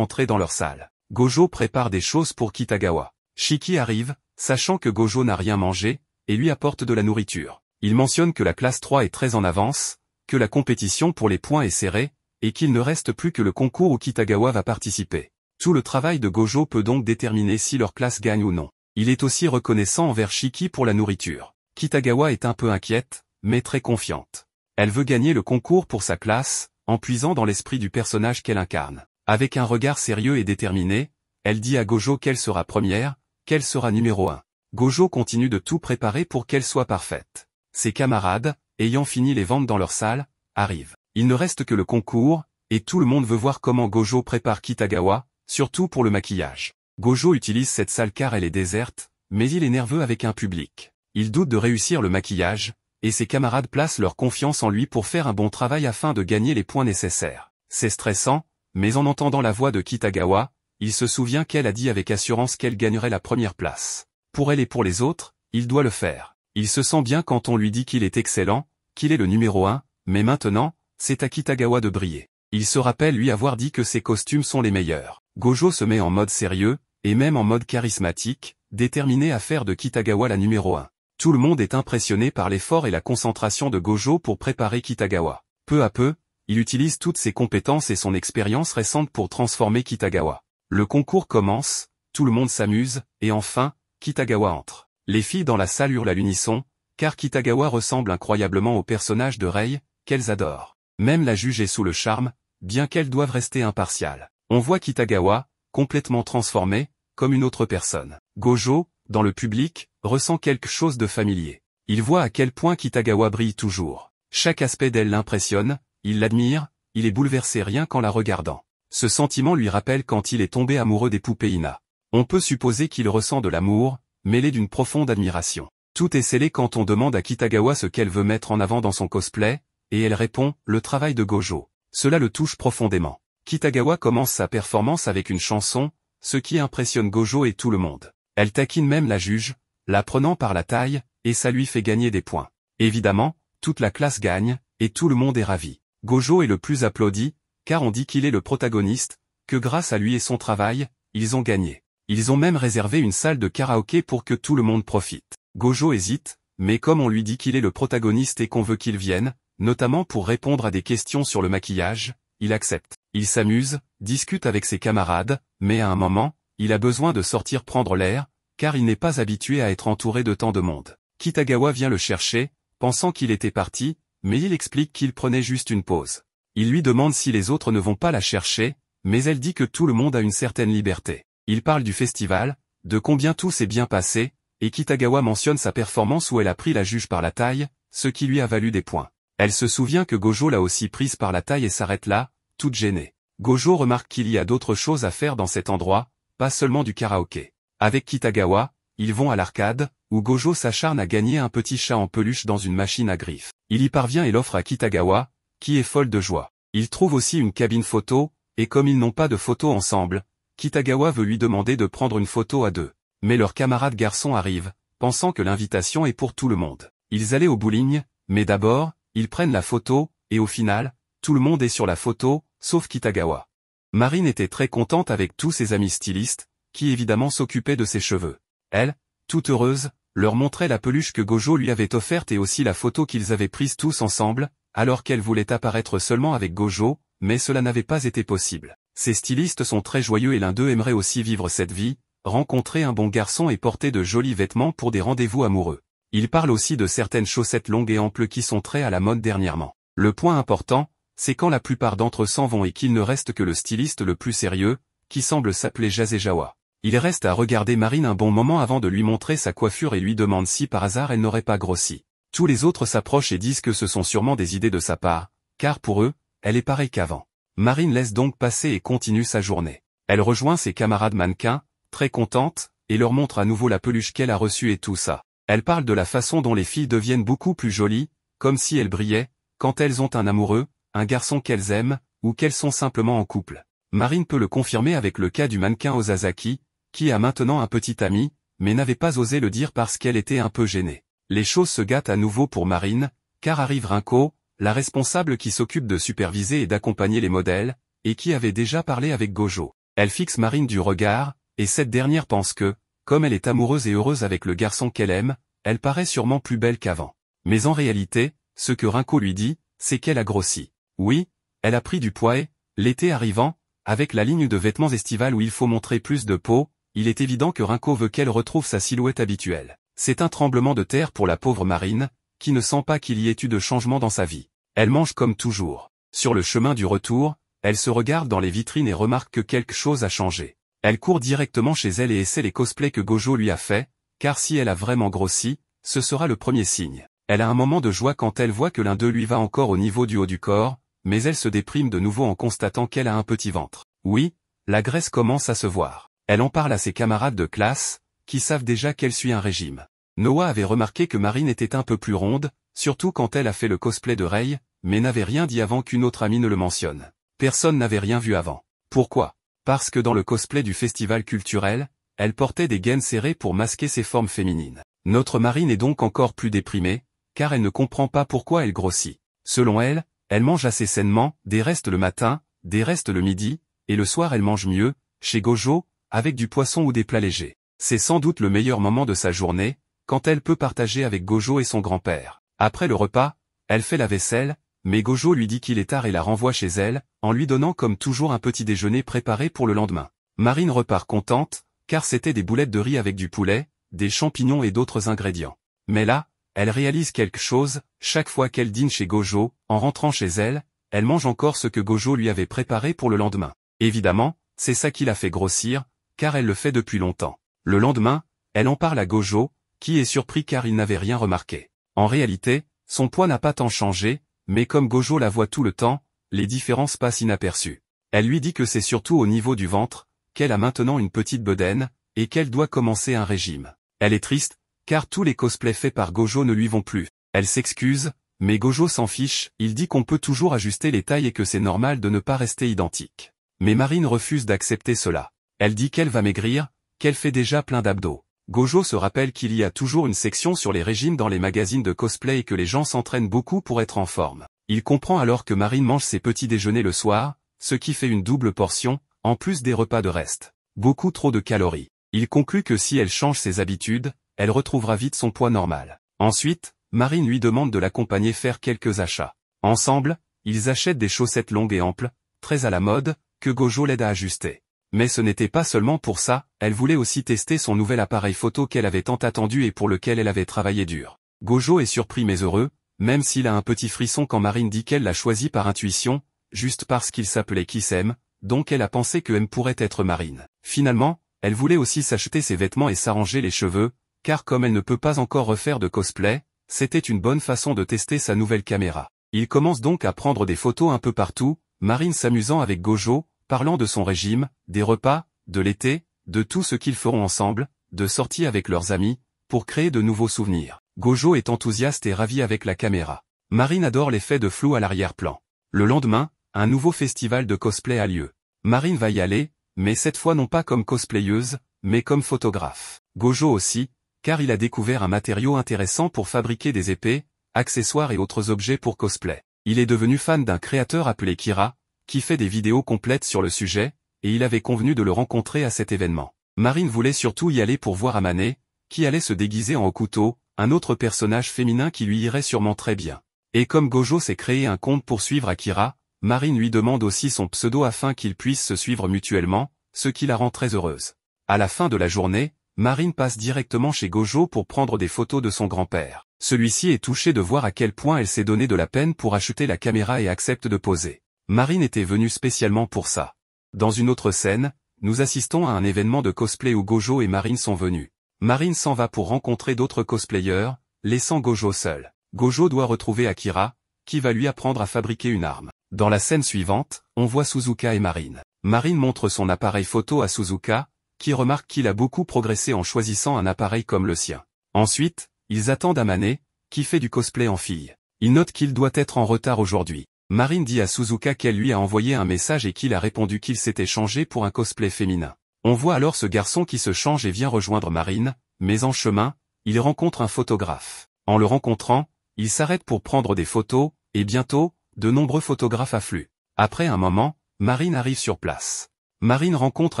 entrer dans leur salle. Gojo prépare des choses pour Kitagawa. Shiki arrive, sachant que Gojo n'a rien mangé, et lui apporte de la nourriture. Il mentionne que la classe 3 est très en avance, que la compétition pour les points est serrée, et qu'il ne reste plus que le concours où Kitagawa va participer. Tout le travail de Gojo peut donc déterminer si leur classe gagne ou non. Il est aussi reconnaissant envers Shiki pour la nourriture. Kitagawa est un peu inquiète, mais très confiante. Elle veut gagner le concours pour sa classe, en puisant dans l'esprit du personnage qu'elle incarne. Avec un regard sérieux et déterminé, elle dit à Gojo qu'elle sera première, qu'elle sera numéro 1. Gojo continue de tout préparer pour qu'elle soit parfaite. Ses camarades, ayant fini les ventes dans leur salle, arrivent. Il ne reste que le concours, et tout le monde veut voir comment Gojo prépare Kitagawa, surtout pour le maquillage. Gojo utilise cette salle car elle est déserte, mais il est nerveux avec un public. Il doute de réussir le maquillage, et ses camarades placent leur confiance en lui pour faire un bon travail afin de gagner les points nécessaires. C'est stressant, mais en entendant la voix de Kitagawa, il se souvient qu'elle a dit avec assurance qu'elle gagnerait la première place. Pour elle et pour les autres, il doit le faire. Il se sent bien quand on lui dit qu'il est excellent, qu'il est le numéro 1, mais maintenant, c'est à Kitagawa de briller. Il se rappelle lui avoir dit que ses costumes sont les meilleurs. Gojo se met en mode sérieux, et même en mode charismatique, déterminé à faire de Kitagawa la numéro 1. Tout le monde est impressionné par l'effort et la concentration de Gojo pour préparer Kitagawa. Peu à peu, il utilise toutes ses compétences et son expérience récente pour transformer Kitagawa. Le concours commence, tout le monde s'amuse, et enfin, Kitagawa entre. Les filles dans la salle hurlent à l'unisson, car Kitagawa ressemble incroyablement au personnage de Rei, qu'elles adorent. Même la juge est sous le charme, bien qu'elles doivent rester impartiales. On voit Kitagawa, complètement transformé, comme une autre personne. Gojo, dans le public, ressent quelque chose de familier. Il voit à quel point Kitagawa brille toujours. Chaque aspect d'elle l'impressionne, il l'admire, il est bouleversé rien qu'en la regardant. Ce sentiment lui rappelle quand il est tombé amoureux des poupées Ina. On peut supposer qu'il ressent de l'amour, mêlé d'une profonde admiration. Tout est scellé quand on demande à Kitagawa ce qu'elle veut mettre en avant dans son cosplay, et elle répond, le travail de Gojo. Cela le touche profondément. Kitagawa commence sa performance avec une chanson, ce qui impressionne Gojo et tout le monde. Elle taquine même la juge, la prenant par la taille, et ça lui fait gagner des points. Évidemment, toute la classe gagne, et tout le monde est ravi. Gojo est le plus applaudi, car on dit qu'il est le protagoniste, que grâce à lui et son travail, ils ont gagné. Ils ont même réservé une salle de karaoké pour que tout le monde profite. Gojo hésite, mais comme on lui dit qu'il est le protagoniste et qu'on veut qu'il vienne, notamment pour répondre à des questions sur le maquillage, il accepte. Il s'amuse, discute avec ses camarades, mais à un moment, il a besoin de sortir prendre l'air, car il n'est pas habitué à être entouré de tant de monde. Kitagawa vient le chercher, pensant qu'il était parti, mais il explique qu'il prenait juste une pause. Il lui demande si les autres ne vont pas la chercher, mais elle dit que tout le monde a une certaine liberté. Il parle du festival, de combien tout s'est bien passé, et Kitagawa mentionne sa performance où elle a pris la juge par la taille, ce qui lui a valu des points. Elle se souvient que Gojo l'a aussi prise par la taille et s'arrête là, toute gênée. Gojo remarque qu'il y a d'autres choses à faire dans cet endroit, pas seulement du karaoké. Avec Kitagawa, ils vont à l'arcade, où Gojo s'acharne à gagner un petit chat en peluche dans une machine à griffes. Il y parvient et l'offre à Kitagawa, qui est folle de joie. Il trouve aussi une cabine photo, et comme ils n'ont pas de photo ensemble, Kitagawa veut lui demander de prendre une photo à deux. Mais leur camarade garçon arrive, pensant que l'invitation est pour tout le monde. Ils allaient au bowling, mais d'abord, ils prennent la photo, et au final, tout le monde est sur la photo, sauf Kitagawa. Marine était très contente avec tous ses amis stylistes, qui évidemment s'occupaient de ses cheveux. Elle, toute heureuse, leur montrait la peluche que Gojo lui avait offerte et aussi la photo qu'ils avaient prise tous ensemble, alors qu'elle voulait apparaître seulement avec Gojo, mais cela n'avait pas été possible. Ces stylistes sont très joyeux et l'un d'eux aimerait aussi vivre cette vie, rencontrer un bon garçon et porter de jolis vêtements pour des rendez-vous amoureux. Il parle aussi de certaines chaussettes longues et amples qui sont très à la mode dernièrement. Le point important, c'est quand la plupart d'entre eux s'en vont et qu'il ne reste que le styliste le plus sérieux, qui semble s'appeler Jasejawa. Il reste à regarder Marine un bon moment avant de lui montrer sa coiffure et lui demande si par hasard elle n'aurait pas grossi. Tous les autres s'approchent et disent que ce sont sûrement des idées de sa part, car pour eux, elle est pareille qu'avant. Marine laisse donc passer et continue sa journée. Elle rejoint ses camarades mannequins, très contente, et leur montre à nouveau la peluche qu'elle a reçue et tout ça. Elle parle de la façon dont les filles deviennent beaucoup plus jolies, comme si elles brillaient, quand elles ont un amoureux, un garçon qu'elles aiment, ou qu'elles sont simplement en couple. Marine peut le confirmer avec le cas du mannequin Osasaki, qui a maintenant un petit ami, mais n'avait pas osé le dire parce qu'elle était un peu gênée. Les choses se gâtent à nouveau pour Marine, car arrive Rinko, la responsable qui s'occupe de superviser et d'accompagner les modèles, et qui avait déjà parlé avec Gojo. Elle fixe Marine du regard, et cette dernière pense que, comme elle est amoureuse et heureuse avec le garçon qu'elle aime, elle paraît sûrement plus belle qu'avant. Mais en réalité, ce que Rinko lui dit, c'est qu'elle a grossi. Oui, elle a pris du poids et, l'été arrivant, avec la ligne de vêtements estivales où il faut montrer plus de peau, il est évident que Rinko veut qu'elle retrouve sa silhouette habituelle. C'est un tremblement de terre pour la pauvre Marine, qui ne sent pas qu'il y ait eu de changement dans sa vie. Elle mange comme toujours. Sur le chemin du retour, elle se regarde dans les vitrines et remarque que quelque chose a changé. Elle court directement chez elle et essaie les cosplays que Gojo lui a fait, car si elle a vraiment grossi, ce sera le premier signe. Elle a un moment de joie quand elle voit que l'un d'eux lui va encore au niveau du haut du corps, mais elle se déprime de nouveau en constatant qu'elle a un petit ventre. Oui, la graisse commence à se voir. Elle en parle à ses camarades de classe, qui savent déjà qu'elle suit un régime. Noah avait remarqué que Marine était un peu plus ronde, surtout quand elle a fait le cosplay de Rei, mais n'avait rien dit avant qu'une autre amie ne le mentionne. Personne n'avait rien vu avant. Pourquoi? Parce que dans le cosplay du festival culturel, elle portait des gaines serrées pour masquer ses formes féminines. Notre Marine est donc encore plus déprimée, car elle ne comprend pas pourquoi elle grossit. Selon elle, elle mange assez sainement, des restes le matin, des restes le midi, et le soir elle mange mieux, chez Gojo, avec du poisson ou des plats légers. C'est sans doute le meilleur moment de sa journée, quand elle peut partager avec Gojo et son grand-père. Après le repas, elle fait la vaisselle, mais Gojo lui dit qu'il est tard et la renvoie chez elle, en lui donnant comme toujours un petit déjeuner préparé pour le lendemain. Marine repart contente, car c'était des boulettes de riz avec du poulet, des champignons et d'autres ingrédients. Mais là, elle réalise quelque chose, chaque fois qu'elle dîne chez Gojo, en rentrant chez elle, elle mange encore ce que Gojo lui avait préparé pour le lendemain. Évidemment, c'est ça qui l'a fait grossir, car elle le fait depuis longtemps. Le lendemain, elle en parle à Gojo, qui est surpris car il n'avait rien remarqué. En réalité, son poids n'a pas tant changé, mais comme Gojo la voit tout le temps, les différences passent inaperçues. Elle lui dit que c'est surtout au niveau du ventre, qu'elle a maintenant une petite bedaine, et qu'elle doit commencer un régime. Elle est triste, car tous les cosplays faits par Gojo ne lui vont plus. Elle s'excuse, mais Gojo s'en fiche, il dit qu'on peut toujours ajuster les tailles et que c'est normal de ne pas rester identique. Mais Marine refuse d'accepter cela. Elle dit qu'elle va maigrir, qu'elle fait déjà plein d'abdos. Gojo se rappelle qu'il y a toujours une section sur les régimes dans les magazines de cosplay et que les gens s'entraînent beaucoup pour être en forme. Il comprend alors que Marine mange ses petits déjeuners le soir, ce qui fait une double portion, en plus des repas de reste. Beaucoup trop de calories. Il conclut que si elle change ses habitudes, elle retrouvera vite son poids normal. Ensuite, Marine lui demande de l'accompagner faire quelques achats. Ensemble, ils achètent des chaussettes longues et amples, très à la mode, que Gojo l'aide à ajuster. Mais ce n'était pas seulement pour ça, elle voulait aussi tester son nouvel appareil photo qu'elle avait tant attendu et pour lequel elle avait travaillé dur. Gojo est surpris mais heureux, même s'il a un petit frisson quand Marine dit qu'elle l'a choisi par intuition, juste parce qu'il s'appelait Kisem, donc elle a pensé que M pourrait être Marine. Finalement, elle voulait aussi s'acheter ses vêtements et s'arranger les cheveux, car comme elle ne peut pas encore refaire de cosplay, c'était une bonne façon de tester sa nouvelle caméra. Il commence donc à prendre des photos un peu partout, Marine s'amusant avec Gojo, parlant de son régime, des repas, de l'été, de tout ce qu'ils feront ensemble, de sorties avec leurs amis, pour créer de nouveaux souvenirs. Gojo est enthousiaste et ravi avec la caméra. Marine adore l'effet de flou à l'arrière-plan. Le lendemain, un nouveau festival de cosplay a lieu. Marine va y aller, mais cette fois non pas comme cosplayeuse, mais comme photographe. Gojo aussi, car il a découvert un matériau intéressant pour fabriquer des épées, accessoires et autres objets pour cosplay. Il est devenu fan d'un créateur appelé Kira, qui fait des vidéos complètes sur le sujet, et il avait convenu de le rencontrer à cet événement. Marine voulait surtout y aller pour voir Amane, qui allait se déguiser en Hokuto, un autre personnage féminin qui lui irait sûrement très bien. Et comme Gojo s'est créé un compte pour suivre Akira, Marine lui demande aussi son pseudo afin qu'ils puissent se suivre mutuellement, ce qui la rend très heureuse. À la fin de la journée, Marine passe directement chez Gojo pour prendre des photos de son grand-père. Celui-ci est touché de voir à quel point elle s'est donné de la peine pour acheter la caméra et accepte de poser. Marine était venue spécialement pour ça. Dans une autre scène, nous assistons à un événement de cosplay où Gojo et Marine sont venus. Marine s'en va pour rencontrer d'autres cosplayers, laissant Gojo seul. Gojo doit retrouver Akira, qui va lui apprendre à fabriquer une arme. Dans la scène suivante, on voit Suzuka et Marine. Marine montre son appareil photo à Suzuka, qui remarque qu'il a beaucoup progressé en choisissant un appareil comme le sien. Ensuite, ils attendent Amane, qui fait du cosplay en fille. Il note qu'il doit être en retard aujourd'hui. Marine dit à Suzuka qu'elle lui a envoyé un message et qu'il a répondu qu'il s'était changé pour un cosplay féminin. On voit alors ce garçon qui se change et vient rejoindre Marine, mais en chemin, il rencontre un photographe. En le rencontrant, il s'arrête pour prendre des photos, et bientôt, de nombreux photographes affluent. Après un moment, Marine arrive sur place. Marine rencontre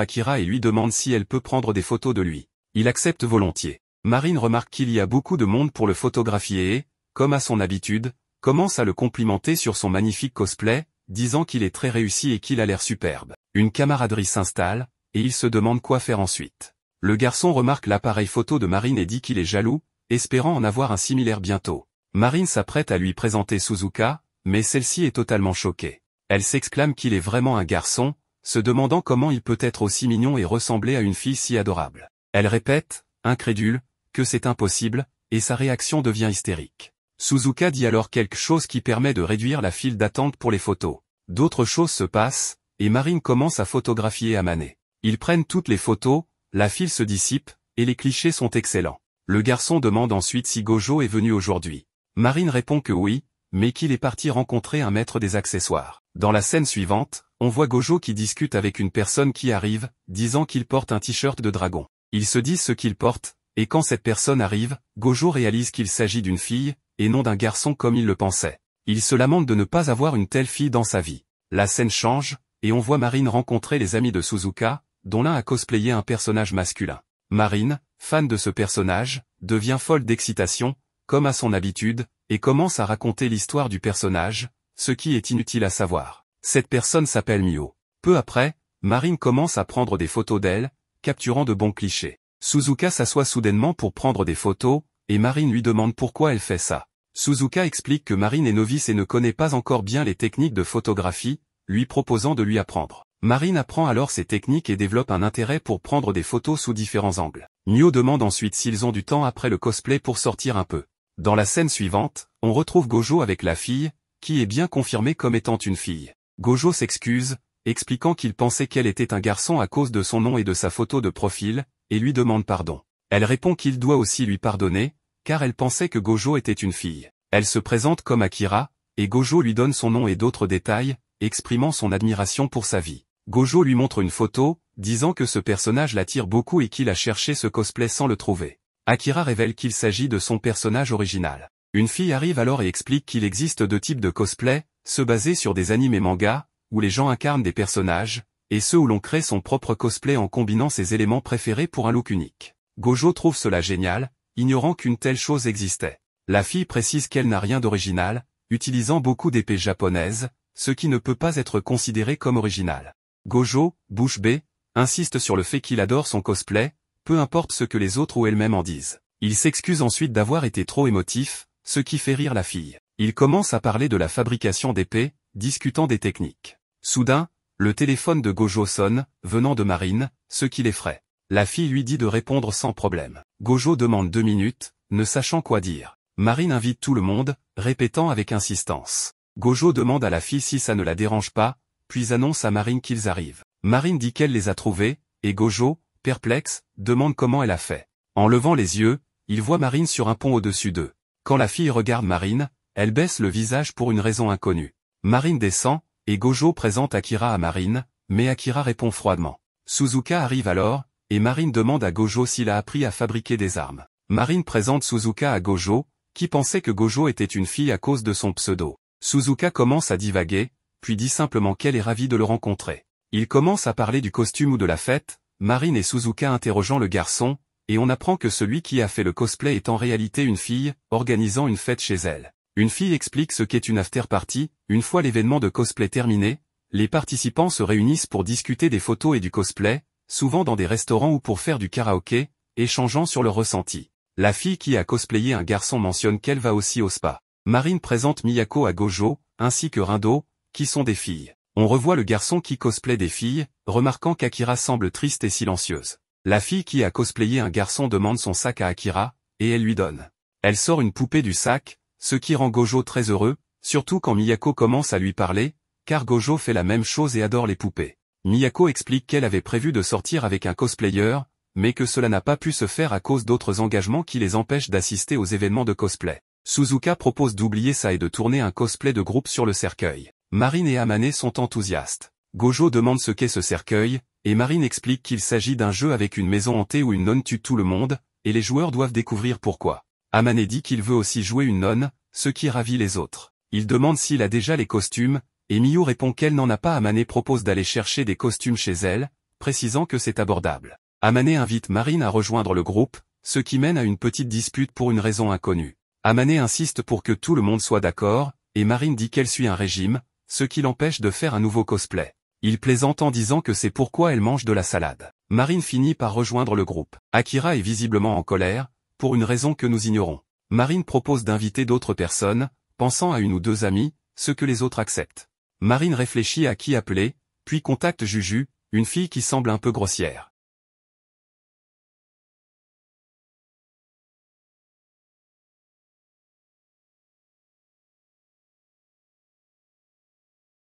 Akira et lui demande si elle peut prendre des photos de lui. Il accepte volontiers. Marine remarque qu'il y a beaucoup de monde pour le photographier et, comme à son habitude, commence à le complimenter sur son magnifique cosplay, disant qu'il est très réussi et qu'il a l'air superbe. Une camaraderie s'installe, et il se demande quoi faire ensuite. Le garçon remarque l'appareil photo de Marine et dit qu'il est jaloux, espérant en avoir un similaire bientôt. Marine s'apprête à lui présenter Suzuka, mais celle-ci est totalement choquée. Elle s'exclame qu'il est vraiment un garçon, se demandant comment il peut être aussi mignon et ressembler à une fille si adorable. Elle répète, incrédule, que c'est impossible, et sa réaction devient hystérique. Suzuka dit alors quelque chose qui permet de réduire la file d'attente pour les photos. D'autres choses se passent, et Marine commence à photographier Amane. Ils prennent toutes les photos, la file se dissipe, et les clichés sont excellents. Le garçon demande ensuite si Gojo est venu aujourd'hui. Marine répond que oui, mais qu'il est parti rencontrer un maître des accessoires. Dans la scène suivante, on voit Gojo qui discute avec une personne qui arrive, disant qu'il porte un t-shirt de dragon. Ils se disent ce qu'il porte, et quand cette personne arrive, Gojo réalise qu'il s'agit d'une fille, et non d'un garçon comme il le pensait. Il se lamente de ne pas avoir une telle fille dans sa vie. La scène change, et on voit Marine rencontrer les amis de Suzuka, dont l'un a cosplayé un personnage masculin. Marine, fan de ce personnage, devient folle d'excitation, comme à son habitude, et commence à raconter l'histoire du personnage, ce qui est inutile à savoir. Cette personne s'appelle Mio. Peu après, Marine commence à prendre des photos d'elle, capturant de bons clichés. Suzuka s'assoit soudainement pour prendre des photos, et Marine lui demande pourquoi elle fait ça. Suzuka explique que Marine est novice et ne connaît pas encore bien les techniques de photographie, lui proposant de lui apprendre. Marine apprend alors ces techniques et développe un intérêt pour prendre des photos sous différents angles. Mio demande ensuite s'ils ont du temps après le cosplay pour sortir un peu. Dans la scène suivante, on retrouve Gojo avec la fille, qui est bien confirmée comme étant une fille. Gojo s'excuse, expliquant qu'il pensait qu'elle était un garçon à cause de son nom et de sa photo de profil, et lui demande pardon. Elle répond qu'il doit aussi lui pardonner, car elle pensait que Gojo était une fille. Elle se présente comme Akira, et Gojo lui donne son nom et d'autres détails, exprimant son admiration pour sa vie. Gojo lui montre une photo, disant que ce personnage l'attire beaucoup et qu'il a cherché ce cosplay sans le trouver. Akira révèle qu'il s'agit de son personnage original. Une fille arrive alors et explique qu'il existe deux types de cosplay, ceux basés sur des animes et mangas, où les gens incarnent des personnages, et ceux où l'on crée son propre cosplay en combinant ses éléments préférés pour un look unique. Gojo trouve cela génial, ignorant qu'une telle chose existait. La fille précise qu'elle n'a rien d'original, utilisant beaucoup d'épées japonaises, ce qui ne peut pas être considéré comme original. Gojo, bouche bée, insiste sur le fait qu'il adore son cosplay, peu importe ce que les autres ou elle-même en disent. Il s'excuse ensuite d'avoir été trop émotif, ce qui fait rire la fille. Il commence à parler de la fabrication d'épées, discutant des techniques. Soudain, le téléphone de Gojo sonne, venant de Marine, ce qui l'effraie. La fille lui dit de répondre sans problème. Gojo demande 2 minutes, ne sachant quoi dire. Marine invite tout le monde, répétant avec insistance. Gojo demande à la fille si ça ne la dérange pas, puis annonce à Marine qu'ils arrivent. Marine dit qu'elle les a trouvés, et Gojo, perplexe, demande comment elle a fait. En levant les yeux, il voit Marine sur un pont au-dessus d'eux. Quand la fille regarde Marine, elle baisse le visage pour une raison inconnue. Marine descend, et Gojo présente Akira à Marine, mais Akira répond froidement. Suzuka arrive alors, et Marine demande à Gojo s'il a appris à fabriquer des armes. Marine présente Suzuka à Gojo, qui pensait que Gojo était une fille à cause de son pseudo. Suzuka commence à divaguer, puis dit simplement qu'elle est ravie de le rencontrer. Il commence à parler du costume ou de la fête, Marine et Suzuka interrogeant le garçon, et on apprend que celui qui a fait le cosplay est en réalité une fille, organisant une fête chez elle. Une fille explique ce qu'est une after-party. Une fois l'événement de cosplay terminé, les participants se réunissent pour discuter des photos et du cosplay, souvent dans des restaurants ou pour faire du karaoké, échangeant sur leurs ressentis. La fille qui a cosplayé un garçon mentionne qu'elle va aussi au spa. Marine présente Miyako à Gojo, ainsi que Rindo, qui sont des filles. On revoit le garçon qui cosplay des filles, remarquant qu'Akira semble triste et silencieuse. La fille qui a cosplayé un garçon demande son sac à Akira, et elle lui donne. Elle sort une poupée du sac, ce qui rend Gojo très heureux, surtout quand Miyako commence à lui parler, car Gojo fait la même chose et adore les poupées. Miyako explique qu'elle avait prévu de sortir avec un cosplayer, mais que cela n'a pas pu se faire à cause d'autres engagements qui les empêchent d'assister aux événements de cosplay. Suzuka propose d'oublier ça et de tourner un cosplay de groupe sur le cercueil. Marine et Amane sont enthousiastes. Gojo demande ce qu'est ce cercueil, et Marine explique qu'il s'agit d'un jeu avec une maison hantée où une nonne tue tout le monde, et les joueurs doivent découvrir pourquoi. Amane dit qu'il veut aussi jouer une nonne, ce qui ravit les autres. Il demande s'il a déjà les costumes, et Miyu répond qu'elle n'en a pas. Amane propose d'aller chercher des costumes chez elle, précisant que c'est abordable. Amane invite Marine à rejoindre le groupe, ce qui mène à une petite dispute pour une raison inconnue. Amane insiste pour que tout le monde soit d'accord, et Marine dit qu'elle suit un régime, ce qui l'empêche de faire un nouveau cosplay. Il plaisante en disant que c'est pourquoi elle mange de la salade. Marine finit par rejoindre le groupe. Akira est visiblement en colère, pour une raison que nous ignorons. Marine propose d'inviter d'autres personnes, pensant à une ou deux amies, ce que les autres acceptent. Marine réfléchit à qui appeler, puis contacte Juju, une fille qui semble un peu grossière.